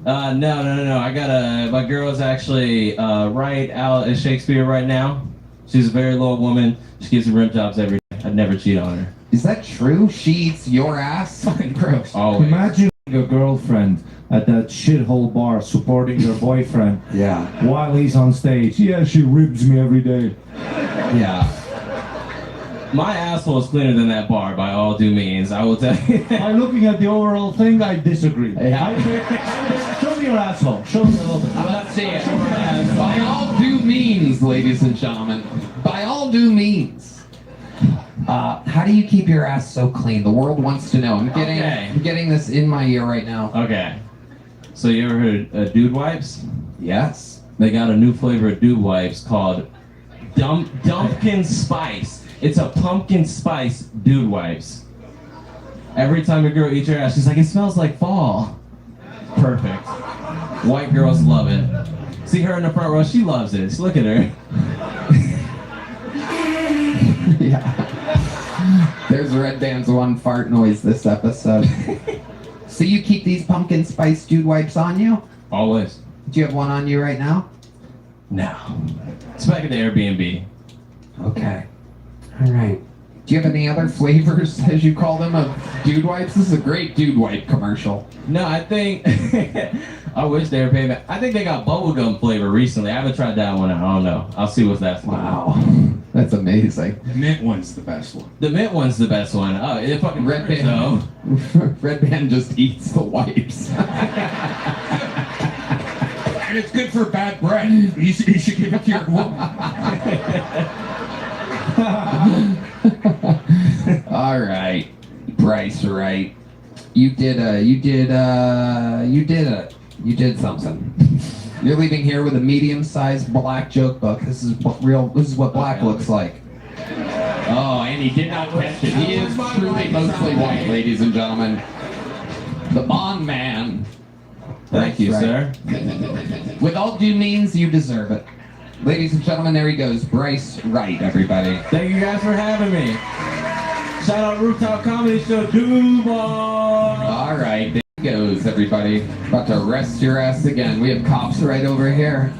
No. I got my girl is actually right out at Shakespeare right now. She's a very loyal woman. She gives me rim jobs every day. I'd never cheat on her. Is that true? She eats your ass? Fucking gross. Always. Imagine a girlfriend at that shithole bar supporting her boyfriend. Yeah. While he's on stage. Yeah, she ribs me every day. Yeah. My asshole is cleaner than that bar by all due means. I will tell you. I'm looking at the overall thing. I disagree. Show me your asshole. Show me a little bit. I'm not saying it. By all due means, ladies and gentlemen. By all due means. How do you keep your ass so clean? The world wants to know. I'm getting this in my ear right now. Okay. So you ever heard of dude wipes? Yes. They got a new flavor of dude wipes called Dumpkin Spice. It's a pumpkin spice dude wipes. Every time a girl eats your ass, she's like, it smells like fall. Perfect. White girls love it. See her in the front row, she loves it. Just look at her. Yeah. There's Red Band's one fart noise this episode. So you keep these pumpkin spice dude wipes on you? Always. Do you have one on you right now? No. It's back at the Airbnb. Okay. All right. Do you have any other flavors, as you call them, of dude wipes? This is a great dude wipe commercial. No, I think... I wish they were paying back. I think they got bubblegum flavor recently. I haven't tried that one out. I don't know. I'll see what's that. Wow. That's amazing. The mint one's the best one. The mint one's the best one. Oh, it fucking Red Band. Band. Red Band just eats the wipes. And it's good for bad breath. You should give it to your woman. All right, Bryce. Right, you did something. You're leaving here with a medium-sized black joke book. This is what black looks like. Oh, and he did not catch it. He is truly mostly white, ladies and gentlemen. The Bond Man. Thank you, sir. With all due means, you deserve it. Ladies and gentlemen, there he goes. Bryce Wright, everybody. Thank you guys for having me. Shout out Rooftop Comedy Show, Duval. All right, there he goes, everybody. About to arrest your ass again. We have cops right over here.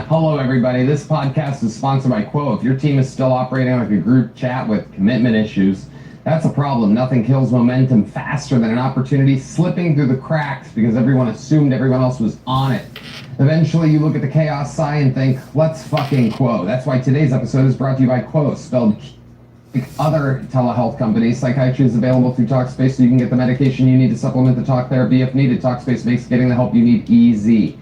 Hello, everybody. This podcast is sponsored by Quo. If your team is still operating like a group chat with commitment issues, that's a problem. Nothing kills momentum faster than an opportunity slipping through the cracks because everyone assumed everyone else was on it. Eventually, you look at the chaos sign and think, let's fucking Quo. That's why today's episode is brought to you by Quo, spelled like other telehealth companies. Psychiatry is available through TalkSpace, so you can get the medication you need to supplement the talk therapy if needed. TalkSpace makes getting the help you need easy.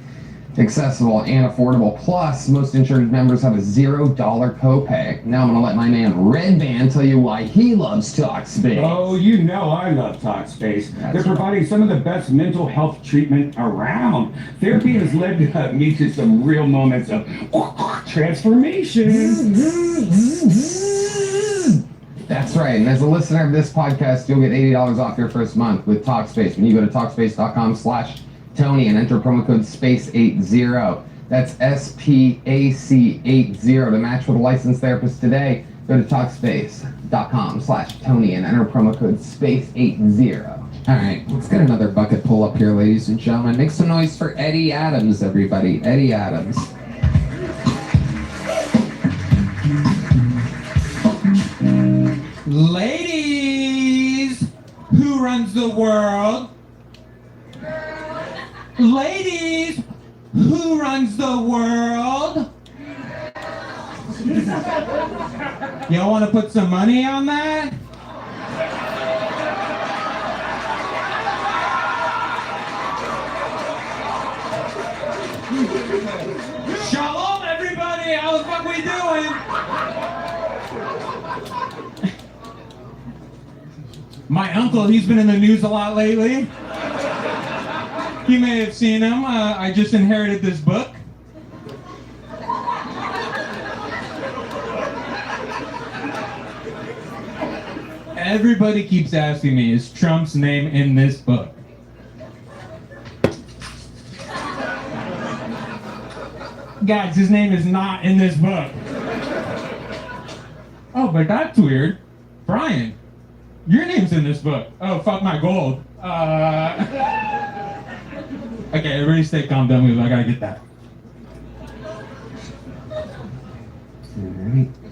Accessible and affordable. Plus, most insured members have a $0 copay. Now I'm going to let my man Red Band tell you why he loves TalkSpace. Oh, you know I love TalkSpace. They're providing some of the best mental health treatment around. Therapy has led me to some real moments of transformation. That's right. And as a listener of this podcast, you'll get $80 off your first month with TalkSpace when you go to TalkSpace.com/Tony and enter promo code SPACE80. That's SPAC80 to match with a licensed therapist today. Go to TalkSpace.com/Tony and enter promo code SPACE80. All right, let's get another bucket pull up here, ladies and gentlemen. Make some noise for Eddie Adams, everybody. Eddie Adams. Ladies, who runs the world? Ladies, who runs the world? Y'all want to put some money on that? Shalom, everybody! How the fuck we doing? My uncle, he's been in the news a lot lately. You may have seen him. I just inherited this book. Everybody keeps asking me, is Trump's name in this book? Guys, his name is not in this book. Oh, but that's weird. Brian, your name's in this book. Oh, fuck my gold. Okay, everybody stay calm down. I gotta get that.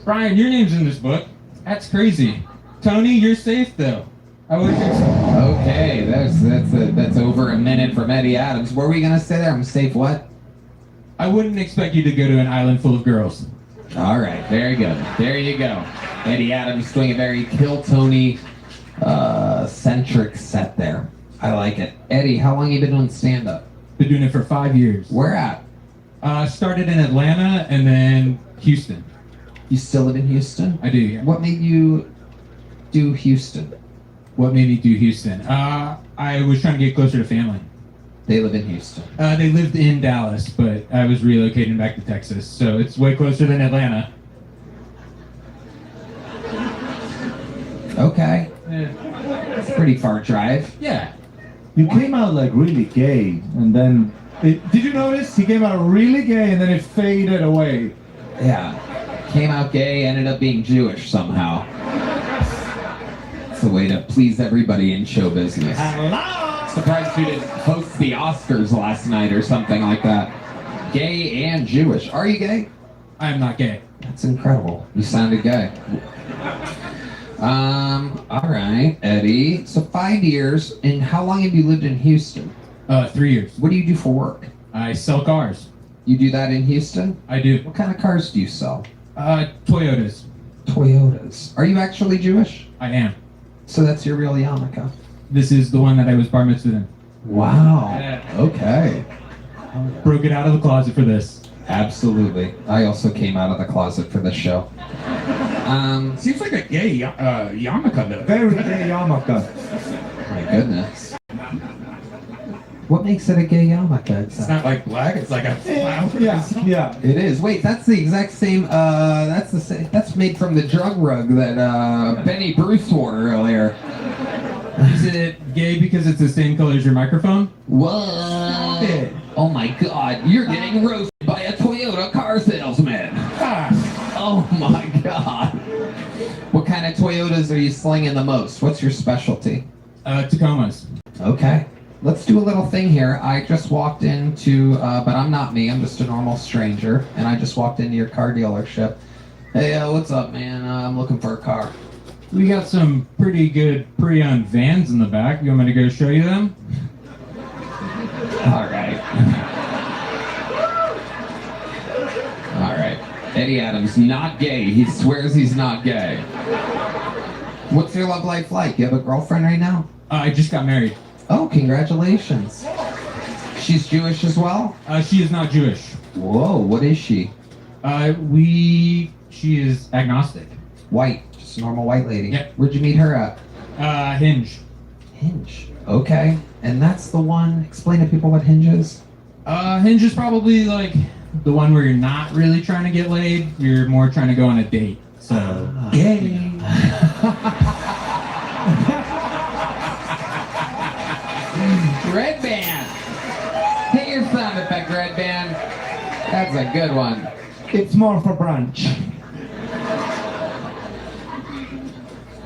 Brian, your name's in this book. That's crazy. Tony, you're safe though. Okay, that's over a minute from Eddie Adams. What were we gonna say there? I'm safe what? I wouldn't expect you to go to an island full of girls. All right, very good. There you go. Eddie Adams doing a very Kill Tony centric set there. I like it. Eddie, how long you been doing stand-up? Been doing it for 5 years. Where at? Started in Atlanta and then Houston. You still live in Houston? I do, yeah. What made you do Houston? What made me do Houston? I was trying to get closer to family. They live in Houston. They lived in Dallas, but I was relocating back to Texas, so it's way closer than Atlanta. Okay. Yeah. It's a pretty far drive. Yeah. You came out like really gay, and then did you notice he came out really gay, and then it faded away? Yeah. Came out gay, ended up being Jewish somehow. It's a way to please everybody in show business. Hello. Surprised you didn't host the Oscars last night or something like that. Gay and Jewish. Are you gay? I am not gay. That's incredible. You sounded gay. All right, Eddie. So 5 years, and how long have you lived in Houston? 3 years. What do you do for work? I sell cars. You do that in Houston? I do. What kind of cars do you sell? Toyotas. Toyotas. Are you actually Jewish? I am. So that's your real yarmulke? This is the one that I was bar mitzvahed in. Wow. Yeah. Okay. Broke it out of the closet for this. Absolutely. I also came out of the closet for this show. Seems like a gay yarmulke though. Very gay yarmulke. My goodness. What makes it a gay yarmulke? It's not like black, it's like a flower. Yeah. It is. Wait, that's the exact same, that's made from the drug rug that, Benny Bruce wore earlier. Is it gay because it's the same color as your microphone? What? Oh my god, you're getting roasted by a Toyota car salesman. Oh my god. What kind of Toyotas are you slinging the most? What's your specialty? Tacomas. Okay. Let's do a little thing here. I just walked into, but I'm not me, I'm just a normal stranger, and I just walked into your car dealership. Hey, what's up, man? I'm looking for a car. We got some pretty good pre-owned vans in the back. You want me to go show you them? All right. All right. Eddie Adams, not gay. He swears he's not gay. What's your love life like? You have a girlfriend right now? I just got married. Oh, congratulations. She's Jewish as well? She is not Jewish. Whoa, what is she? She is agnostic. White, just a normal white lady. Yep. Where'd you meet her at? Hinge. Hinge. Okay. And that's the one, explain to people what Hinge is. Hinge is probably like the one where you're not really trying to get laid, you're more trying to go on a date. So, gay. Red Band. Hit your sound effect, Red Band. That's a good one. It's more for brunch.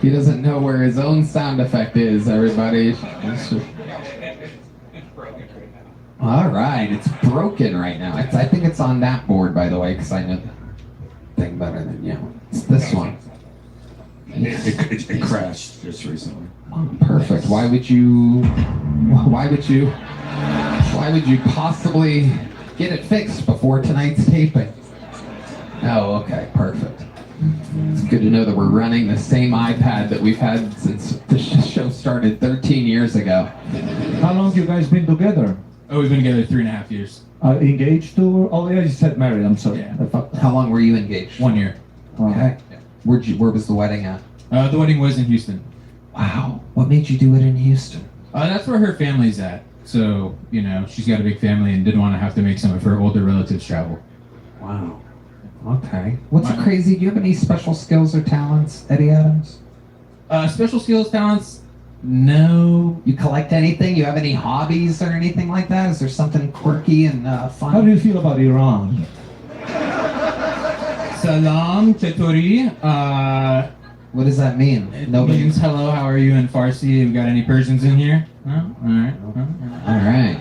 He doesn't know where his own sound effect is, everybody. All right, it's broken right now. I think it's on that board, by the way, because I know the thing better than you. It's this one. It crashed just recently. Oh, perfect. Why would you possibly get it fixed before tonight's taping? Oh, okay, perfect. It's good to know that we're running the same iPad that we've had since the show started 13 years ago. How long you guys been together? Oh, we've been together 3.5 years. Engaged to? Oh, yeah, you said married. I'm sorry. Yeah. How long were you engaged? 1 year. Okay. Where was the wedding at? The wedding was in Houston. Wow. What made you do it in Houston? That's where her family's at. So, you know, she's got a big family and didn't want to have to make some of her older relatives travel. Wow. Okay. What's crazy? Do you have any special skills or talents, Eddie Adams? Special skills, talents? No. You collect anything? You have any hobbies or anything like that? Is there something quirky and fun? How do you feel about Iran? Salam, Chetori. What does that mean? It means hello, how are you in Farsi? Have we got any Persians in here? No? All right.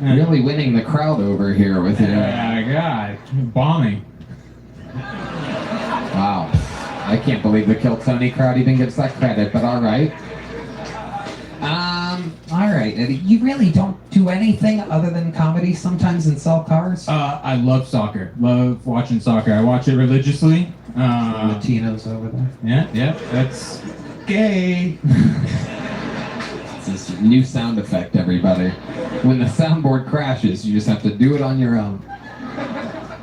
Really winning the crowd over here with your... God. Bombing. Wow. I can't believe the Kill Tony crowd even gives that credit, but all right. All right, Eddie, you really don't do anything other than comedy sometimes and sell cars? I love soccer. Love watching soccer. I watch it religiously. Latinos over there. Yeah, that's gay. It's this new sound effect, everybody. When the soundboard crashes, you just have to do it on your own.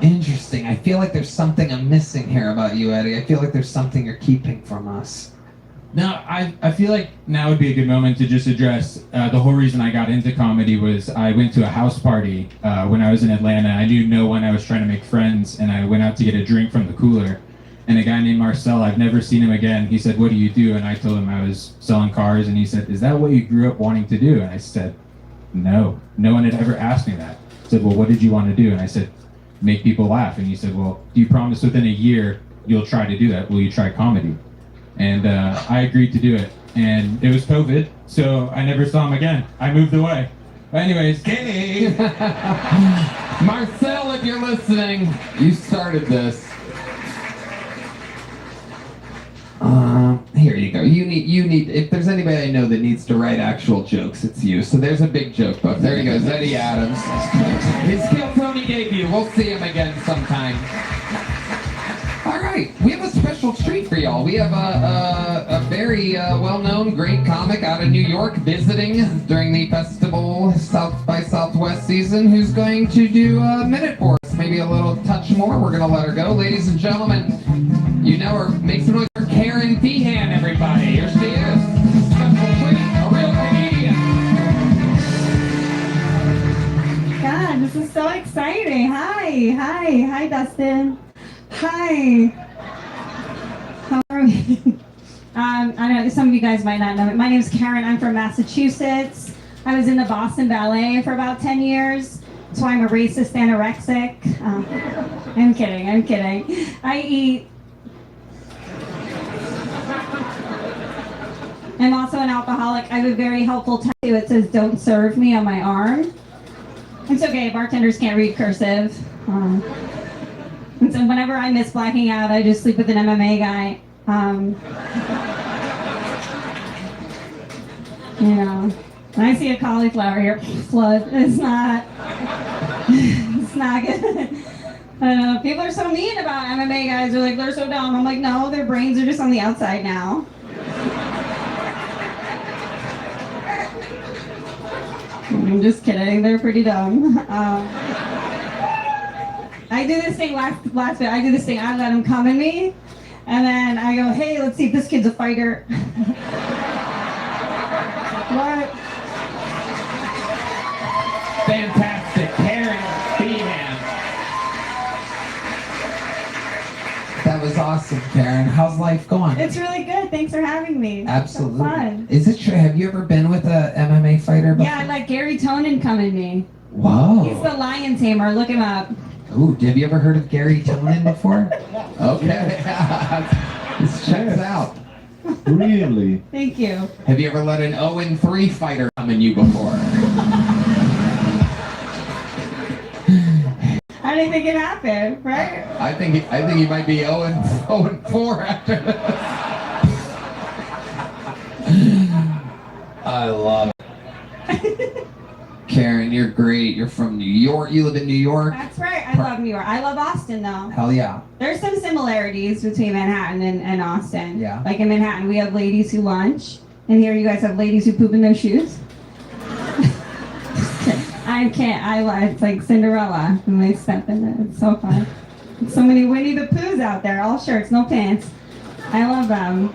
Interesting. I feel like there's something I'm missing here about you, Eddie. I feel like there's something you're keeping from us. No, I feel like now would be a good moment to just address the whole reason I got into comedy was I went to a house party when I was in Atlanta. I knew no one. I was trying to make friends, and I went out to get a drink from the cooler. And a guy named Marcel, I've never seen him again. He said, "What do you do?" And I told him I was selling cars, and he said, "Is that what you grew up wanting to do?" And I said, "No. No one had ever asked me that." I said, "Well, what did you want to do?" And I said, "Make people laugh." And he said, "Well, do you promise within a year you'll try to do that? Will you try comedy?" And I agreed to do it. And it was COVID, so I never saw him again. I moved away. But anyways, gay! Marcel, if you're listening, you started this. Here you go. You need. If there's anybody I know that needs to write actual jokes, it's you. So there's a big joke book. There he goes, Eddie Adams. His Kill Tony debut. We'll see him again sometime. All right, we have a special treat for y'all. We have a very well-known, great comic out of New York visiting during the festival South by Southwest season who's going to do a minute for us, maybe a little touch more. We're going to let her go. Ladies and gentlemen, you know her. Make some noise for Karen Feehan, everybody. Here she is. Special treat, a real comedian. God, this is so exciting. Hi, Dustin. Hi. How are we? I know some of you guys might not know me. My name is Karen. I'm from Massachusetts. I was in the Boston Ballet for about 10 years. That's why I'm a racist anorexic. I'm kidding. I'm also an alcoholic. I have a very helpful tattoo. It says "Don't serve me" on my arm. It's okay. Bartenders can't read cursive. And so whenever I miss blacking out, I just sleep with an MMA guy. You know, when I see a cauliflower here, flood. It's not good. I don't know. People are so mean about MMA guys. They're like, they're so dumb. I'm like, no, their brains are just on the outside now. I'm just kidding. They're pretty dumb. I do this thing last bit. I do this thing. I let them come in me, and then I go, "Hey, let's see if this kid's a fighter." What? Fantastic, Karen Behan. That was awesome, Karen. How's life going? It's really good. Thanks for having me. Absolutely. It's fun. Is it true? Have you ever been with a MMA fighter before? Yeah, I let Gary Tonin come in me. Whoa. He's the lion tamer. Look him up. Ooh, have you ever heard of Gary Tonin before? Okay. This checks out. Really? Thank you. Have you ever let an 0-3 fighter come in you before? I didn't think it happened, right? I think you might be 0-4 after this. I love it. Karen, you're great. You're from New York. You live in New York? That's right. I love New York. I love Austin, though. Hell yeah. There's some similarities between Manhattan and Austin. Yeah. Like in Manhattan, we have ladies who lunch, and here you guys have ladies who poop in their shoes. I can't. It's like Cinderella when they step in it. It's so fun. So many Winnie the Poohs out there, all shirts, no pants. I love them.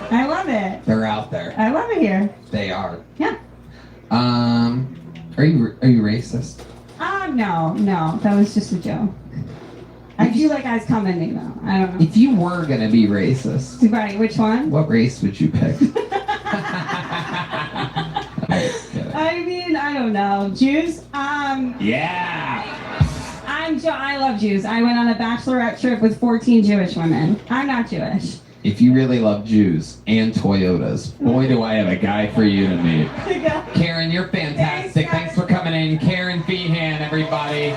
I love it. They're out there. I love it here. They are. Yeah. Are you racist? No, that was just a joke. I do like guys commenting though. I don't know. If you were gonna be racist, Right, which one? what race would you pick? I mean, I don't know. Jews? Yeah. I love Jews. I went on a bachelorette trip with 14 Jewish women. I'm not Jewish. If you really love Jews and Toyotas, boy, do I have a guy for you to meet. Karen, you're fantastic. Thanks for coming in. Karen Feehan, everybody.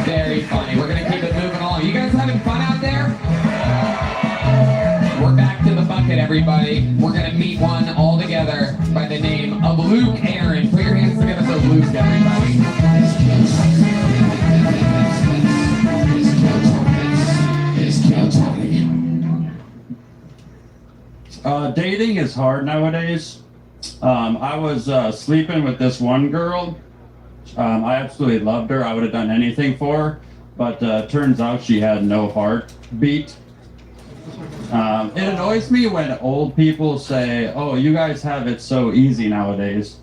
Very funny. We're going to keep it moving along. You guys having fun out there? We're back to the bucket, everybody. We're going to meet one all together by the name of Luke Aaron. Put your hands together for Luke, everybody. Dating is hard nowadays. I was sleeping with this one girl. I absolutely loved her. I would have done anything for her, but turns out she had no heartbeat. It annoys me when old people say, "Oh, you guys have it so easy nowadays."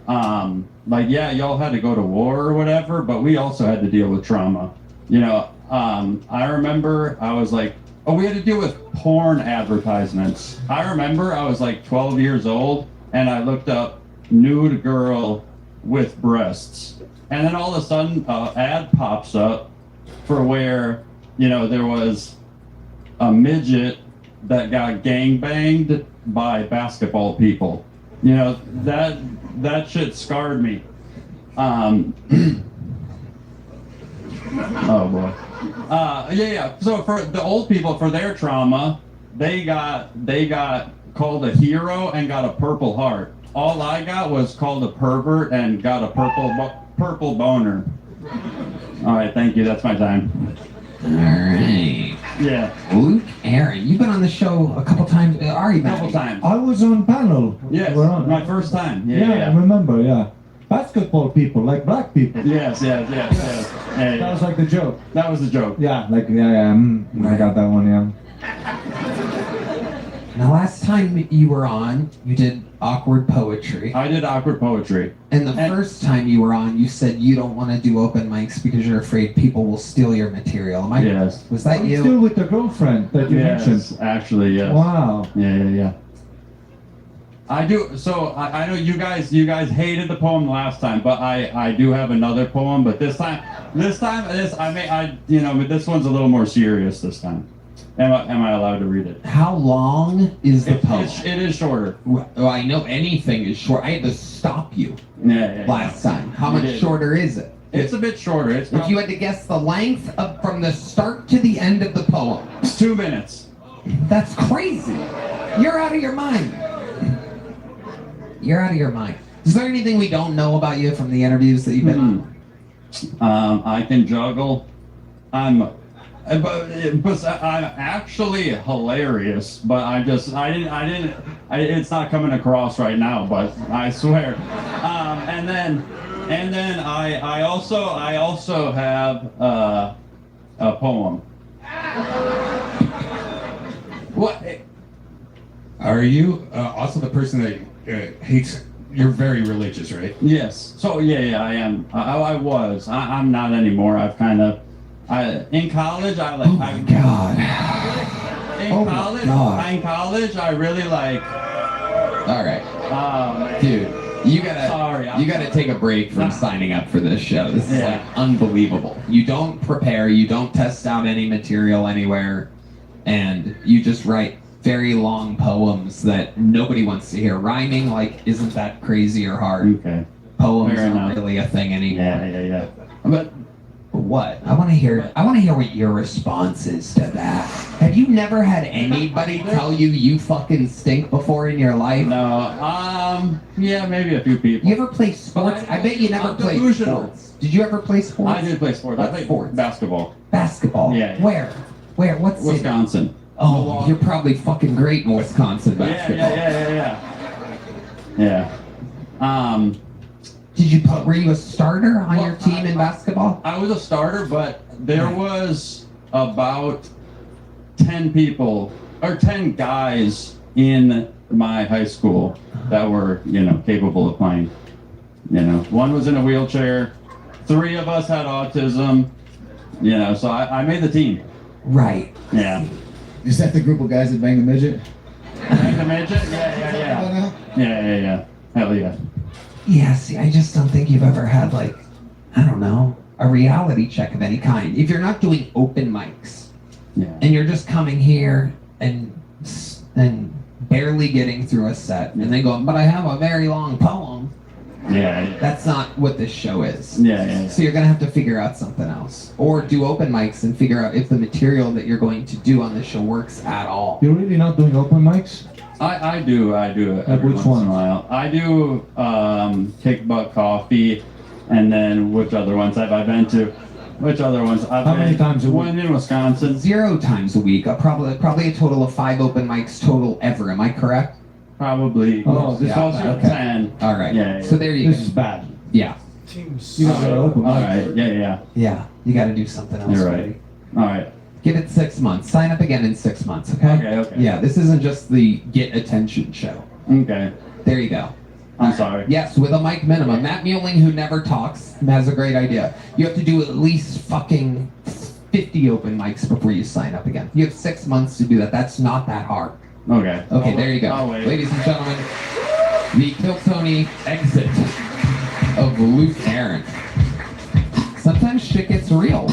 Like, yeah, y'all had to go to war or whatever, but we also had to deal with trauma. You know, I remember I was like, oh, we had to deal with porn advertisements. I remember I was like 12 years old and I looked up nude girl with breasts. And then all of a sudden, ad pops up for where, you know, there was a midget that got gangbanged by basketball people. You know, that shit scarred me. Oh boy. Yeah. So for the old people, for their trauma, they got called a hero and got a Purple Heart. All I got was called a pervert and got a purple boner. All right, thank you. That's my time. All right. Yeah. Luke Aaron, you've been on the show a couple times. Are you? A couple times. I was on panel. Yes. We're on. My first time. Yeah, I remember. Yeah. Basketball people, like black people. Yes. Yeah. That was like the joke. That was the joke. Yeah, like I got that one. Yeah. Now, last time you were on, you did awkward poetry. I did awkward poetry. And the first time you were on, you said you don't want to do open mics because you're afraid people will steal your material. Yes. Was that you? Still with the girlfriend that you mentioned. Actually, yes. Wow. Yeah. I do. So I know you guys hated the poem last time, but I do have another poem. But this time, but this one's a little more serious this time. Am I allowed to read it? How long is the poem? It is shorter. Well, I know anything is short. I had to stop you last time. How much shorter is it? It's a bit shorter. If you had to guess the length from the start to the end of the poem. It's 2 minutes. That's crazy. You're out of your mind. You're out of your mind. Is there anything we don't know about you from the interviews that you've been on? I can juggle. I'm actually hilarious, but it's not coming across right now, but I swear. and then I also have a poem. What? Are you also the person that hates? You're very religious, right? Yes. So yeah, I am. I was. I'm not anymore. I've kind of. In college, I like. Oh my God. In college, I really like. All right. Dude, you gotta take a break from signing up for this show. This is like unbelievable. You don't prepare, you don't test out any material anywhere, and you just write very long poems that nobody wants to hear. Rhyming, like, isn't that crazy or hard? Okay. Poems aren't really a thing anymore. Yeah. But what? I want to hear what your response is to that. Have you never had anybody tell you fucking stink before in your life? No. Yeah, maybe a few people. You ever play sports? I bet you never played sports. Did you ever play sports? I did play sports. I played basketball. Basketball? Yeah. Where? What city? Wisconsin. Oh, you're probably fucking great in Wisconsin basketball. Yeah. Were you a starter on your team in basketball? I was a starter, but there was about 10 people or 10 guys in my high school that were, capable of playing. One was in a wheelchair. 3 of us had autism. So I made the team. Right. Yeah. Is that the group of guys that bang the midget? Bang the midget? Yeah. Hell yeah. Yeah, see, I just don't think you've ever had, like, I don't know, a reality check of any kind. If you're not doing open mics, and you're just coming here and barely getting through a set, and then going, but I have a very long poem. Yeah. That's not what this show is. Yeah. So you're going to have to figure out something else. Or do open mics and figure out if the material that you're going to do on this show works at all. You're really not doing open mics? I do it every which once in a while. I do Kick Butt Coffee, and then which other ones have I been to? Which other ones? How many times a week? One in Wisconsin. 0 times a week. Probably a total of 5 open mics total ever. Am I correct? Probably. Oh, this is also okay. 10. All right. Yeah. So there you This go. is bad. Yeah. You got to open All mics. right. Yeah. Yeah. You got to do something else. You're right. buddy. All right. Give it 6 months. Sign up again in 6 months. Okay. Okay. Yeah. This isn't just the get attention show. Okay. There you go. I'm sorry. Yes, with a mic minimum. Matt Muelling, who never talks, has a great idea. You have to do at least fucking 50 open mics before you sign up again. You have 6 months to do that. That's not that hard. Okay. Okay, there you go. I'll wait. Ladies and gentlemen, the Kill Tony exit of Luke Aaron. Sometimes shit gets real.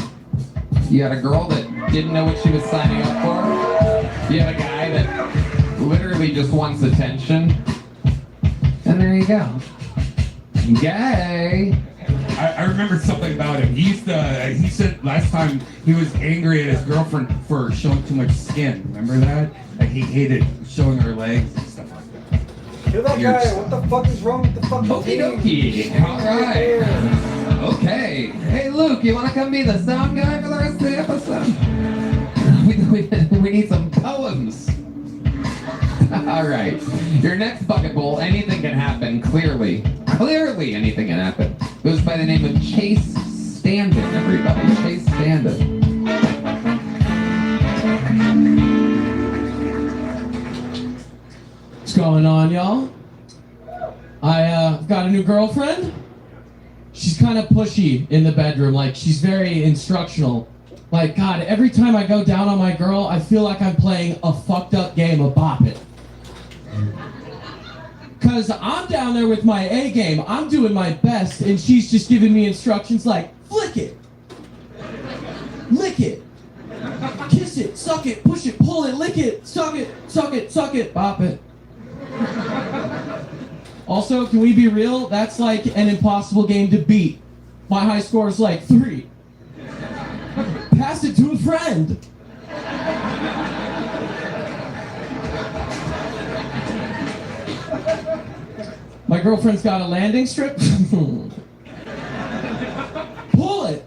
You had a girl that didn't know what she was signing up for. You had a guy that literally just wants attention. And there you go. Gay. I remember something about him. He said last time he was angry at his girlfriend for showing too much skin. Remember that? Like he hated showing her legs and stuff like that. Kill that guy. What the fuck is wrong with the fucking Okie dokie. All right. Okay. Hey, Luke, you want to come be the sound guy for the rest of the episode? We need some poems. All right. Your next bucket bowl, anything can happen, clearly. Clearly anything can happen. Goes by the name of Chase Standen, everybody. Chase Standen. What's going on, y'all? I've got a new girlfriend. She's kind of pushy in the bedroom. Like, she's very instructional. Like, God, every time I go down on my girl, I feel like I'm playing a fucked up game of Bop It. Because I'm down there with my A game. I'm doing my best, and she's just giving me instructions like, flick it, lick it, kiss it, suck it, push it, pull it, lick it, suck it, bop it. Also, can we be real? That's like an impossible game to beat. My high score is like 3. Pass it to a friend. My girlfriend's got a landing strip. Pull it.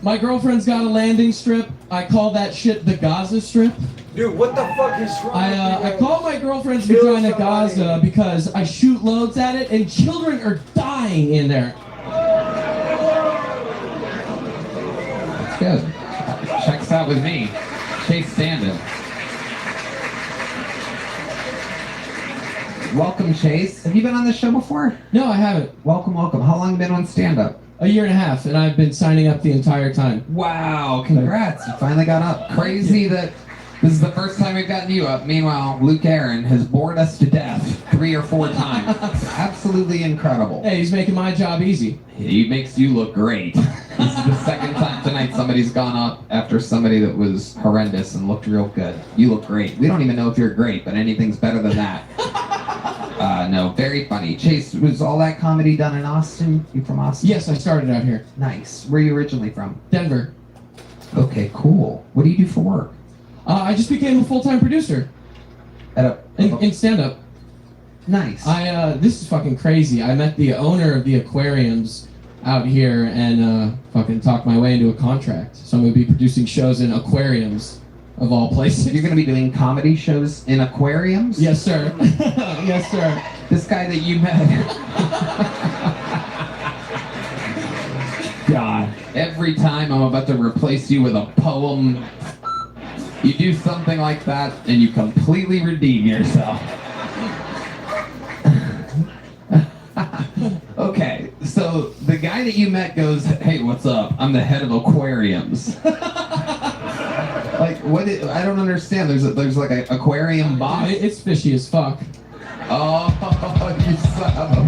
My girlfriend's got a landing strip. I call that shit the Gaza Strip. Dude, what the fuck is wrong with you I guys? call my girlfriend's Kill vagina somebody. Gaza because I shoot loads at it and children are dying in there. That's good. Checks out with me. Chase Standen. Welcome, Chase. Have you been on this show before? No, I haven't. Welcome, welcome. How long have you been on stand-up? A year and a half, and I've been signing up the entire time. Wow, congrats. You finally got up. Crazy that this is the first time we've gotten you up. Meanwhile, Luke Aaron has bored us to death 3 or 4 times. Absolutely incredible. Hey, he's making my job easy. He makes you look great. This is the second time tonight somebody's gone up after somebody that was horrendous and looked real good. You look great. We don't even know if you're great, but anything's better than that. No, very funny. Chase, was all that comedy done in Austin? You from Austin? Yes, I started out here. Nice. Where are you originally from? Denver. Okay, cool. What do you do for work? I just became a full-time producer. In stand-up. Nice. This is fucking crazy. I met the owner of the aquariums out here and fucking talked my way into a contract. So I'm going to be producing shows in aquariums, of all places. You're going to be doing comedy shows in aquariums? Yes, sir. Yes, sir. This guy that you met. God. Every time I'm about to replace you with a poem, you do something like that and you completely redeem yourself. Okay, so the guy that you met goes, "Hey, what's up? I'm the head of aquariums." Like, what? I don't understand. There's like an aquarium box. It's fishy as fuck. Oh, you son of a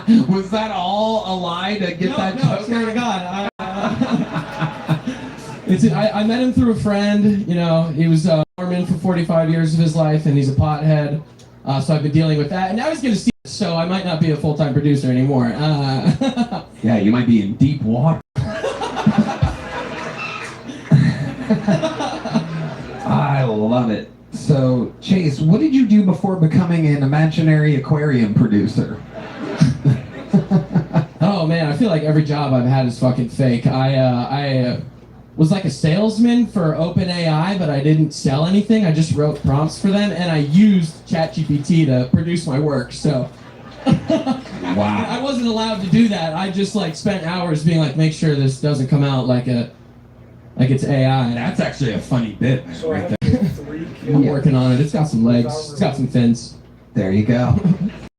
bitch. Was that all a lie to get that joke? Swear to God. I met him through a friend. You know, he was a Mormon for 45 years of his life, and he's a pothead. So I've been dealing with that. And now he's going to see it, so I might not be a full-time producer anymore. Yeah, you might be in deep water. I love it. So, Chase, what did you do before becoming an imaginary aquarium producer? Oh man, I feel like every job I've had is fucking fake. I was like a salesman for OpenAI, but I didn't sell anything. I just wrote prompts for them, and I used ChatGPT to produce my work. So, wow, I wasn't allowed to do that. I just like spent hours being like, make sure this doesn't come out like it's AI. That's actually a funny bit, man, So I right have there. 3 I'm working on it. It's got some legs. It's got some fins. There you go.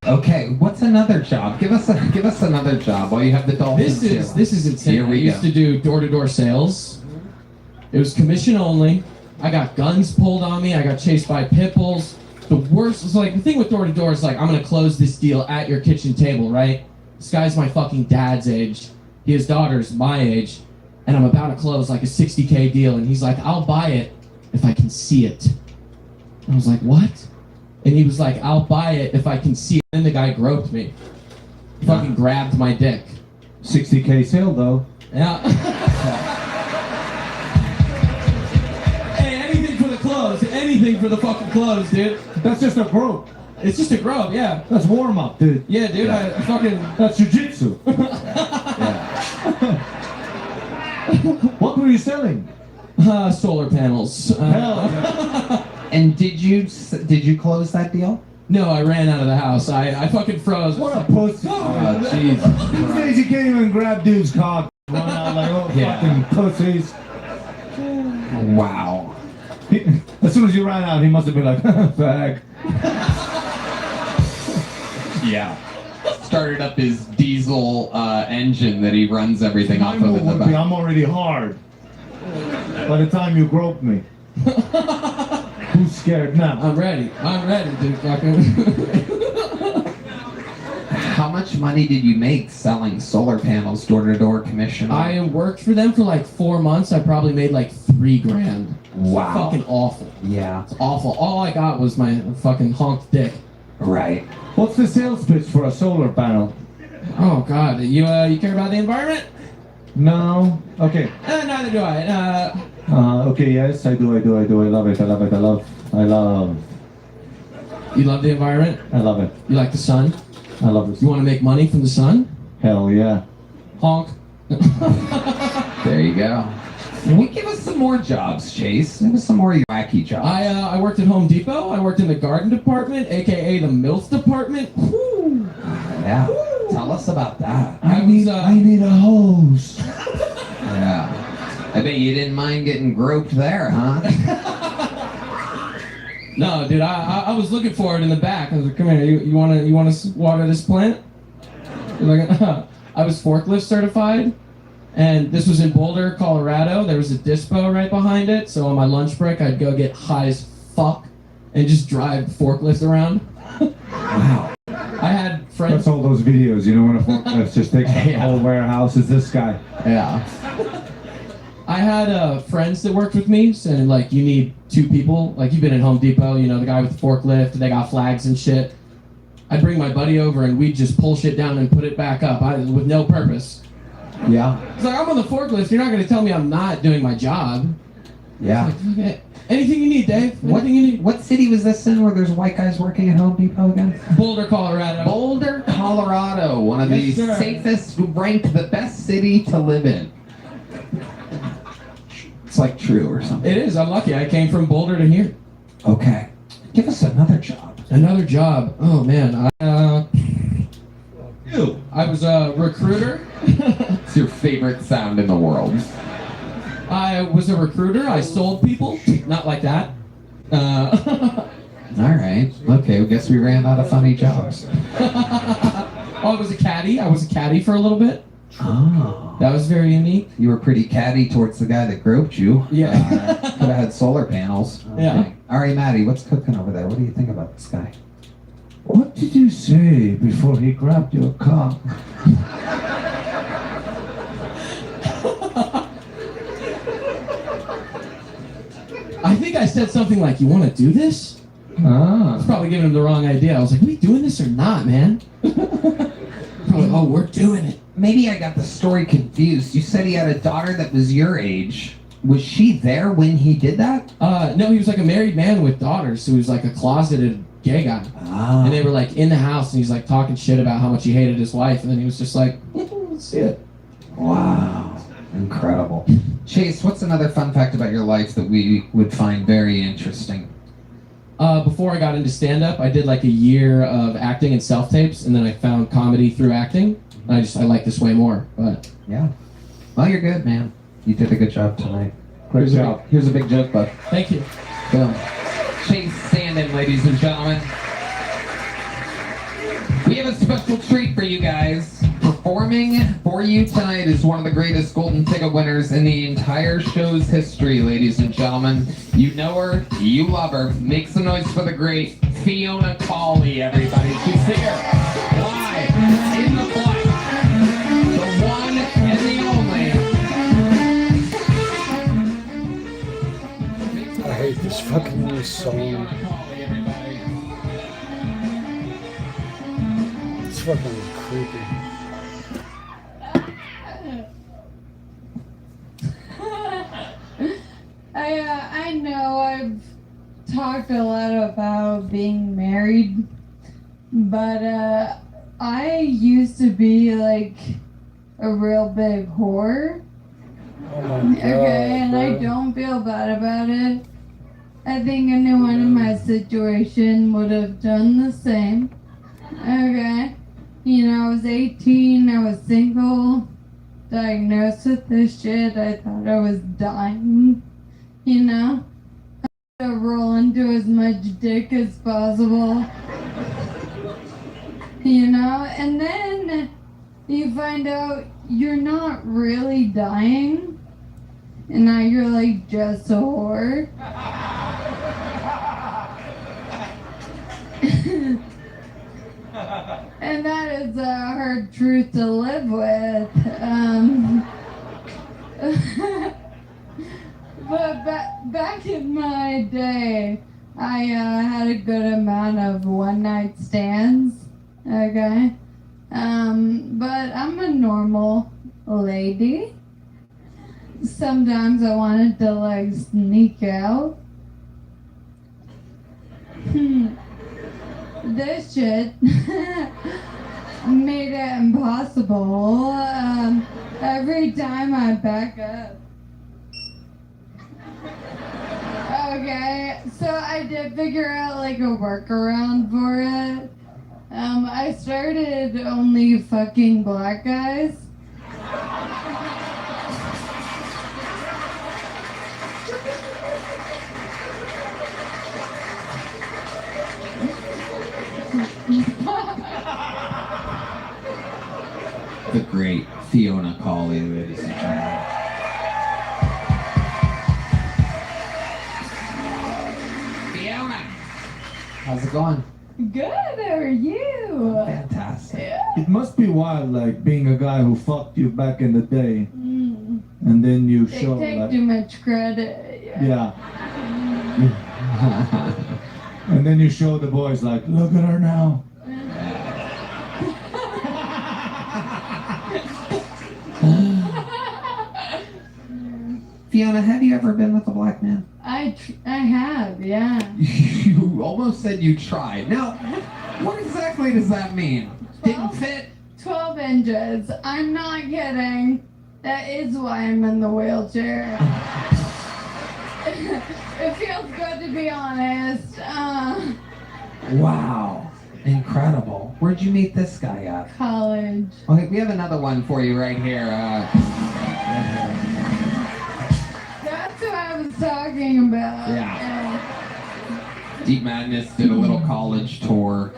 Okay, what's another job? Give us another job while you have the dolphins. This is insane. Here we I used go. to do door-to-door sales. It was commission only. I got guns pulled on me. I got chased by pit bulls. The worst was like the thing with door-to-door is like I'm gonna close this deal at your kitchen table, right? This guy's my fucking dad's age. His daughter's my age, and I'm about to close like a $60K deal, and he's like, "I'll buy it if I can see it." And I was like, "What?" And he was like, "I'll buy it if I can see it." And then the guy groped me. He fucking grabbed my dick. 60K sale though. Yeah. Hey, anything for the clothes. Anything for the fucking clothes, dude. That's just a grope. It's just a grub, yeah. That's warm up, dude. Yeah, dude, I fucking... That's jujitsu. What were you selling? Solar panels. And did you close that deal? No, I ran out of the house. I fucking froze. What a pussy. Oh, jeez. These days you can't even grab dude's cock. Run out like, oh, fucking pussies. Wow. As soon as you ran out, he must have been like, fag. Yeah. Started up his diesel engine that he runs everything off of in the would be, back. I'm already hard. By the time you grope me. Who's scared now? I'm ready, dude. Fucking. How much money did you make selling solar panels door-to-door commission? I worked for them for like 4 months. I probably made like $3,000. Wow. Fucking awful. Yeah. It's awful. All I got was my fucking honked dick. Right. What's the sales pitch for a solar panel? Oh God, you care about the environment? No. Okay. Neither do I. Okay, yes, I do. I love it. I love. You love the environment? I love it. You like the sun? I love this. You want to make money from the sun? Hell yeah. Honk. There you go. Give us some more jobs, Chase. Give us some more wacky jobs. I worked at Home Depot. I worked in the garden department, aka the MILF department. Whew. Yeah. Tell us about that. I need a hose. Yeah. I bet you didn't mind getting groped there, huh? No, dude, I was looking for it in the back. I was like, come here, you wanna water this plant? Like, I was forklift certified, and this was in Boulder, Colorado. There was a dispo right behind it, so on my lunch break, I'd go get high as fuck and just drive the forklift around. Wow. I had friends. That's all those videos, you know, when a forklift just takes up the whole warehouse. Is this guy? Yeah. I had friends that worked with me saying, like, you need 2 people. Like, you've been at Home Depot, you know, the guy with the forklift, they got flags and shit. I'd bring my buddy over and we'd just pull shit down and put it back up with no purpose. Yeah. It's like, I'm on the forklift, you're not going to tell me I'm not doing my job. Yeah. Like, okay. Anything you need, Dave. Anything you need. What city was this in where there's white guys working at Home Depot again? Boulder, Colorado. Boulder, Colorado. One of the safest, ranked the best city to live in. It's like true or something. It is. I'm lucky. I came from Boulder to here. Okay. Give us another job. Another job. Oh, man. I was a recruiter. It's your favorite sound in the world. I was a recruiter. I sold people. Not like that. All right. Okay, I guess we ran out of funny jobs. I was a caddy. I was a caddy for a little bit. Oh. That was very unique. You were pretty catty towards the guy that groped you. Yeah. Could have had solar panels. Okay. Yeah. All right, Maddie, what's cooking over there? What do you think about this guy? What did you say before he grabbed your cock? I think I said something like, you want to do this? I was probably giving him the wrong idea. I was like, are we doing this or not, man? Probably, oh, we're doing it. Maybe I got the story confused. You said he had a daughter that was your age. Was she there when he did that? No, he was like a married man with daughters, so he was like a closeted gay guy. Ah. And they were like in the house, and he's like talking shit about how much he hated his wife, and then he was just like, let's see it. Wow. Incredible. Chase, what's another fun fact about your life that we would find very interesting? Before I got into stand-up, I did like a year of acting and self-tapes, and then I found comedy through acting. I like this way more, but... Yeah. Well, you're good, man. You did a good job tonight. Good job. Here's a big joke, bud. Thank you. Boom. Chase Sandin, ladies and gentlemen. We have a special treat for you guys. Performing for you tonight is one of the greatest golden ticket winners in the entire show's history, ladies and gentlemen. You know her, you love her. Make some noise for the great Fiona Cawley, everybody. She's here, live, in the flesh. The one and the only. I hate this fucking new song. It's fucking creepy. I know I've talked a lot about being married, but I used to be like a real big whore. Oh my God, Okay, and I bro. don't feel bad about it. I think anyone in my situation would have done the same. Okay. You know, I was 18, I was single, diagnosed with this shit. I thought I was dying. You know? I had to roll into as much dick as possible. You know? And then you find out you're not really dying. And now you're like just a whore. And that is a hard truth to live with. But back in my day, I had a good amount of one-night stands. Okay? But I'm a normal lady. Sometimes I wanted to like sneak out. This shit made it impossible. Every time I back up, Okay, so I did figure out like a workaround for it. I started only fucking black guys. The great Fiona Colley, ladies and gentlemen. Fiona! How's it going? Good, how are you? Fantastic. It must be wild, like being a guy who fucked you back in the day, Mm. and then you They show take like, too much credit. yeah. And then you show the boys like, look at her now. Fiona, have you ever been with a black man? I have, yeah. You almost said you tried. Now, what exactly does that mean? Didn't fit? 12 inches. I'm not kidding. That is why I'm in the wheelchair. It feels good to be honest. Wow. Incredible. Where'd you meet this guy at? College. Okay, we have another one for you right here. That's what I was talking about. Yeah. Deep Madness did a little college tour.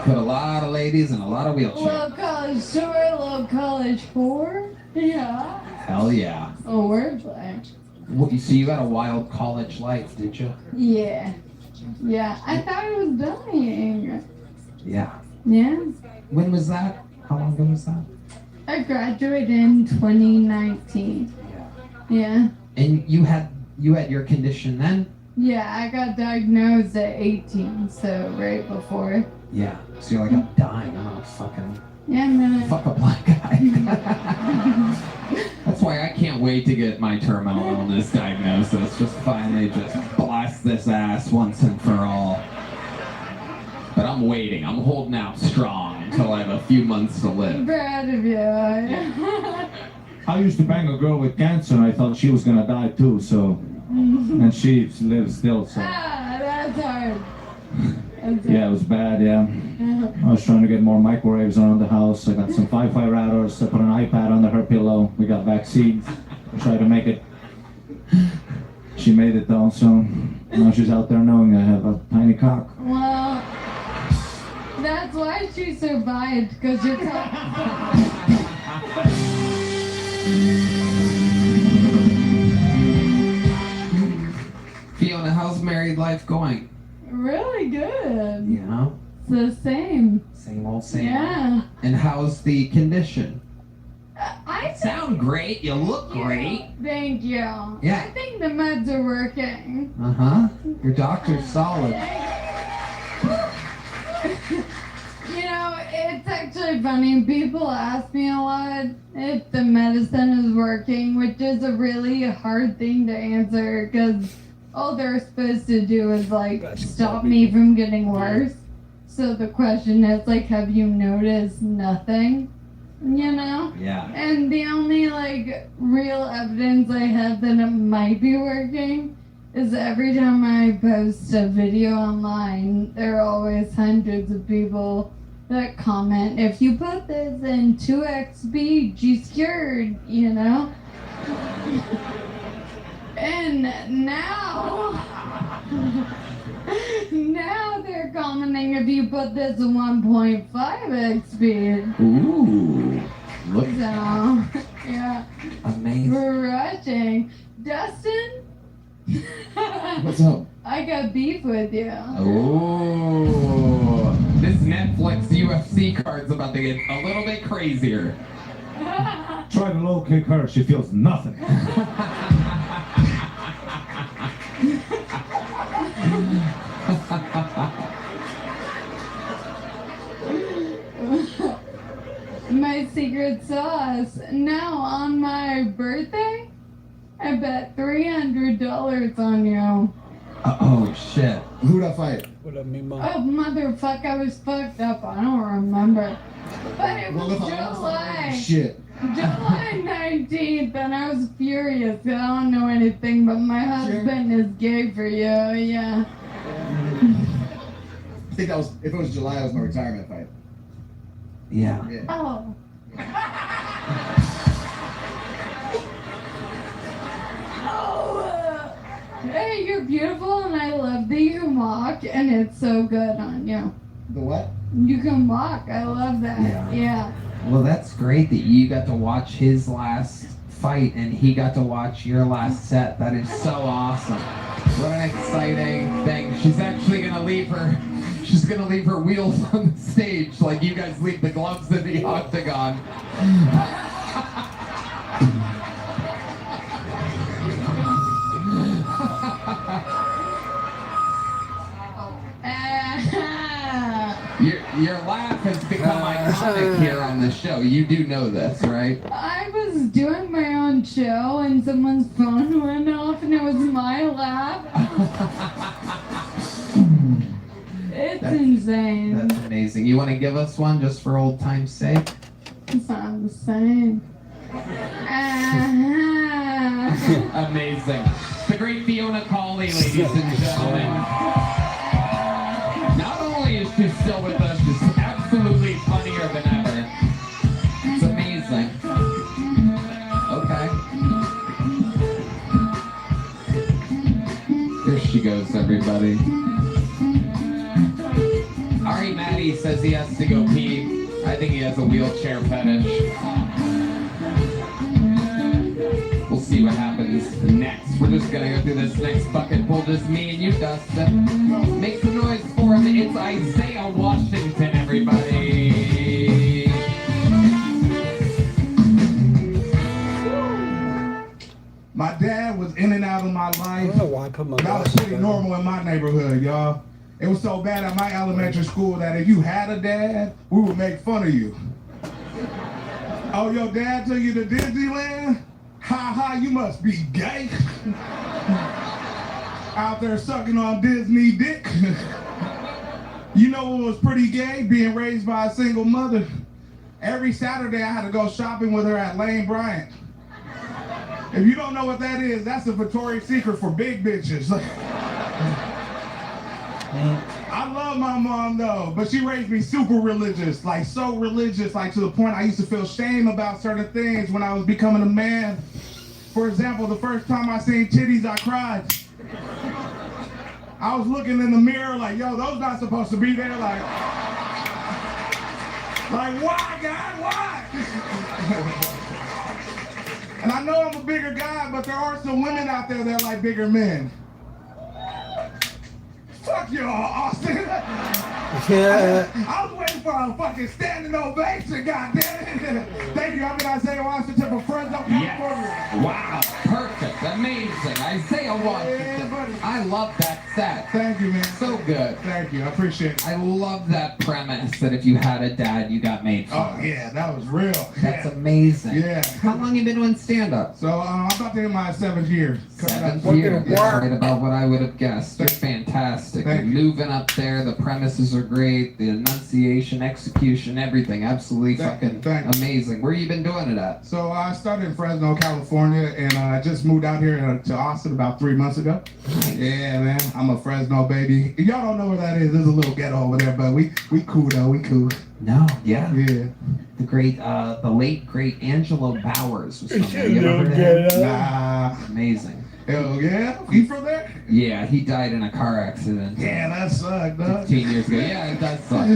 Put a lot of ladies in a lot of wheelchairs. Little college tour, little college whore. Yeah. Hell yeah. Oh, wordplay. So you got a wild college life, did you? Yeah. Yeah. I thought I was dying. Yeah. Yeah. When was that? How long ago was that? I graduated in 2019. Yeah. And you had your condition then? Yeah, I got diagnosed at 18, so right before. Yeah. So you're like, I'm dying. I'm gonna fucking Yeah, I'm gonna. fuck a black guy. That's why I can't wait to get my terminal illness diagnosis. Just finally just blast this ass once and for all. But I'm waiting. I'm holding out strong until I have a few months to live. Proud of you. I used to bang a girl with cancer, and I thought she was gonna die too. So, and she lives still. So, Ah, that's hard. yeah, it was bad. Yeah, I was trying to get more microwaves around the house. I got some Wi-Fi routers. I put an iPad under her pillow. We got vaccines. Tried to make it. She made it though. So now she's out there knowing I have a tiny cock. Well, that's why she survived, because you're Fiona, how's married life going? really good. Yeah. It's the same. Same old, same Yeah. old. And how's the condition? I sound great. You look great. Thank you. Yeah. I think the meds are working. Uh-huh. Your doctor's solid. You know, it's actually funny. People ask me a lot if the medicine is working, which is a really hard thing to answer because all they're supposed to do is like stop me from getting worse. So the question is like, have you noticed nothing? You know? Yeah. And the only like real evidence I have that it might be working is every time I post a video online, there are always hundreds of people that comment, if you put this in 2x speed, she's cured, you know? And now they're commenting if you put this in 1.5x speed. Ooh. Look. So, yeah. Amazing. We're rushing. Dustin? What's up? I got beef with you. Oh. This Netflix UFC card's about to get a little bit crazier. Try to low kick her. She feels nothing. My secret sauce. Now, on my birthday, I bet $300 on you. Oh, shit. Who'd I fight? What up, me mom? Oh, motherfucker, I was fucked up. I don't remember. But it was July. Shit. July 19th, and I was furious. I don't know anything, but my husband is gay for you, yeah. I think that was, if it was July, it was my retirement fight. Yeah. Oh. Hey, you're beautiful, and I love that you walk, and it's so good on you. The what? You can walk. I love that. Yeah. Well, that's great that you got to watch his last fight and he got to watch your last set. That is so awesome. What an exciting thing. She's actually gonna leave her wheels on the stage like you guys leave the gloves in the octagon. Your laugh has become iconic here on the show. You do know this, right? I was doing my own show, and someone's phone went off, and it was my laugh. It's insane. That's amazing. You want to give us one just for old time's sake? It's not the same. Amazing. The great Fiona Cawley, ladies and gentlemen. Not only is she still with us, she's absolutely funnier than ever. It's amazing. Okay. Here she goes, everybody. Ari Maddie says he has to go pee. I think he has a wheelchair fetish. We'll see what happens next. We're just gonna go through this next bucket full, just me and you, Dustin. Make some noise for him. It's Isaiah Washington, everybody. My dad was in and out of my life. I don't know why I put my That was glasses pretty on. normal in my neighborhood, y'all. It was so bad at my elementary school that if you had a dad, we would make fun of you. Oh, your dad took you to Disneyland? Ha ha, you must be gay. Out there sucking on Disney dick. You know what was pretty gay? Being raised by a single mother. Every Saturday I had to go shopping with her at Lane Bryant. If you don't know what that is, that's a Victoria's Secret for big bitches. I love my mom though, but she raised me super religious, like so religious, like to the point I used to feel shame about certain things when I was becoming a man. For example, the first time I seen titties, I cried. I was looking in the mirror like, yo, those not supposed to be there, like why, God, why? And I know I'm a bigger guy, but there are some women out there that like bigger men. Fuck y'all, Austin. Yeah. I was waiting for a fucking standing ovation, goddamn. Thank you. I'm in Isaiah Washington from Fresno, California. Yes. Wow. Perfect. Amazing. Isaiah Washington. buddy. I love that set. Thank you, man. So good. Thank you. I appreciate it. I love that premise that if you had a dad, you got made fun Oh, of. yeah, that was real. That's amazing. Yeah. How long you been doing stand-up? So I'm about to hit my 7th year. 7th year. Yeah, right about what I would have guessed. You're fantastic. You're moving up there. The premises are great. The enunciation, execution, everything. Absolutely fucking amazing. Where you been doing it at? So I started in Fresno, California, and I just moved out here to Austin about 3 months ago. Yeah, man. I'm a Fresno baby. Y'all don't know where that is. There's a little ghetto over there, but we cool though. We cool. No, yeah. Yeah. The great, the late great Angelo Bowers was from there. You ever heard of him? Nah. Amazing. Hell yeah? He from there? Yeah, he died in a car accident. Yeah, that sucked, dog. 15 years ago. Yeah, it does suck.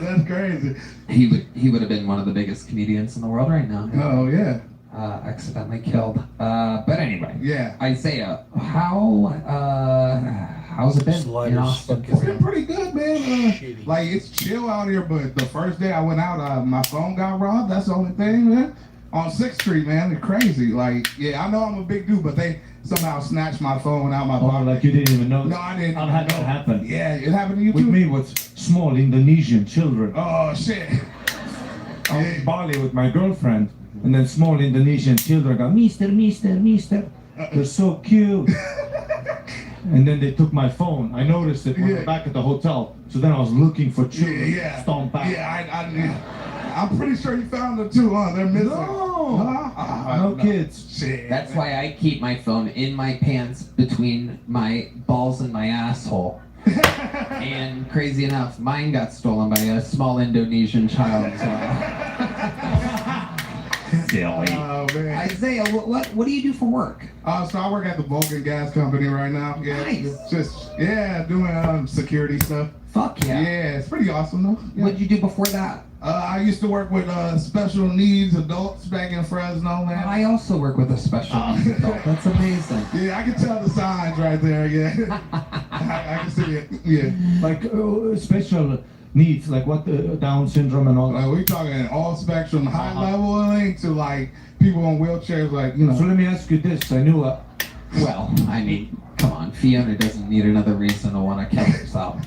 That's crazy. He would have been one of the biggest comedians in the world right now. Oh yeah. Accidentally killed. But anyway. Yeah. Isaiah, how's it been in Austin? It's been pretty good, man. Like it's chill out here, but the first day I went out, my phone got robbed. That's the only thing, man. On 6th Street, man, it's crazy. Like, yeah, I know I'm a big dude, but they somehow snatched my phone out my pocket. Like you didn't even know? No, I didn't. I've had that happen. Yeah, it happened to you With too? me, with small Indonesian children. Oh, shit. I was in Bali with my girlfriend, and then small Indonesian children go, Mister. They're so cute. And then they took my phone. I noticed it when we were back at the hotel. So then I was looking for children. Yeah. Stomp back. Yeah, I'm pretty sure you found them too, huh? They're missing. No. Huh? No kids. Shit. That's why I keep my phone in my pants between my balls and my asshole. And crazy enough, mine got stolen by a small Indonesian child as well. Silly. Oh, man. Isaiah, what do you do for work? So I work at the Vulcan Gas Company right now. Yeah, Nice. Just doing security stuff. Fuck yeah. Yeah, it's pretty awesome though. Yeah. What'd you do before that? I used to work with special needs adults back in Fresno, man. I also work with a special needs adult. That's amazing. Yeah, I can tell the signs right there. Yeah, I can see it. Yeah, Like special needs, like what Down syndrome and all that. we talking all spectrum, high leveling to like people on wheelchairs, like So let me ask you this. I knew Well, I mean, come on, Fiona doesn't need another reason to want to kill herself.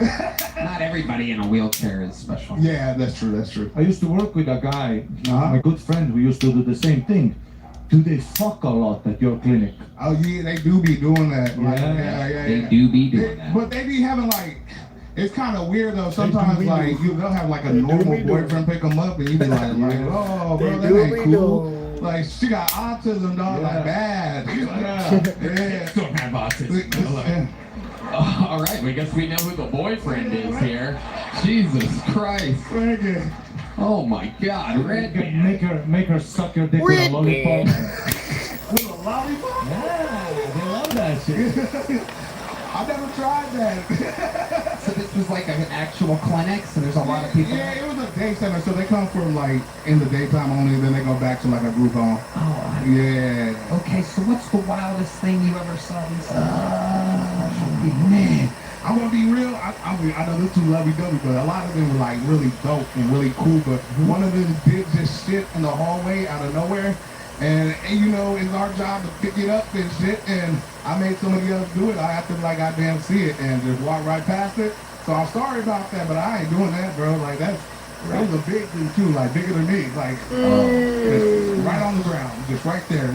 Not everybody in a wheelchair is special. Yeah, that's true. That's true. I used to work with a guy, my good friend, who used to do the same thing. Do they fuck a lot at your clinic? Oh yeah, they do be doing that. Like, Yeah. They do be doing that. But they be having like, it's kind of weird though. Sometimes like they'll have like a normal boyfriend pick them up, and you be like, oh bro, that ain't cool. Like she got autism, dog. Like bad. Yeah. Don't have autism. All right, I guess we know who the boyfriend is here. Jesus Christ. Thank you. Oh my God, Red Man. Make her suck your dick with a lollipop. With a lollipop? Yeah, they love that shit. I've never tried that. So this was like an actual clinic, so there's a lot of people. Yeah, it was a day center, so they come from like in the daytime only, then they go back to like a group home. Oh, yeah. Okay, so what's the wildest thing you ever saw these Man, I'm gonna be real. I know this too lovey-dovey, but a lot of them were like really dope and really cool. But one of them did just shit in the hallway out of nowhere, and you know it's our job to pick it up and shit. And I made somebody else do it. I have to like goddamn see it and just walk right past it. So I'm sorry about that, but I ain't doing that, bro. Like that was a big thing too, like bigger than me, like just right on the ground, just right there.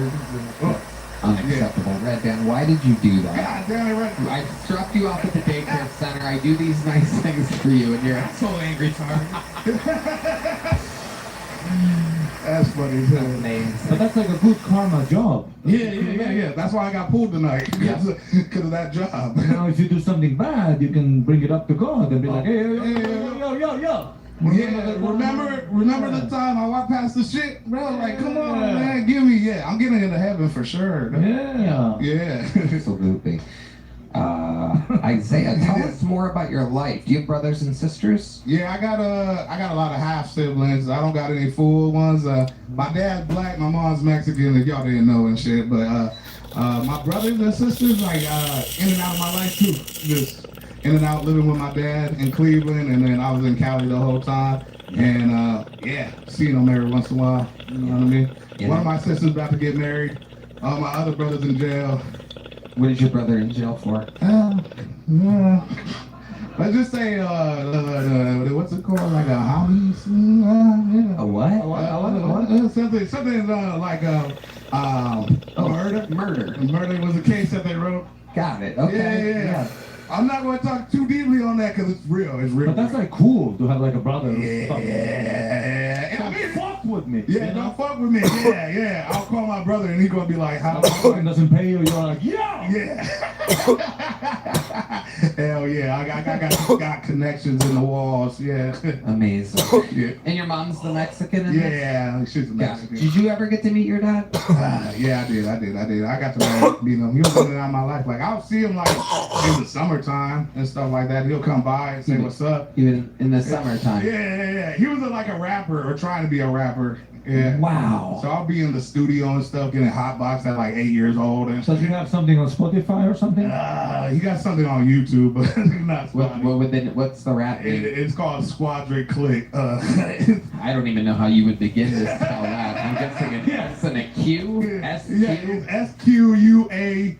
Unacceptable. Red Dan, why did you do that? God damn it, Red. I dropped you off at the daycare center. I do these nice things for you, and you're so angry, Charlie. That's funny. Amazing. But that's like a good karma job. Yeah. That's why I got pulled tonight, because of that job. Now, if you do something bad, you can bring it up to God and be like, hey, yo. Remember the time I walked past the shit, bro? Like, come on, man, give me, I'm getting into heaven for sure. Yeah. Absolutely. Isaiah, tell us more about your life. Do you have brothers and sisters? Yeah, I got a lot of half siblings. I don't got any full ones. My dad's black, my mom's Mexican, if y'all didn't know and shit. But my brothers and sisters, like in and out of my life too. Just in and out living with my dad in Cleveland, and then I was in Cali the whole time. And seeing them every once in a while. You know what I mean? Yeah. One of my sisters about to get married. My other brother's in jail. What is your brother in jail for? Let's just say, what's it called? Like a hobbies? A what? Something like murder. Murder was a case that they wrote. Got it. Okay. Yeah. I'm not going to talk too deeply on that because it's real. It's real. But that's like cool to have like a brother. Yeah. Don't fuck with me. Yeah, don't fuck with me. Yeah. I'll call my brother and he's going to be like, how? Fucking doesn't pay you. You're like, Yeah. Hell yeah. I got connections in the walls. Yeah. Amazing. Yeah. And your mom's the Mexican? In this? Yeah, she's a Mexican. Did you ever get to meet your dad? Yeah, I did. I got to meet him. He was in and out of my life. Like, I'll see him like in the summertime and stuff like that. He'll come by and say what's up. Even in the summertime? Yeah. He was like a rapper or trying to be a rapper. Yeah. Wow. So I'll be in the studio and stuff, getting hotboxed at like 8 years old. And does he have something on Spotify or something? He got something on YouTube, but not Spotify. What's the rap name? It's called Squadron Click. I don't even know how you would begin to spell that. I'm guessing an S and a Q? S-Q? Yeah, it's SQUAD.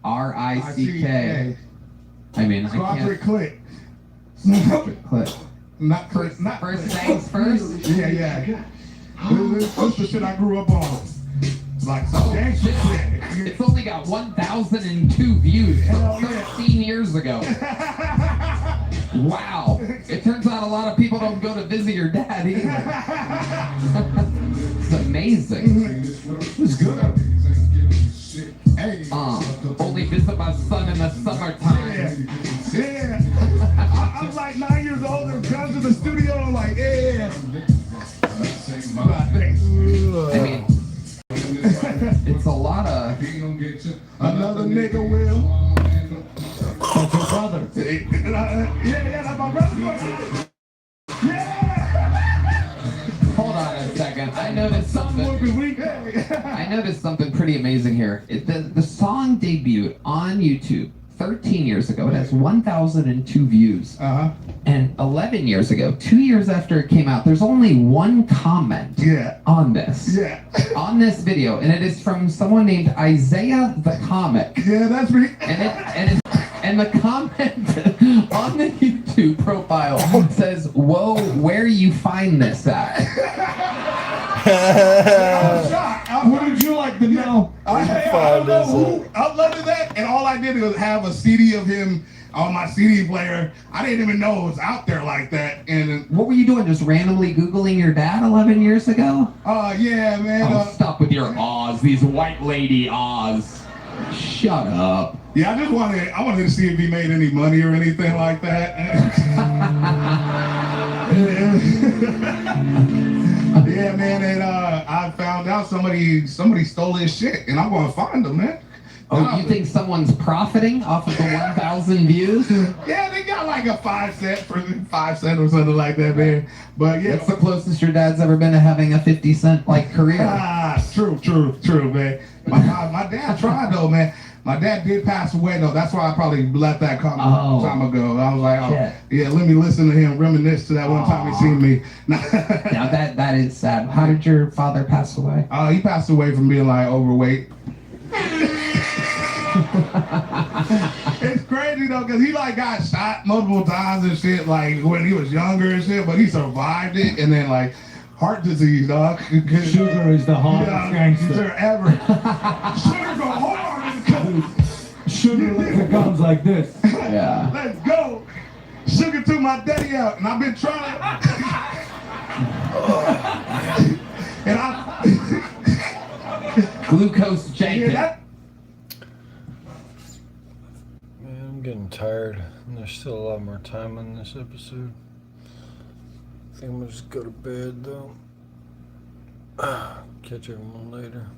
RICK. I mean, Squadron Click. Squadron Click. Not first things first? Yeah. This the shit I grew up on. Like some gangster shit. It's only got 1,002 views from 13 years ago. Wow. It turns out a lot of people don't go to visit your dad either. It's amazing. It's good. Hey. Only visit my son in the summertime. Yeah. I'm like 9 years old and comes to the studio and I'm like, yeah. I mean, it's a lot of... Another nigga will. That's your brother. Yeah, that's my brother. Hold on a second. I noticed something. I noticed something pretty amazing here. The song debuted on YouTube 13 years ago. It has 1,002 views. And 11 years ago, 2 years after it came out, there's only one comment on this. On this video. And it is from someone named Isaiah the Comic. Yeah, that's me. And the comment on the YouTube profile says, "Whoa, where you find this at?" I'm shocked. What would you like to know? I don't know who uploaded that, and all I did was have a CD of him on my CD player. I didn't even know it was out there like that. And what were you doing? Just randomly Googling your dad 11 years ago? Yeah, man. Oh, stop with your ahs. These white lady ahs. Shut up. Yeah, I wanted to see if he made any money or anything like that. Yeah, man, and I found out somebody stole his shit, and I'm gonna find him, man. Oh, you think someone's profiting off of the 1,000 views? Yeah, they got like a 5 cent or something like that, man. But yeah, it's the closest your dad's ever been to having a 50 cent like career. True, man. My dad tried though, man. My dad did pass away though. That's why I probably left that comment a long time ago. I was like, yeah, let me listen to him reminisce to that one time he seen me. Now that is sad. How did your father pass away? He passed away from being like overweight. It's crazy though, cause he like got shot multiple times and shit, like when he was younger and shit, but he survived it, and then like heart disease, dog. Sugar is the hardest gangster ever. Sugar go hard. Sugar becomes like this. Yeah. Let's go. Sugar took my daddy out, and I've been trying. And Glucose Jenkins. Man, I'm getting tired, and there's still a lot more time on this episode. I think I'm gonna just go to bed though. Catch everyone later.